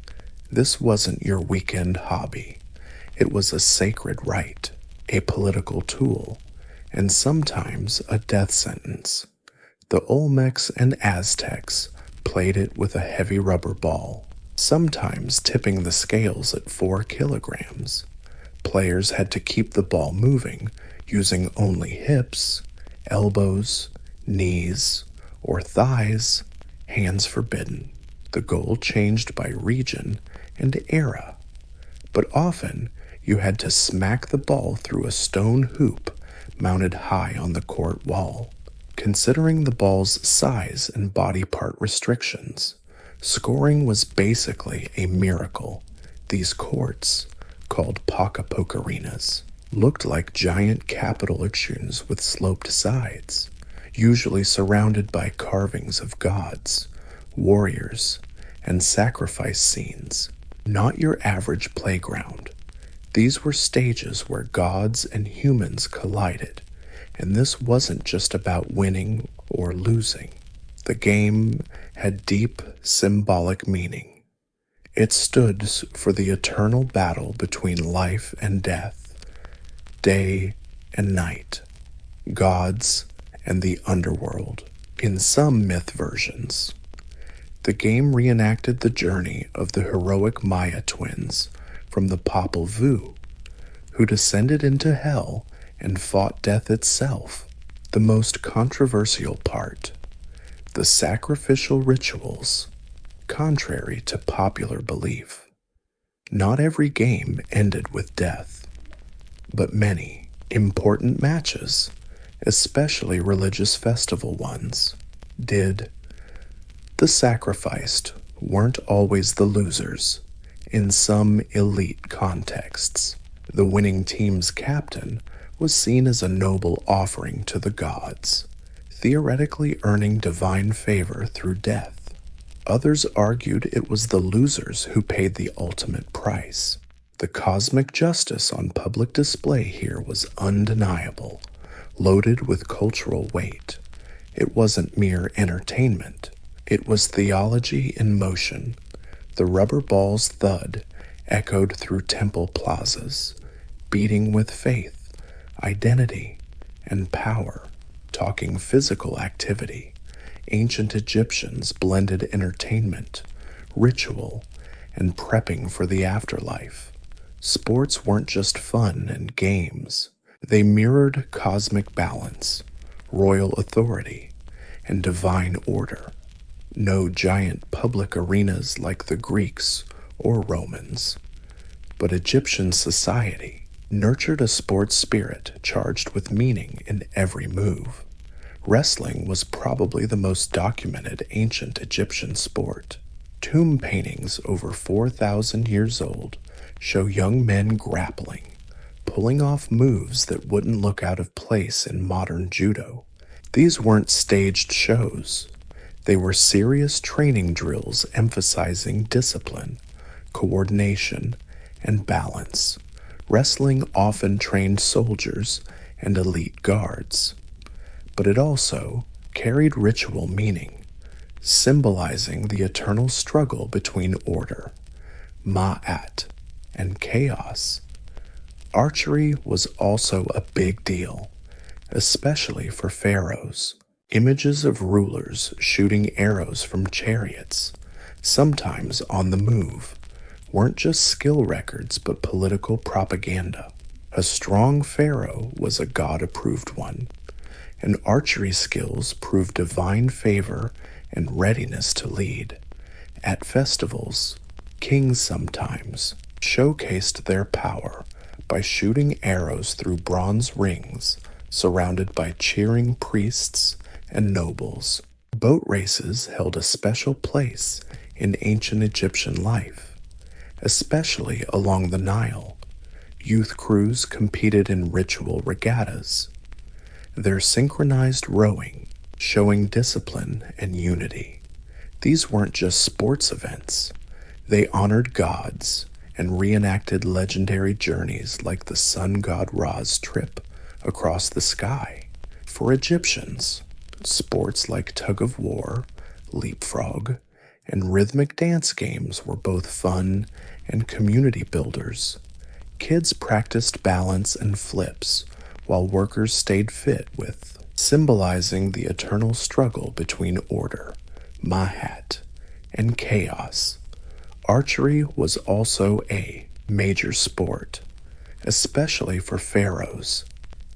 This wasn't your weekend hobby. It was a sacred rite, a political tool, and sometimes a death sentence. The Olmecs and Aztecs played it with a heavy rubber ball, sometimes tipping the scales at 4 kilograms. Players had to keep the ball moving using only hips, elbows, knees, or thighs, hands forbidden. The goal changed by region and era, but often you had to smack the ball through a stone hoop mounted high on the court wall. Considering the ball's size and body part restrictions, scoring was basically a miracle. These courts, called Pocarinas, looked like giant capitolations with sloped sides, usually surrounded by carvings of gods, warriors, and sacrifice scenes. Not your average playground. These were stages where gods and humans collided, and this wasn't just about winning or losing. The game had deep symbolic meaning. It stood for the eternal battle between life and death, day and night, gods and the underworld. In some myth versions, the game reenacted the journey of the heroic Maya twins from the Popol Vuh, who descended into hell and fought death itself. The most controversial part, the sacrificial rituals, contrary to popular belief. Not every game ended with death, but many important matches, especially religious festival ones, did. The sacrificed weren't always the losers. In some elite contexts, the winning team's captain was seen as a noble offering to the gods, theoretically earning divine favor through death. Others argued it was the losers who paid the ultimate price. The cosmic justice on public display here was undeniable, loaded with cultural weight. It wasn't mere entertainment. It was theology in motion. The rubber ball's thud echoed through temple plazas, beating with faith, identity, and power, talking physical activity. Ancient Egyptians blended entertainment, ritual, and prepping for the afterlife. Sports weren't just fun and games. They mirrored cosmic balance, royal authority, and divine order. No giant public arenas like the Greeks or Romans, but Egyptian society nurtured a sports spirit charged with meaning in every move. Wrestling was probably the most documented ancient Egyptian sport. Tomb paintings over 4,000 years old show young men grappling, pulling off moves that wouldn't look out of place in modern judo. These weren't staged shows. They were serious training drills emphasizing discipline, coordination, and balance. Wrestling often trained soldiers and elite guards, but it also carried ritual meaning, symbolizing the eternal struggle between order, ma'at, and chaos. Archery was also a big deal, especially for pharaohs. Images of rulers shooting arrows from chariots, sometimes on the move, weren't just skill records but political propaganda. A strong pharaoh was a god-approved one, and archery skills proved divine favor and readiness to lead. At festivals, kings sometimes showcased their power by shooting arrows through bronze rings surrounded by cheering priests and nobles. Boat races held a special place in ancient Egyptian life, especially along the Nile. Youth crews competed in ritual regattas, their synchronized rowing showing discipline and unity. These weren't just sports events. They honored gods and reenacted legendary journeys like the sun god Ra's trip across the sky. For Egyptians, sports like tug-of-war, leapfrog, and rhythmic dance games were both fun and community builders. Kids practiced balance and flips, while workers stayed fit with, symbolizing the eternal struggle between order, ma'at, and chaos. Archery was also a major sport, especially for pharaohs.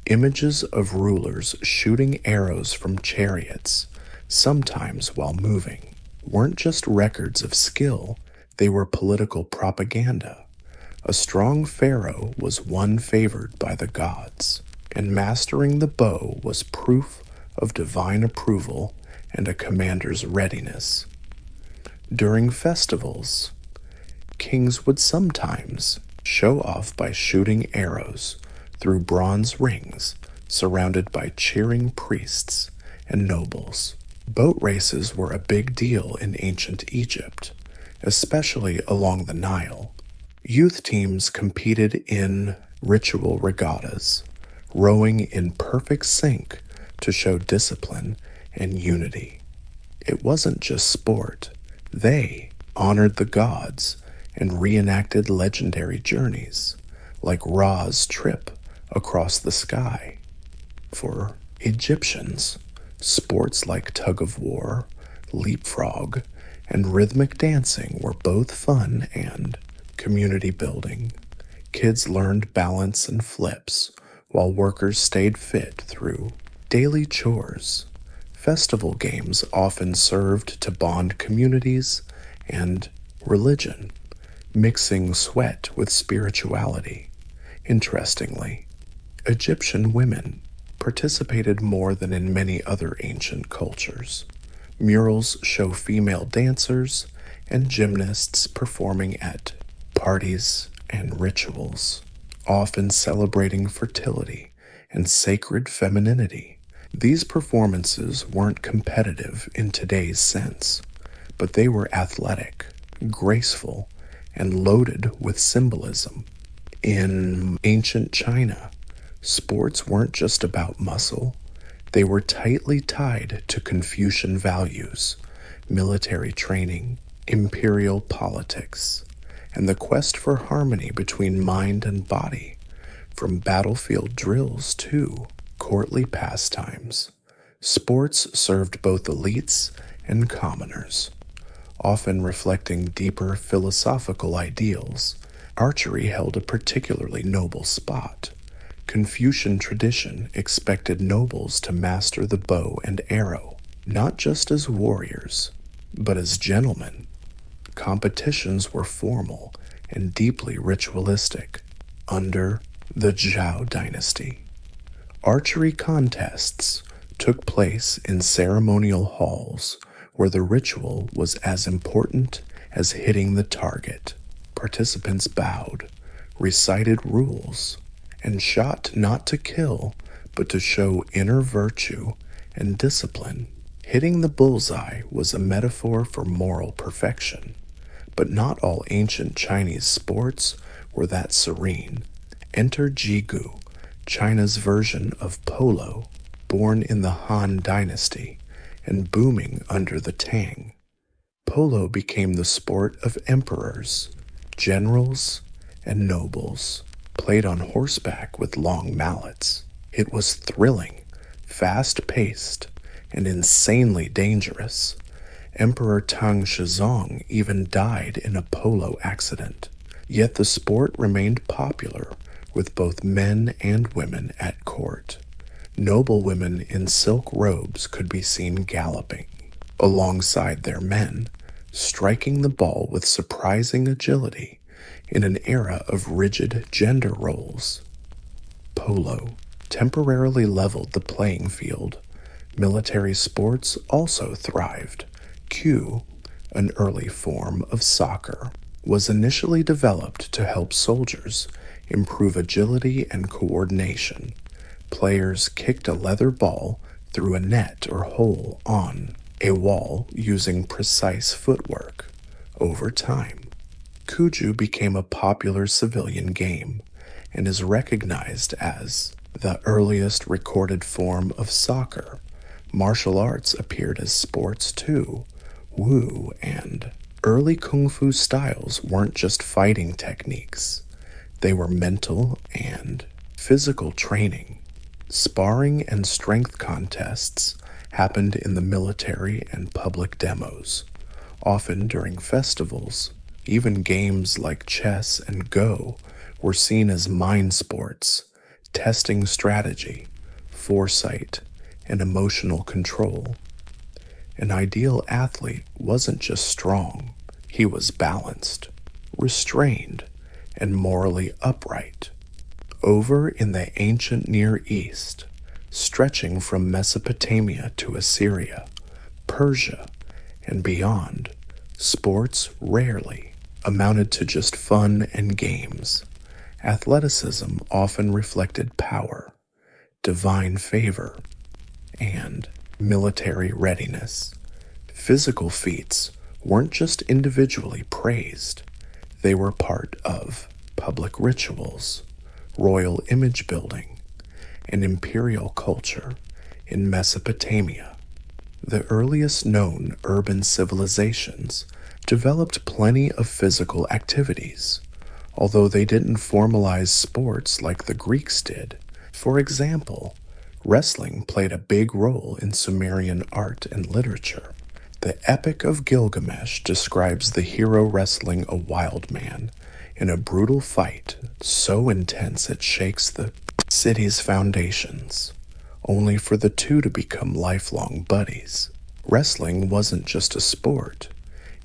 Images of rulers shooting arrows from chariots, sometimes while moving, weren't just records of skill, they were political propaganda. A strong pharaoh was one favored by the gods, and mastering the bow was proof of divine approval and a commander's readiness. During festivals, kings would sometimes show off by shooting arrows through bronze rings surrounded by cheering priests and nobles. Boat races were a big deal in ancient Egypt, especially along the Nile. Youth teams competed in ritual regattas, rowing in perfect sync to show discipline and unity. It wasn't just sport. They honored the gods and reenacted legendary journeys, like Ra's trip across the sky. For Egyptians, sports like tug-of-war, leapfrog, and rhythmic dancing were both fun and community building. Kids learned balance and flips, while workers stayed fit through daily chores. Festival games often served to bond communities and religion, mixing sweat with spirituality. Interestingly, Egyptian women participated more than in many other ancient cultures. Murals show female dancers and gymnasts performing at parties and rituals, often celebrating fertility and sacred femininity. These performances weren't competitive in today's sense, but they were athletic, graceful, and loaded with symbolism. In ancient China, sports weren't just about muscle, they were tightly tied to Confucian values, military training, imperial politics, and the quest for harmony between mind and body, from battlefield drills to courtly pastimes. Sports served both elites and commoners, often reflecting deeper philosophical ideals. Archery held a particularly noble spot. Confucian tradition expected nobles to master the bow and arrow, not just as warriors, but as gentlemen. Competitions were formal and deeply ritualistic under the Zhao dynasty. Archery contests took place in ceremonial halls where the ritual was as important as hitting the target. Participants bowed, recited rules, and shot not to kill, but to show inner virtue and discipline. Hitting the bullseye was a metaphor for moral perfection, but not all ancient Chinese sports were that serene. Enter jigu, China's version of polo, born in the Han Dynasty and booming under the Tang. Polo became the sport of emperors, generals, and nobles, played on horseback with long mallets. It was thrilling, fast-paced, and insanely dangerous. Emperor Tang Shizong even died in a polo accident. Yet the sport remained popular with both men and women at court. Noble women in silk robes could be seen galloping alongside their men, striking the ball with surprising agility in an era of rigid gender roles. Polo temporarily leveled the playing field. Military sports also thrived. Q, an early form of soccer, was initially developed to help soldiers improve agility and coordination. Players kicked a leather ball through a net or hole on a wall using precise footwork. Over time, Cuju became a popular civilian game and is recognized as the earliest recorded form of soccer. Martial arts appeared as sports too. Wu and early kung fu styles weren't just fighting techniques, they were mental and physical training. Sparring and strength contests happened in the military and public demos, often during festivals. Even games like chess and Go were seen as mind sports, testing strategy, foresight, and emotional control. An ideal athlete wasn't just strong, he was balanced, restrained, and morally upright. Over in the ancient Near East, stretching from Mesopotamia to Assyria, Persia, and beyond, sports rarely amounted to just fun and games. Athleticism often reflected power, divine favor, and military readiness. Physical feats weren't just individually praised, they were part of public rituals, royal image building, and imperial culture. In Mesopotamia, the earliest known urban civilizations developed plenty of physical activities, although they didn't formalize sports like the Greeks did. For example, wrestling played a big role in Sumerian art and literature. The Epic of Gilgamesh describes the hero wrestling a wild man in a brutal fight so intense it shakes the city's foundations, only for the two to become lifelong buddies. Wrestling wasn't just a sport,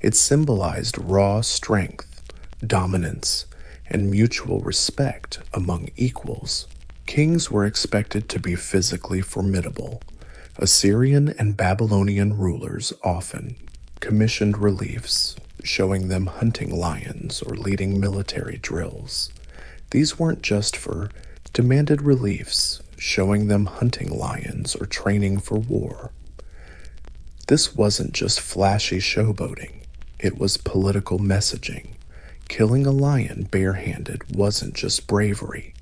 it symbolized raw strength, dominance, and mutual respect among equals. Kings were expected to be physically formidable. Assyrian and Babylonian rulers often commissioned reliefs, showing them hunting lions or leading military drills. These weren't just for demanded reliefs, showing them hunting lions or training for war. This wasn't just flashy showboating, it was political messaging. Killing a lion barehanded wasn't just bravery,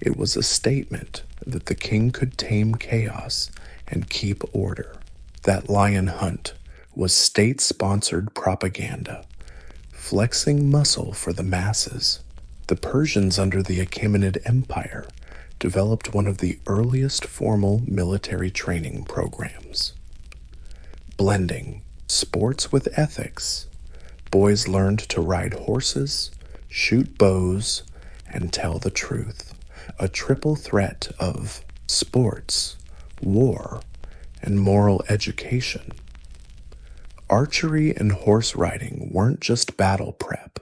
it was a statement that the king could tame chaos and keep order. That lion hunt was state-sponsored propaganda, flexing muscle for the masses. The Persians under the Achaemenid Empire developed one of the earliest formal military training programs. Blending sports with ethics, boys learned to ride horses, shoot bows, and tell the truth. A triple threat of sports, war, and moral education. Archery and horse riding weren't just battle prep,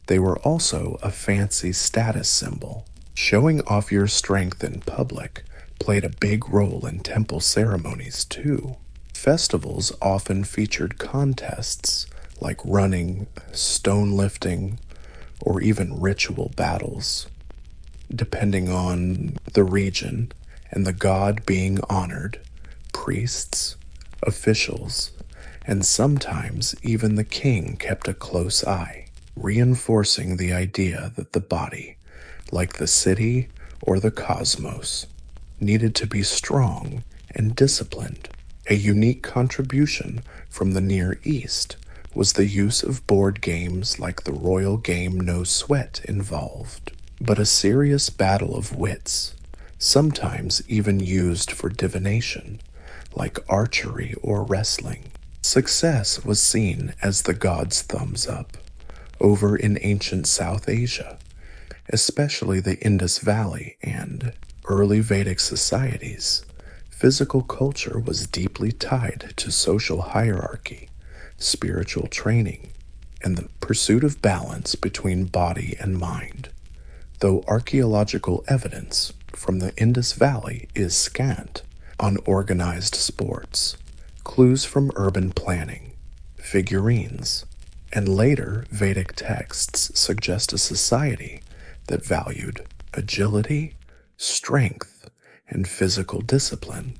they were also a fancy status symbol. Showing off your strength in public played a big role in temple ceremonies too. Festivals often featured contests like running, stone lifting, or even ritual battles. Depending on the region and the god being honored, priests, officials, and sometimes even the king kept a close eye, reinforcing the idea that the body, like the city or the cosmos, needed to be strong and disciplined. A unique contribution from the Near East was the use of board games like the royal game No Sweat involved, but a serious battle of wits, sometimes even used for divination, like archery or wrestling. Success was seen as the god's thumbs up. Over in ancient South Asia, especially the Indus Valley and early Vedic societies, physical culture was deeply tied to social hierarchy, spiritual training, and the pursuit of balance between body and mind. Though archaeological evidence from the Indus Valley is scant on organized sports, clues from urban planning, figurines, and later Vedic texts suggest a society that valued agility, strength, and physical discipline.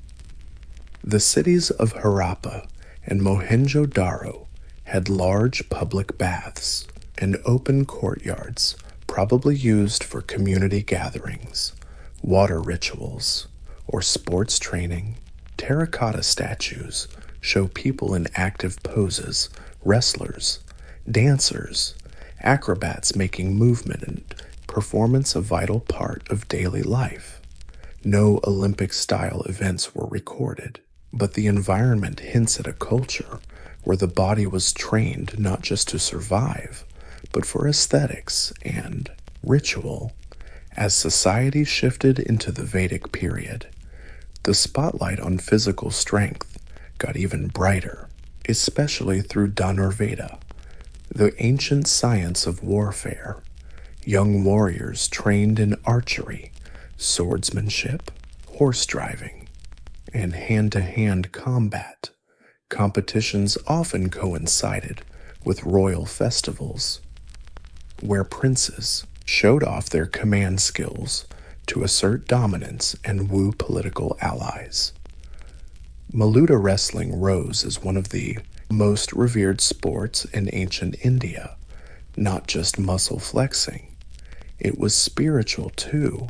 The cities of Harappa and Mohenjo-Daro had large public baths and open courtyards, probably used for community gatherings, water rituals, or sports training. Terracotta statues show people in active poses, wrestlers, dancers, acrobats making movement and performance a vital part of daily life. No Olympic-style events were recorded, but the environment hints at a culture where the body was trained not just to survive, but for aesthetics and ritual. As society shifted into the Vedic period, the spotlight on physical strength got even brighter, especially through Dhanurveda, the ancient science of warfare. Young warriors trained in archery, swordsmanship, horse driving, and hand-to-hand combat. Competitions often coincided with royal festivals, where princes showed off their command skills to assert dominance and woo political allies. Maluta wrestling rose as one of the most revered sports in ancient India, not just muscle flexing. It was spiritual too.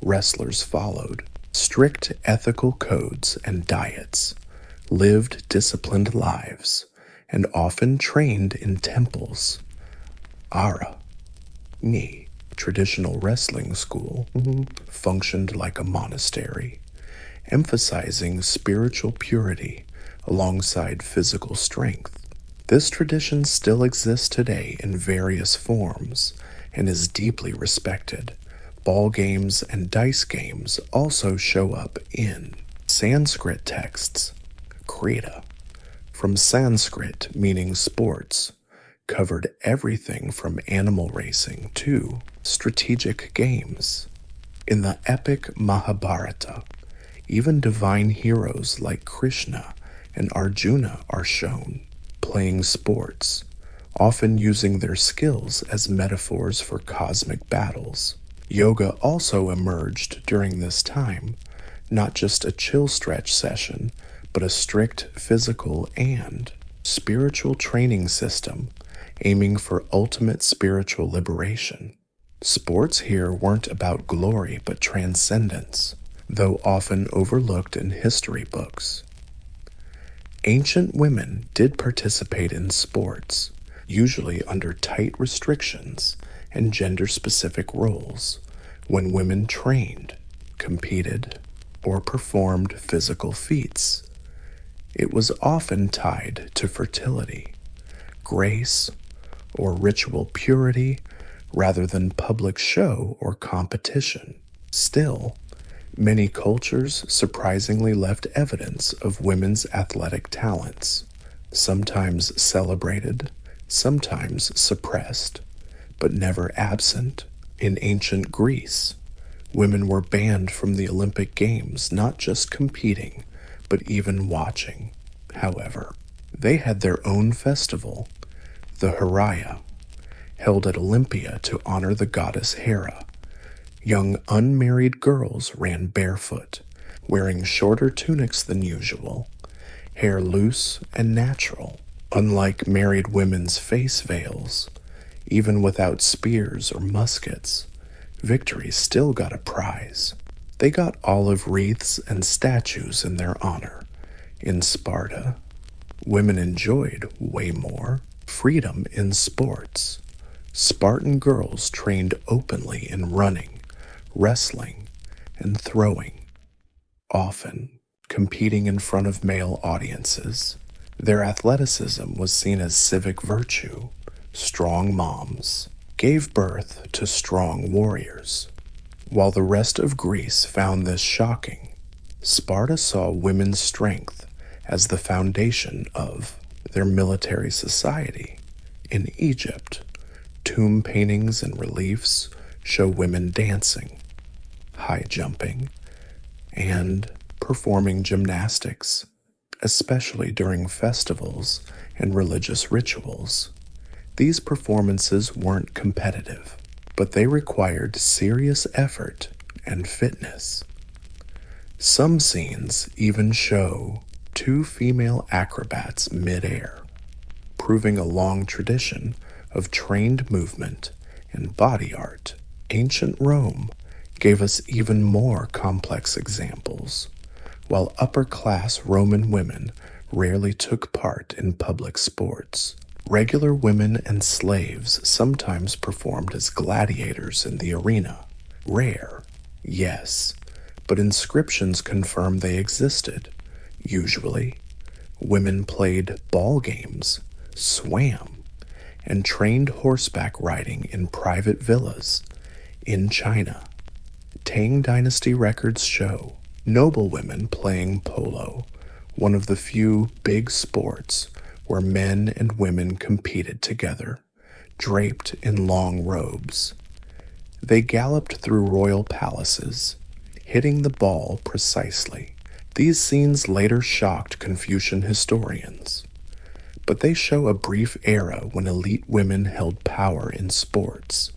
Wrestlers followed strict ethical codes and diets, lived disciplined lives, and often trained in temples. Ara, Ni, traditional wrestling school, functioned like a monastery, emphasizing spiritual purity alongside physical strength. This tradition still exists today in various forms and is deeply respected. Ball games and dice games also show up in Sanskrit texts. Krita, from Sanskrit meaning sports, covered everything from animal racing to strategic games. In the epic Mahabharata, even divine heroes like Krishna and Arjuna are shown playing sports, often using their skills as metaphors for cosmic battles. Yoga also emerged during this time, not just a chill stretch session, but a strict physical and spiritual training system aiming for ultimate spiritual liberation. Sports here weren't about glory but transcendence, though often overlooked in history books. Ancient women did participate in sports, usually under tight restrictions and gender-specific roles, when women trained, competed, or performed physical feats. It was often tied to fertility, grace, or ritual purity rather than public show or competition. Still, many cultures surprisingly left evidence of women's athletic talents, sometimes celebrated, sometimes suppressed, but never absent. In ancient Greece, women were banned from the Olympic Games, not just competing, but even watching. However, they had their own festival, the horrify, held at Olympia to honor the goddess Hera. Young unmarried girls ran barefoot, wearing shorter tunics than usual, hair loose and natural. Unlike married women's face veils, even without spears or muskets, victory still got a prize. They got olive wreaths and statues in their honor. In Sparta, women enjoyed way more freedom in sports. Spartan girls trained openly in running, wrestling, and throwing, often competing in front of male audiences. Their athleticism was seen as civic virtue. Strong moms gave birth to strong warriors. While the rest of Greece found this shocking, Sparta saw women's strength as the foundation of their military society. In Egypt, tomb paintings and reliefs show women dancing, high jumping, and performing gymnastics, especially during festivals and religious rituals. These performances weren't competitive, but they required serious effort and fitness. Some scenes even show two female acrobats mid-air, proving a long tradition of trained movement and body art. Ancient Rome gave us even more complex examples. While upper-class Roman women rarely took part in public sports, regular women and slaves sometimes performed as gladiators in the arena. Rare, yes, but inscriptions confirm they existed. Usually, women played ball games, swam, and trained horseback riding in private villas. In China, Tang Dynasty records show noblewomen playing polo, one of the few big sports where men and women competed together, draped in long robes. They galloped through royal palaces, hitting the ball precisely. These scenes later shocked Confucian historians, but they show a brief era when elite women held power in sports.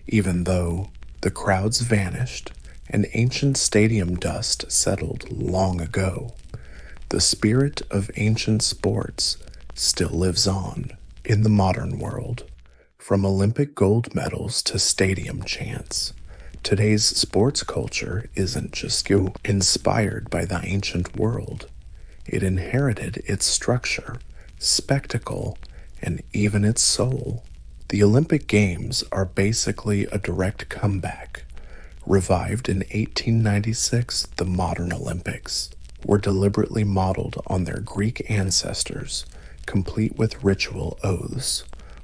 Even though the crowds vanished and ancient stadium dust settled long ago, the spirit of ancient sports still lives on in the modern world. From Olympic gold medals to stadium chants, today's sports culture isn't just inspired by the ancient world. It inherited its structure, spectacle, and even its soul. The Olympic Games are basically a direct comeback. Revived in 1896, the modern Olympics were deliberately modeled on their Greek ancestors, complete with ritual oaths,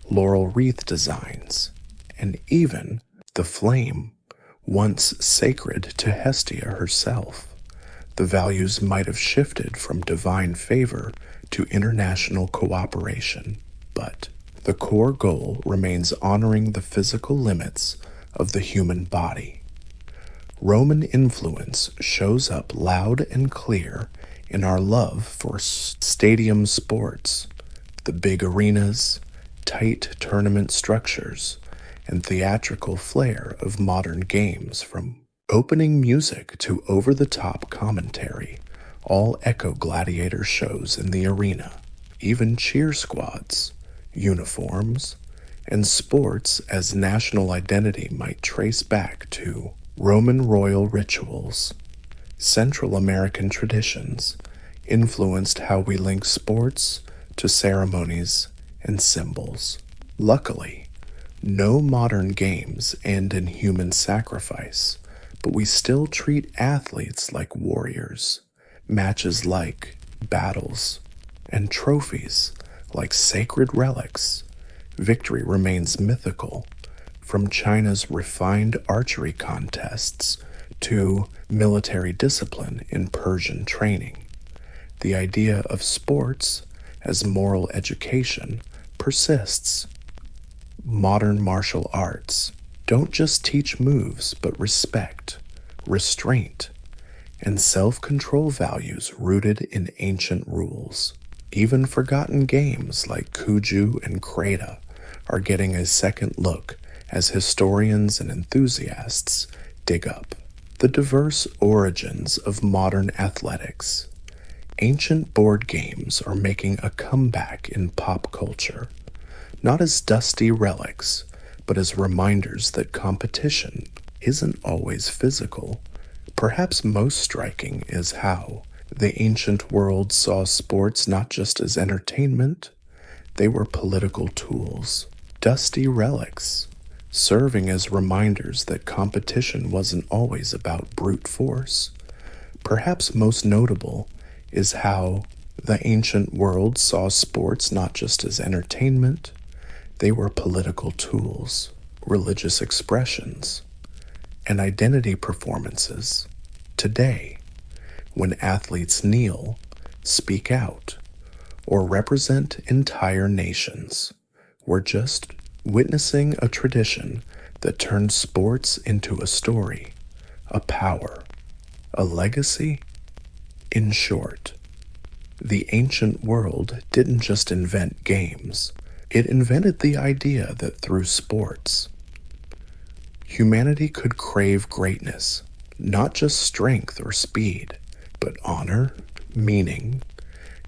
laurel wreath designs, and even the flame, once sacred to Hestia herself. The values might have shifted from divine favor to international cooperation, but The core goal remains honoring the physical limits of the human body. Roman influence shows up loud and clear in our love for stadium sports, the big arenas, tight tournament structures, and theatrical flair of modern games. From opening music to over-the-top commentary, all echo gladiator shows in the arena. Even cheer squads, uniforms, and sports as national identity might trace back to Roman royal rituals. Central American traditions influenced how we link sports to ceremonies and symbols. Luckily, no modern games end in human sacrifice, but we still treat athletes like warriors, matches like battles, and trophies like sacred relics. Victory remains mythical, from China's refined archery contests to military discipline in Persian training. The idea of sports as moral education persists. Modern martial arts don't just teach moves, but respect, restraint, and self-control values rooted in ancient rules. Even forgotten games like Kuju and Kreta are getting a second look as historians and enthusiasts dig up the diverse origins of modern athletics. Ancient board games are making a comeback in pop culture, not as dusty relics, but as reminders that competition isn't always physical. Perhaps most striking is how the ancient world saw sports not just as entertainment, they were political tools, dusty relics, serving as reminders that competition wasn't always about brute force. Perhaps most notable is how the ancient world saw sports not just as entertainment, they were political tools, religious expressions, and identity performances. Today, when athletes kneel, speak out, or represent entire nations, we're just witnessing a tradition that turned sports into a story, a power, a legacy. In short, the ancient world didn't just invent games, it invented the idea that through sports, humanity could crave greatness, not just strength or speed, but honor, meaning,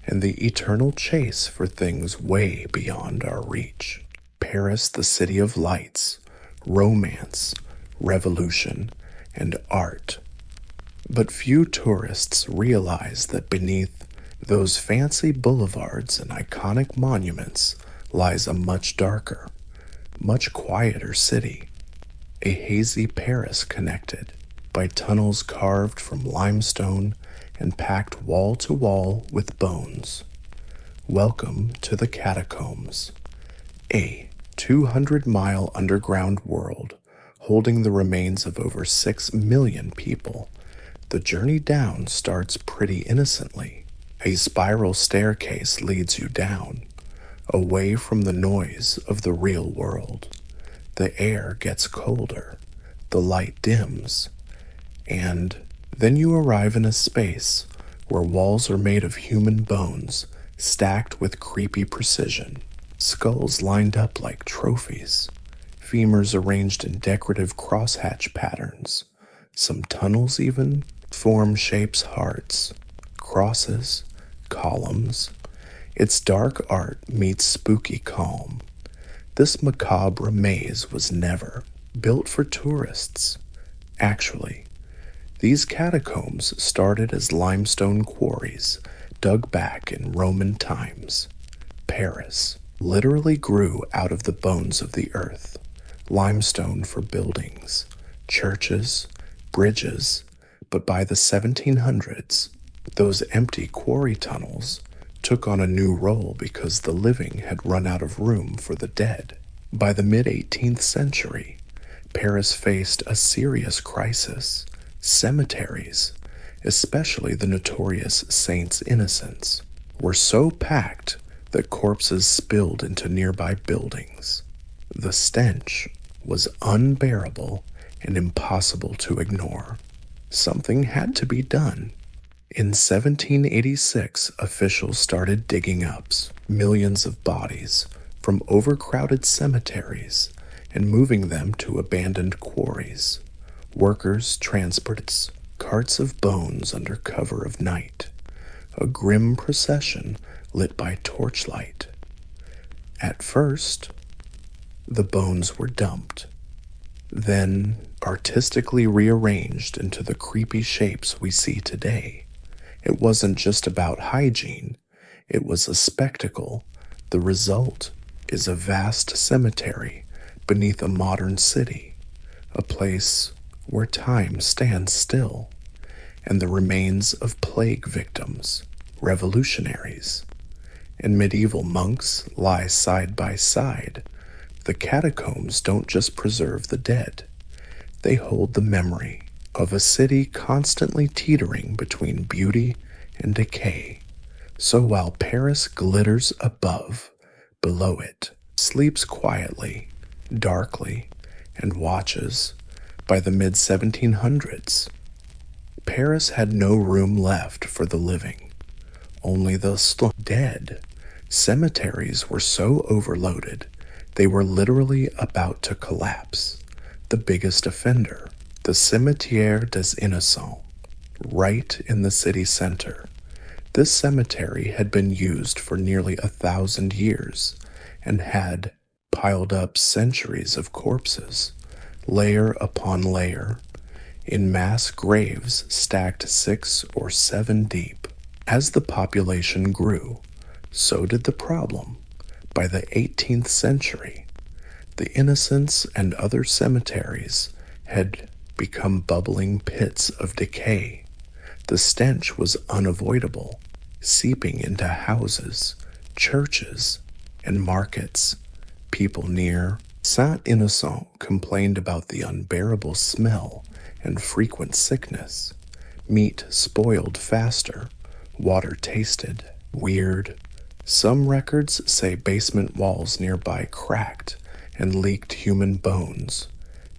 and the eternal chase for things way beyond our reach. Paris, the city of lights, romance, revolution, and art. But few tourists realize that beneath those fancy boulevards and iconic monuments lies a much darker, much quieter city, a hazy Paris connected by tunnels carved from limestone and packed wall to wall with bones. Welcome to the catacombs, a 200-mile underground world holding the remains of over 6 million people. The journey down starts pretty innocently. A spiral staircase leads you down, away from the noise of the real world. The air gets colder, the light dims, and then you arrive in a space where walls are made of human bones stacked with creepy precision, skulls lined up like trophies, femurs arranged in decorative crosshatch patterns. Some tunnels even form shapes hearts, crosses, columns. It's dark art meets spooky calm. This macabre maze was never built for tourists. Actually, these catacombs started as limestone quarries dug back in Roman times. Paris literally grew out of the bones of the earth. Limestone for buildings, churches, bridges, but by the 1700s, those empty quarry tunnels took on a new role because the living had run out of room for the dead. By the mid-18th century, Paris faced a serious crisis. Cemeteries, especially the notorious Saints' Innocents, were so packed that corpses spilled into nearby buildings. The stench was unbearable and impossible to ignore. Something had to be done. In 1786, officials started digging up millions of bodies from overcrowded cemeteries and moving them to abandoned quarries. Workers transported carts of bones under cover of night, a grim procession lit by torchlight. At first, the bones were dumped, then artistically rearranged into the creepy shapes we see today. It wasn't just about hygiene, it was a spectacle. The result is a vast cemetery beneath a modern city, a place where time stands still, and the remains of plague victims, revolutionaries, and medieval monks lie side by side. The catacombs don't just preserve the dead, they hold the memory of a city constantly teetering between beauty and decay. So while Paris glitters above, below it sleeps quietly, darkly, and watches. By the mid-1700s, Paris had no room left for the living, only the dead. Cemeteries were so overloaded, they were literally about to collapse. The biggest offender, the Cimetière des Innocents, right in the city center. This cemetery had been used for nearly 1,000 years and had piled up centuries of corpses, layer upon layer, in mass graves stacked 6 or 7 deep. As the population grew, so did the problem. By the 18th century, the Innocents and other cemeteries had become bubbling pits of decay. The stench was unavoidable, seeping into houses, churches, and markets. People near Saint-Innocent complained about the unbearable smell and frequent sickness. Meat spoiled faster, water tasted weird. Some records say basement walls nearby cracked and leaked human bones.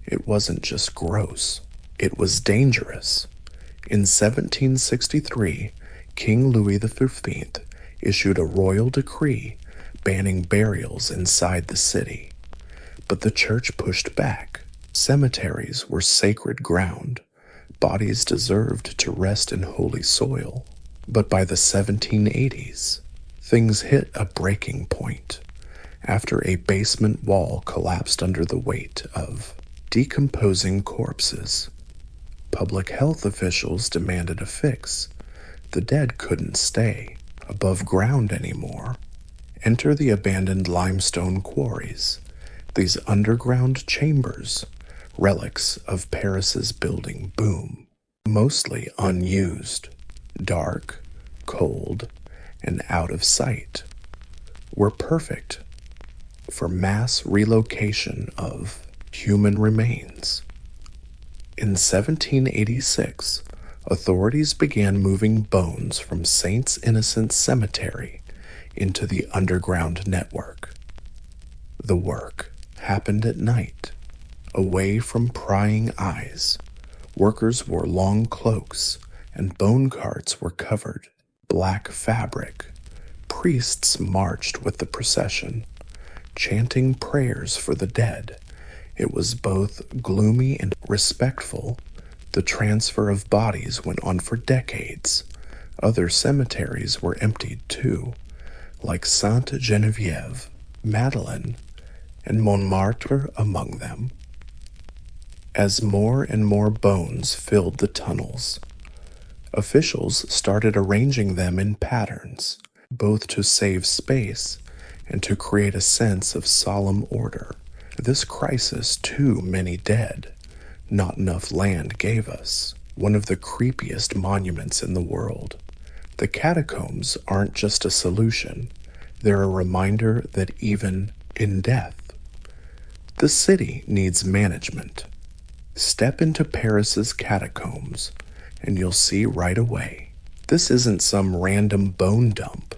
It wasn't just gross, it was dangerous. In 1763, King Louis XV issued a royal decree banning burials inside the city. But the church pushed back. Cemeteries were sacred ground. Bodies deserved to rest in holy soil. But by the 1780s, things hit a breaking point after a basement wall collapsed under the weight of decomposing corpses. Public health officials demanded a fix. The dead couldn't stay above ground anymore. Enter the abandoned limestone quarries, these underground chambers, relics of Paris's building boom, mostly unused, dark, cold, and out of sight, were perfect for mass relocation of human remains. In 1786, authorities began moving bones from Saints Innocent Cemetery into the underground network. The work happened at night, away from prying eyes. Workers wore long cloaks, and bone carts were covered black fabric. Priests marched with the procession, chanting prayers for the dead. It was both gloomy and respectful. The transfer of bodies went on for decades. Other cemeteries were emptied too, like Sainte Geneviève, Madeleine, and Montmartre among them. As more and more bones filled the tunnels, officials started arranging them in patterns, both to save space and to create a sense of solemn order. This crisis, too many dead, not enough land, gave us one of the creepiest monuments in the world. The catacombs aren't just a solution, they're a reminder that even in death, the city needs management. Step into Paris's catacombs, and you'll see right away, this isn't some random bone dump.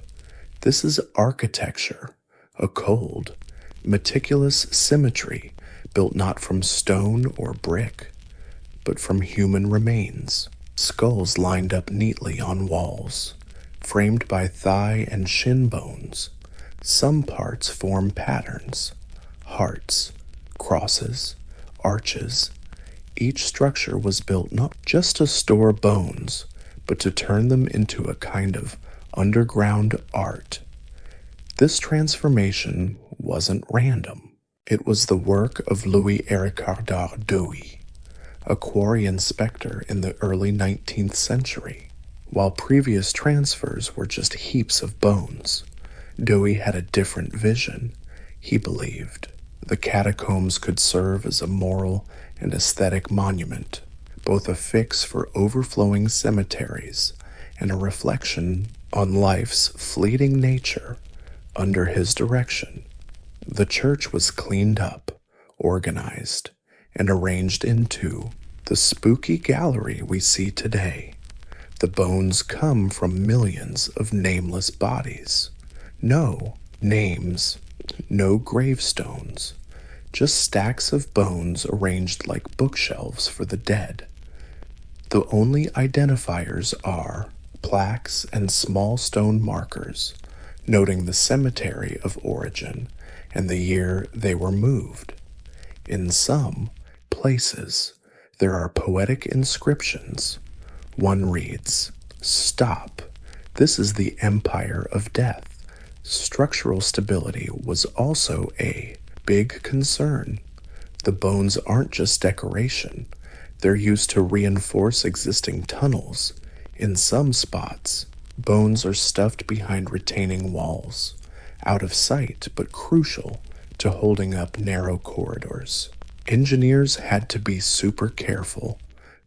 This is architecture, a cold, meticulous symmetry built not from stone or brick, but from human remains. Skulls lined up neatly on walls, framed by thigh and shin bones. Some parts form patterns, hearts, crosses, arches. Each structure was built not just to store bones, but to turn them into a kind of underground art. This transformation wasn't random. It was the work of Louis Ericardard Douay, a quarry inspector in the early 19th century. While previous transfers were just heaps of bones, Douay had a different vision. He believed the catacombs could serve as a moral and aesthetic monument, both a fix for overflowing cemeteries and a reflection on life's fleeting nature. Under his direction, the church was cleaned up, organized, and arranged into the spooky gallery we see today. The bones come from millions of nameless bodies. No names, no gravestones, just stacks of bones arranged like bookshelves for the dead. The only identifiers are plaques and small stone markers noting the cemetery of origin and the year they were moved. In some places, there are poetic inscriptions. One reads, "Stop, this is the empire of death." Structural stability was also a big concern. The bones aren't just decoration. They're used to reinforce existing tunnels. In some spots, bones are stuffed behind retaining walls, out of sight but crucial to holding up narrow corridors. Engineers had to be super careful.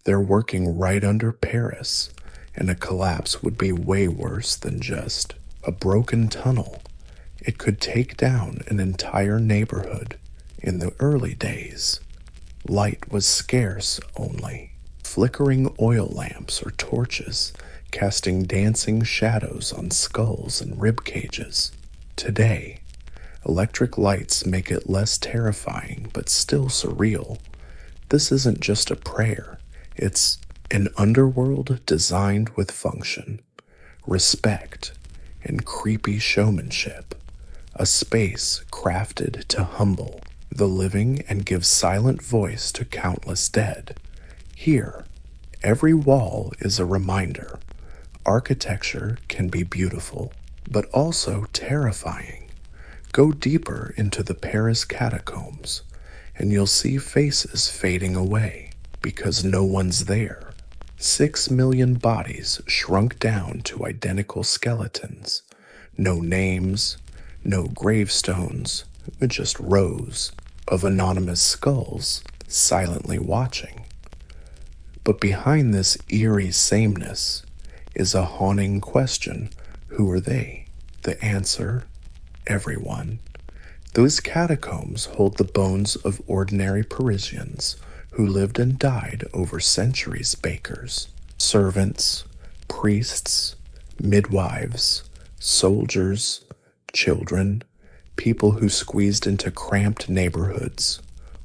They're working right under Paris, and a collapse would be way worse than just a broken tunnel. It could take down an entire neighborhood. In the early days, light was scarce only. Flickering oil lamps or torches casting dancing shadows on skulls and rib cages. Today, electric lights make it less terrifying but still surreal. This isn't just a prayer, it's an underworld designed with function, respect, and creepy showmanship. A space crafted to humble the living and give silent voice to countless dead. Here, every wall is a reminder. Architecture can be beautiful, but also terrifying. Go deeper into the Paris catacombs, and you'll see faces fading away because no one's there. 6 million bodies shrunk down to identical skeletons. No names, no gravestones, just rows of anonymous skulls silently watching. But behind this eerie sameness is a haunting question. Who are they? The answer, everyone. Those catacombs hold the bones of ordinary Parisians who lived and died over centuries. Bakers, servants, priests, midwives, soldiers, children, people who squeezed into cramped neighborhoods,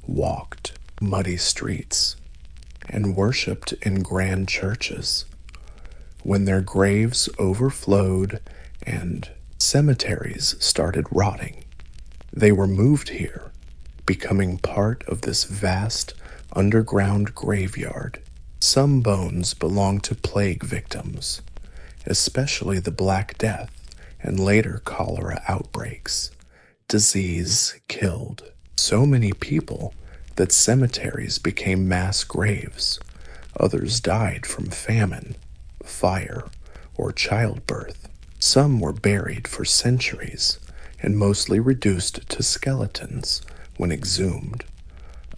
walked muddy streets, and worshipped in grand churches. When their graves overflowed and cemeteries started rotting, they were moved here, becoming part of this vast underground graveyard. Some bones belong to plague victims, especially the Black Death and later cholera outbreaks. Disease killed so many people that cemeteries became mass graves. Others died from famine, fire, or childbirth. Some were buried for centuries and mostly reduced to skeletons when exhumed.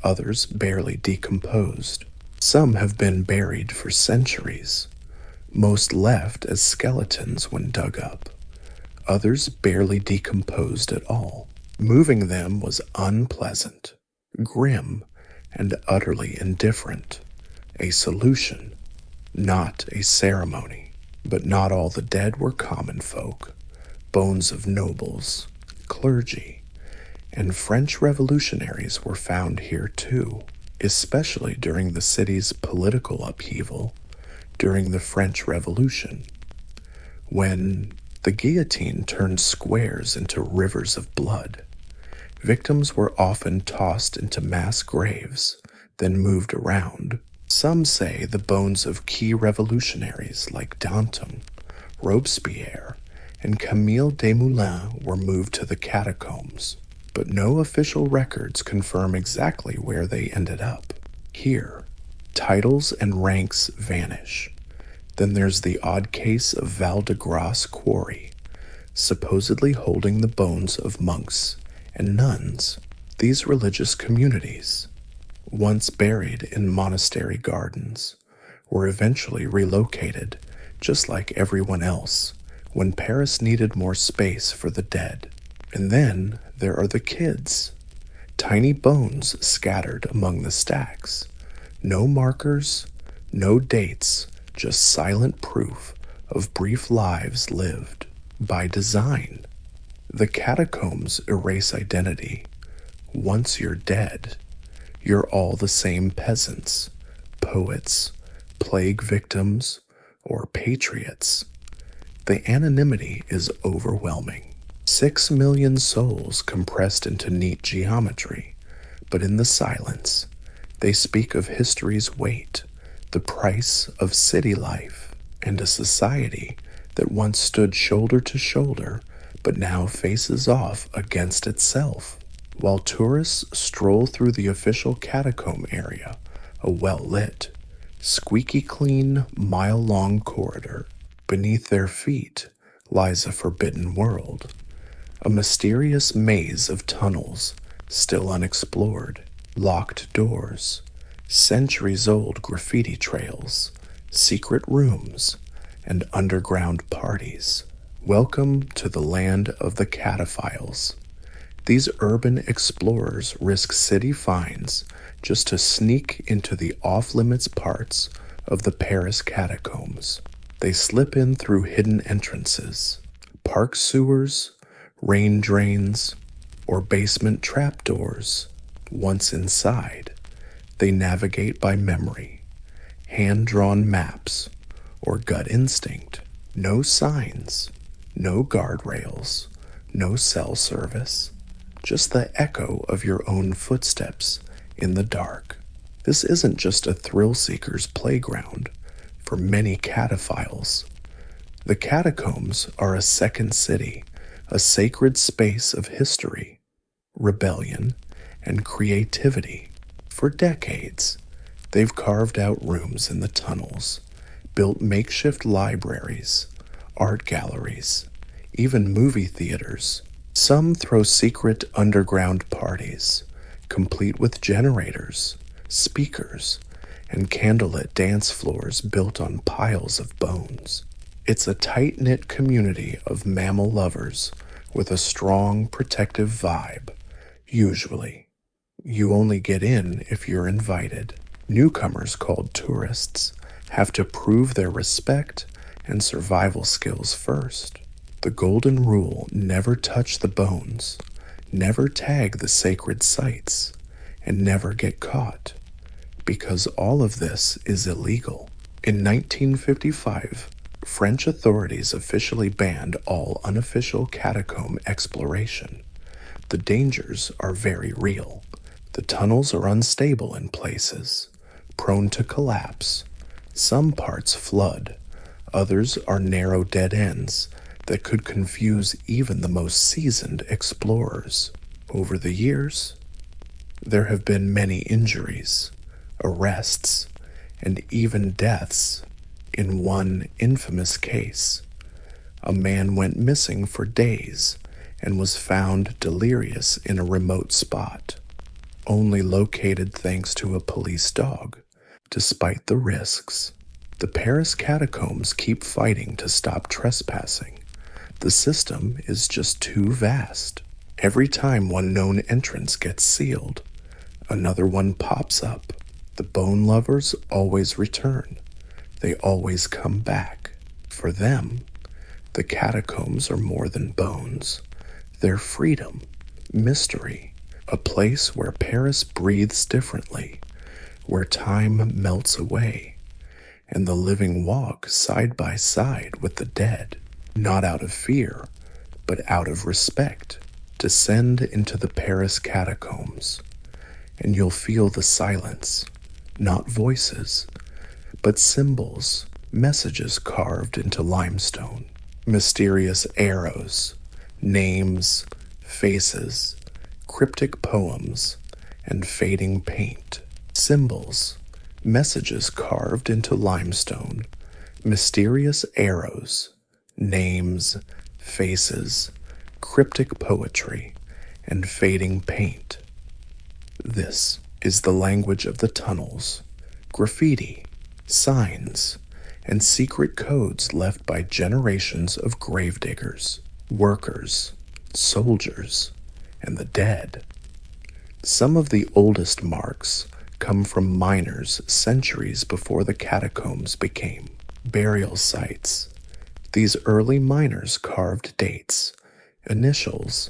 Others barely decomposed. Some have been buried for centuries, most left as skeletons when dug up. Others barely decomposed at all. Moving them was unpleasant, grim, and utterly indifferent. A solution, not a ceremony. But not all the dead were common folk. Bones of nobles, clergy, and French revolutionaries were found here too, especially during the city's political upheaval during the French Revolution, when the guillotine turned squares into rivers of blood. Victims were often tossed into mass graves, then moved around. Some say the bones of key revolutionaries like Danton, Robespierre, and Camille Desmoulins were moved to the catacombs, but no official records confirm exactly where they ended up. Here, titles and ranks vanish. Then there's the odd case of Val de Grace Quarry, supposedly holding the bones of monks and nuns. These religious communities, once buried in monastery gardens, were eventually relocated, just like everyone else, when Paris needed more space for the dead. And then there are the kids. Tiny bones scattered among the stacks. No markers, no dates, just silent proof of brief lives lived by design. The catacombs erase identity. Once you're dead, you're all the same peasants, poets, plague victims, or patriots. The anonymity is overwhelming. 6 million souls compressed into neat geometry, but in the silence, they speak of history's weight, the price of city life, and a society that once stood shoulder to shoulder but now faces off against itself. While tourists stroll through the official catacomb area, a well-lit, squeaky clean, mile-long corridor, beneath their feet lies a forbidden world, a mysterious maze of tunnels still unexplored, locked doors, centuries-old graffiti trails, secret rooms, and underground parties. Welcome to the land of the cataphiles. These urban explorers risk city fines just to sneak into the off-limits parts of the Paris catacombs. They slip in through hidden entrances, park sewers, rain drains, or basement trapdoors. Once inside, they navigate by memory, hand-drawn maps, or gut instinct. No signs, no guardrails, no cell service, just the echo of your own footsteps in the dark. This isn't just a thrill-seeker's playground for many cataphiles. The catacombs are a second city, a sacred space of history, rebellion, and creativity. For decades, they've carved out rooms in the tunnels, built makeshift libraries, art galleries, even movie theaters. Some throw secret underground parties, complete with generators, speakers, and candlelit dance floors built on piles of bones. It's a tight-knit community of mammal lovers with a strong, protective vibe. Usually, you only get in if you're invited. Newcomers, called tourists, have to prove their respect and survival skills first. The golden rule: never touch the bones, never tag the sacred sites, and never get caught, because all of this is illegal. In 1955, French authorities officially banned all unofficial catacomb exploration. The dangers are very real. The tunnels are unstable in places, prone to collapse. Some parts flood, others are narrow dead ends that could confuse even the most seasoned explorers. Over the years, there have been many injuries, arrests, and even deaths. In one infamous case, a man went missing for days and was found delirious in a remote spot, only located thanks to a police dog. Despite the risks, the Paris catacombs keep fighting to stop trespassing. The system is just too vast. Every time one known entrance gets sealed, another one pops up. The bone lovers always return. They always come back. For them, The catacombs are more than bones. They're freedom, mystery, a place where Paris breathes differently, where time melts away, and the living walk side by side with the dead, not out of fear, but out of respect. Descend into the Paris catacombs, and you'll feel the silence, not voices, but symbols, messages carved into limestone, mysterious arrows, names, faces, cryptic poems, and fading paint. Symbols, messages carved into limestone, mysterious arrows, names, faces, cryptic poetry, and fading paint. This is the language of the tunnels, graffiti, signs, and secret codes left by generations of gravediggers, workers, soldiers, and the dead. Some of the oldest marks come from miners centuries before the catacombs became burial sites. These early miners carved dates, initials,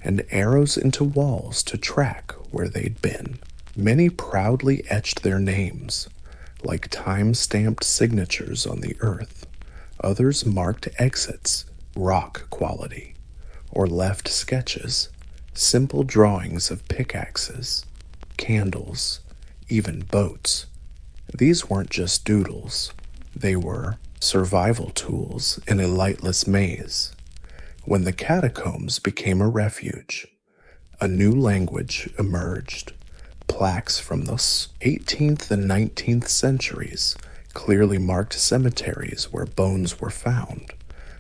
and arrows into walls to track where they'd been. Many proudly etched their names, like time-stamped signatures on the earth. Others marked exits, rock quality, or left sketches, simple drawings of pickaxes, candles, even boats. These weren't just doodles. They were survival tools in a lightless maze. When the catacombs became a refuge, a new language emerged. Plaques from the 18th and 19th centuries clearly marked cemeteries where bones were found.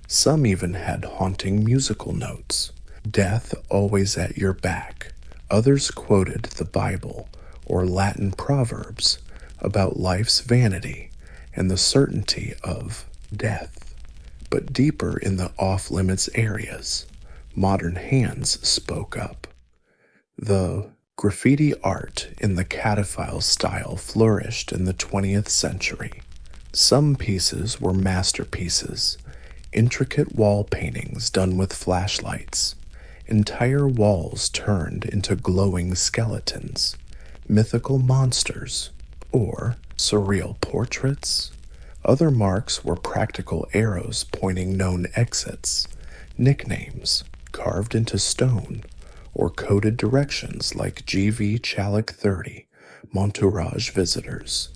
Some even had haunting musical notes. Death always at your back. Others quoted the Bible or Latin proverbs about life's vanity and the certainty of death. But deeper in the off-limits areas, modern hands spoke up. The graffiti art in the cataphile style flourished in the 20th century. Some pieces were masterpieces, intricate wall paintings done with flashlights, entire walls turned into glowing skeletons, mythical monsters, or surreal portraits. Other marks were practical arrows pointing known exits, nicknames carved into stone, or coded directions like GV Chalik 30, Montourage visitors.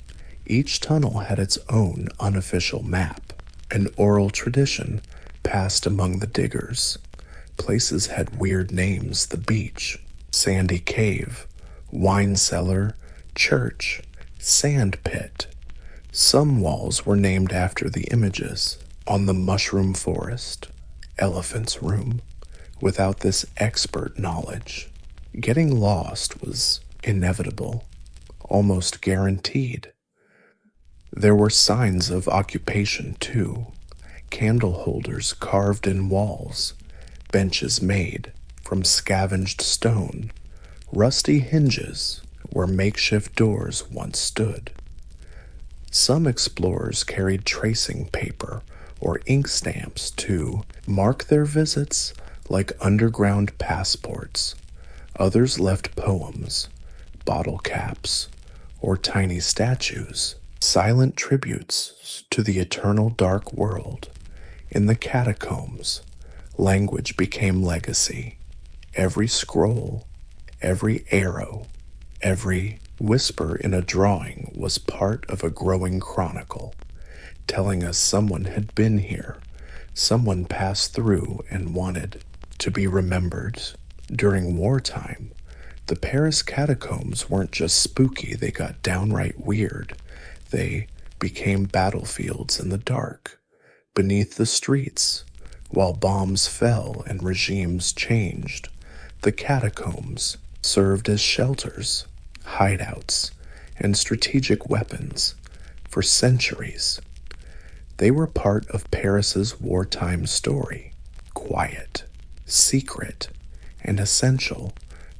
Each tunnel had its own unofficial map, an oral tradition passed among the diggers. Places had weird names: the beach, sandy cave, wine cellar, church, sand pit. Some walls were named after the images. On the mushroom forest, elephant's room. Without this expert knowledge, getting lost was inevitable, almost guaranteed. There were signs of occupation, too. Candle holders carved in walls, benches made from scavenged stone, rusty hinges where makeshift doors once stood. Some explorers carried tracing paper or ink stamps to mark their visits like underground passports. Others left poems, bottle caps, or tiny statues, silent tributes to the eternal dark world. In the catacombs, language became legacy. Every scroll, every arrow, every whisper in a drawing was part of a growing chronicle, telling us someone had been here, someone passed through and wanted to be remembered. During wartime, the Paris catacombs weren't just spooky, they got downright weird. They became battlefields in the dark, beneath the streets. While bombs fell and regimes changed, the catacombs served as shelters, hideouts, and strategic weapons for centuries. They were part of Paris's wartime story, quiet, secret, and essential.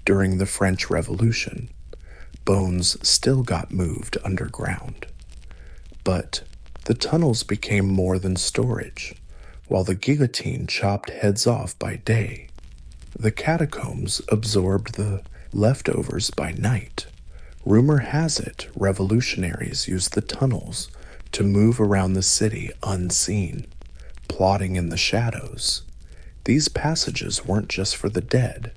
During the French Revolution, bones still got moved underground. But the tunnels became more than storage. while the guillotine chopped heads off by day. The catacombs absorbed the leftovers by night. Rumor has it revolutionaries used the tunnels to move around the city unseen, plotting in the shadows. These passages weren't just for the dead,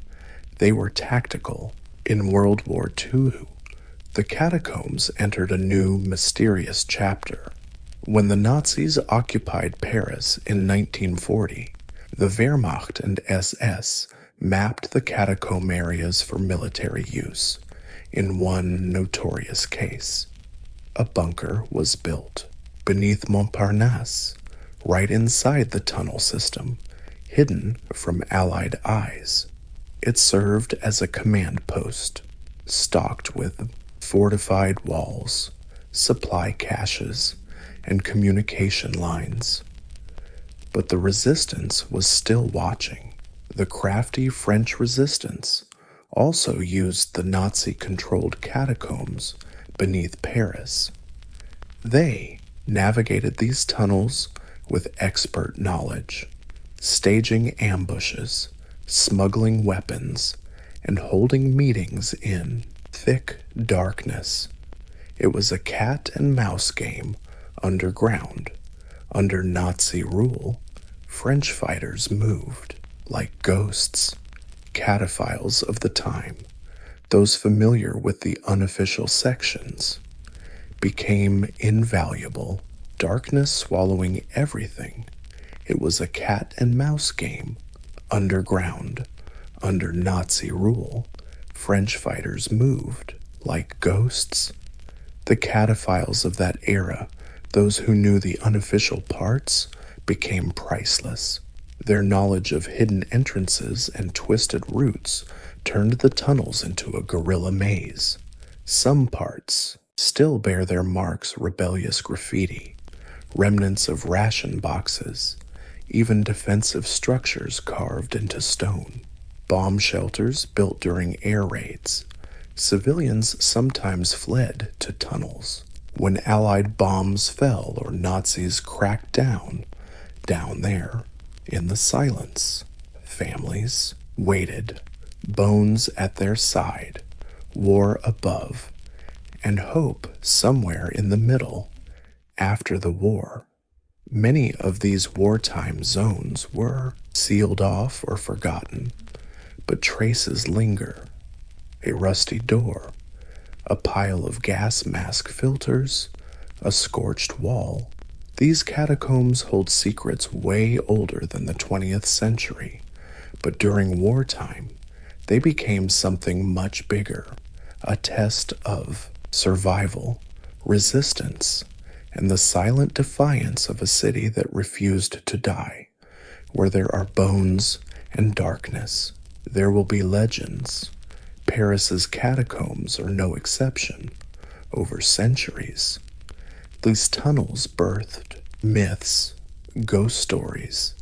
they were tactical. In World War II, the catacombs entered a new, mysterious chapter. When the Nazis occupied Paris in 1940, the Wehrmacht and SS mapped the catacomb areas for military use. In one notorious case, a bunker was built beneath Montparnasse, right inside the tunnel system, hidden from Allied eyes. It served as a command post, stocked with fortified walls, supply caches, and communication lines. But the resistance was still watching. The crafty French resistance also used the Nazi-controlled catacombs beneath Paris. They navigated these tunnels with expert knowledge, staging ambushes, smuggling weapons, and holding meetings in thick darkness. It was a cat and mouse game underground. Under Nazi rule, French fighters moved like ghosts. Cataphiles of the time, those familiar with the unofficial sections, became invaluable, darkness swallowing everything. It was a cat and mouse game, underground. Under Nazi rule, French fighters moved like ghosts. The cataphiles of that era, those who knew the unofficial parts, became priceless. Their knowledge of hidden entrances and twisted routes turned the tunnels into a guerrilla maze. Some parts still bear their marks: rebellious graffiti, remnants of ration boxes, even defensive structures carved into stone. Bomb shelters built during air raids. Civilians sometimes fled to tunnels. When Allied bombs fell or Nazis cracked down there, in the silence, families waited, bones at their side, war above, and hope somewhere in the middle. After the war, many of these wartime zones were sealed off or forgotten, but traces linger. A rusty door, a pile of gas mask filters, a scorched wall. These catacombs hold secrets way older than the 20th century, but during wartime, they became something much bigger, a test of survival, resistance, and the silent defiance of a city that refused to die. Where there are bones and darkness, there will be legends. Paris's catacombs are no exception. Over centuries, these tunnels birthed myths, ghost stories,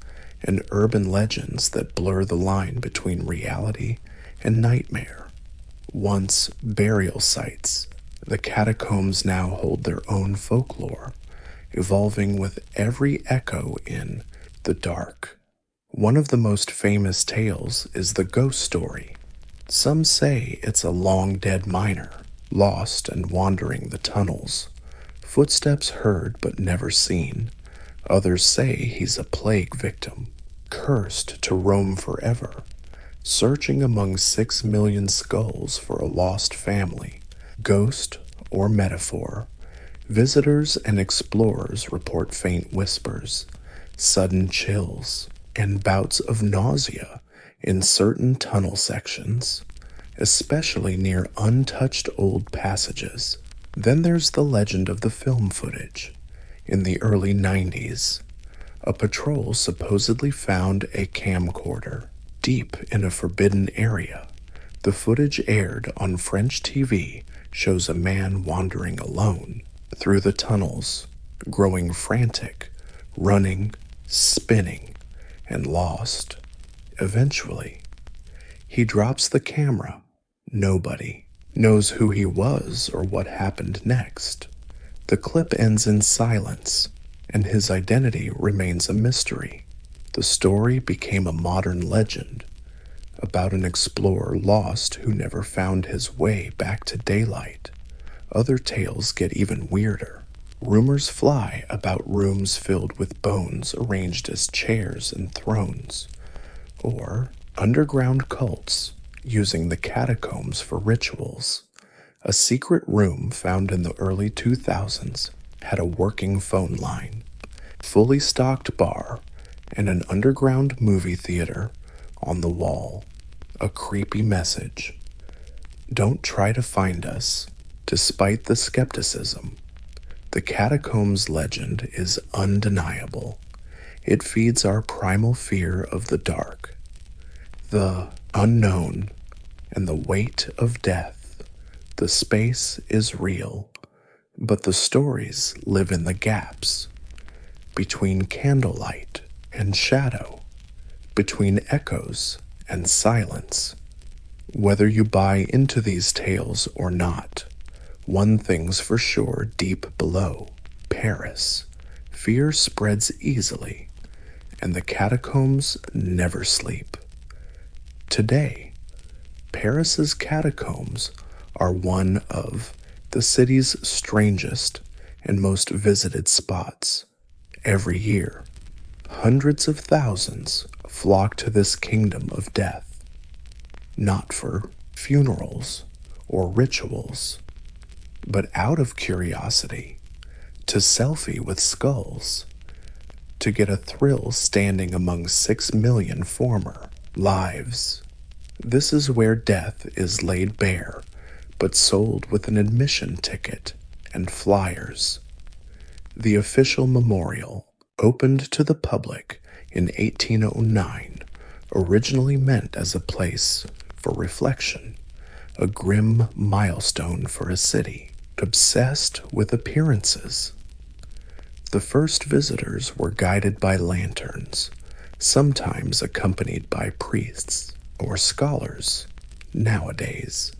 and urban legends that blur the line between reality and nightmare. Once burial sites, the catacombs now hold their own folklore, evolving with every echo in the dark. One of the most famous tales is the ghost story. Some say it's a long-dead miner, lost and wandering the tunnels. Footsteps heard but never seen. Others say he's a plague victim, cursed to roam forever, searching among 6 million skulls for a lost family. Ghost or metaphor, visitors and explorers report faint whispers, sudden chills, and bouts of nausea in certain tunnel sections, especially near untouched old passages. Then there's the legend of the film footage. In the early 90s, a patrol supposedly found a camcorder deep in a forbidden area. The footage aired on French TV shows a man wandering alone through the tunnels, growing frantic, running, spinning, and lost. Eventually, he drops the camera. Nobody knows who he was or what happened next. The clip ends in silence, and his identity remains a mystery. The story became a modern legend about an explorer lost who never found his way back to daylight. Other tales get even weirder. Rumors fly about rooms filled with bones arranged as chairs and thrones, or underground cults using the catacombs for rituals. A secret room found in the early 2000s had a working phone line, fully stocked bar, and an underground movie theater on the wall. A creepy message. Don't try to find us. Despite the skepticism, the catacombs legend is undeniable. It feeds our primal fear of the dark, the unknown, and the weight of death. The space is real, but the stories live in the gaps between candlelight and shadow, between echoes and silence. Whether you buy into these tales or not, one thing's for sure deep below Paris. Fear spreads easily, and the catacombs never sleep. Today, Paris's catacombs are one of the city's strangest and most visited spots. Every year, hundreds of thousands flock to this kingdom of death, not for funerals or rituals, but out of curiosity, to selfie with skulls, to get a thrill standing among 6 million former lives. This is where death is laid bare, but sold with an admission ticket and flyers. The official memorial, opened to the public in 1809, originally meant as a place for reflection, a grim milestone for a city obsessed with appearances. The first visitors were guided by lanterns, sometimes accompanied by priests or scholars. Nowadays,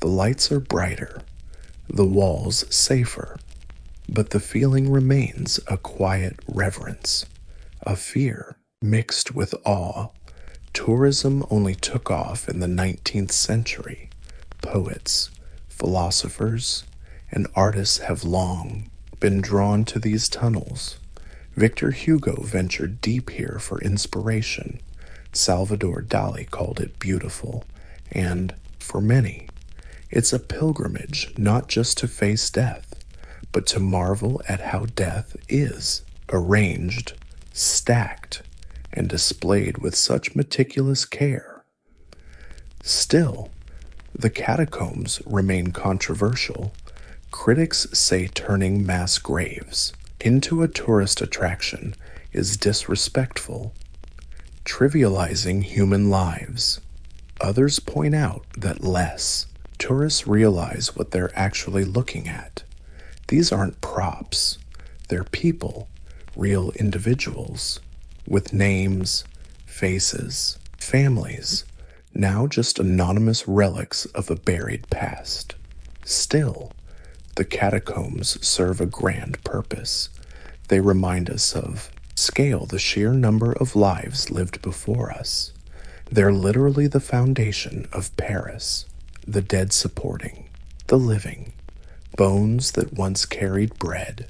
the lights are brighter, the walls safer, but the feeling remains a quiet reverence, a fear mixed with awe. Tourism only took off in the 19th century. Poets, philosophers, and artists have long been drawn to these tunnels. Victor Hugo ventured deep here for inspiration. Salvador Dali called it beautiful, and for many, it's a pilgrimage not just to face death, but to marvel at how death is arranged, stacked, and displayed with such meticulous care. Still, the catacombs remain controversial. Critics say turning mass graves into a tourist attraction is disrespectful, trivializing human lives. Others point out that less tourists realize what they're actually looking at. These aren't props. They're people, real individuals, with names, faces, families, now just anonymous relics of a buried past. Still, the catacombs serve a grand purpose. They remind us of scale, the sheer number of lives lived before us. They're literally the foundation of Paris, the dead supporting the living, bones that once carried bread,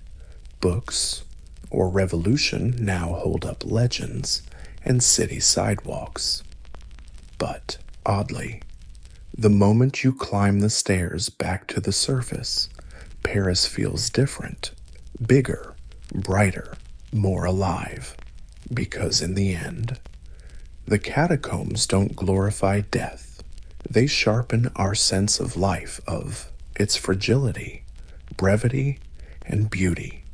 books, or revolution now hold up legends and city sidewalks. But, oddly, the moment you climb the stairs back to the surface, Paris feels different, bigger, brighter, more alive. Because in the end, the catacombs don't glorify death. They sharpen our sense of life, of its fragility, brevity, and beauty.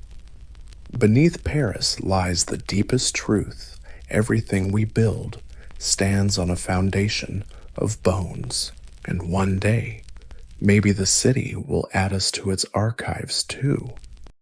Beneath Paris lies the deepest truth. Everything we build stands on a foundation of bones, and one day, maybe the city will add us to its archives too.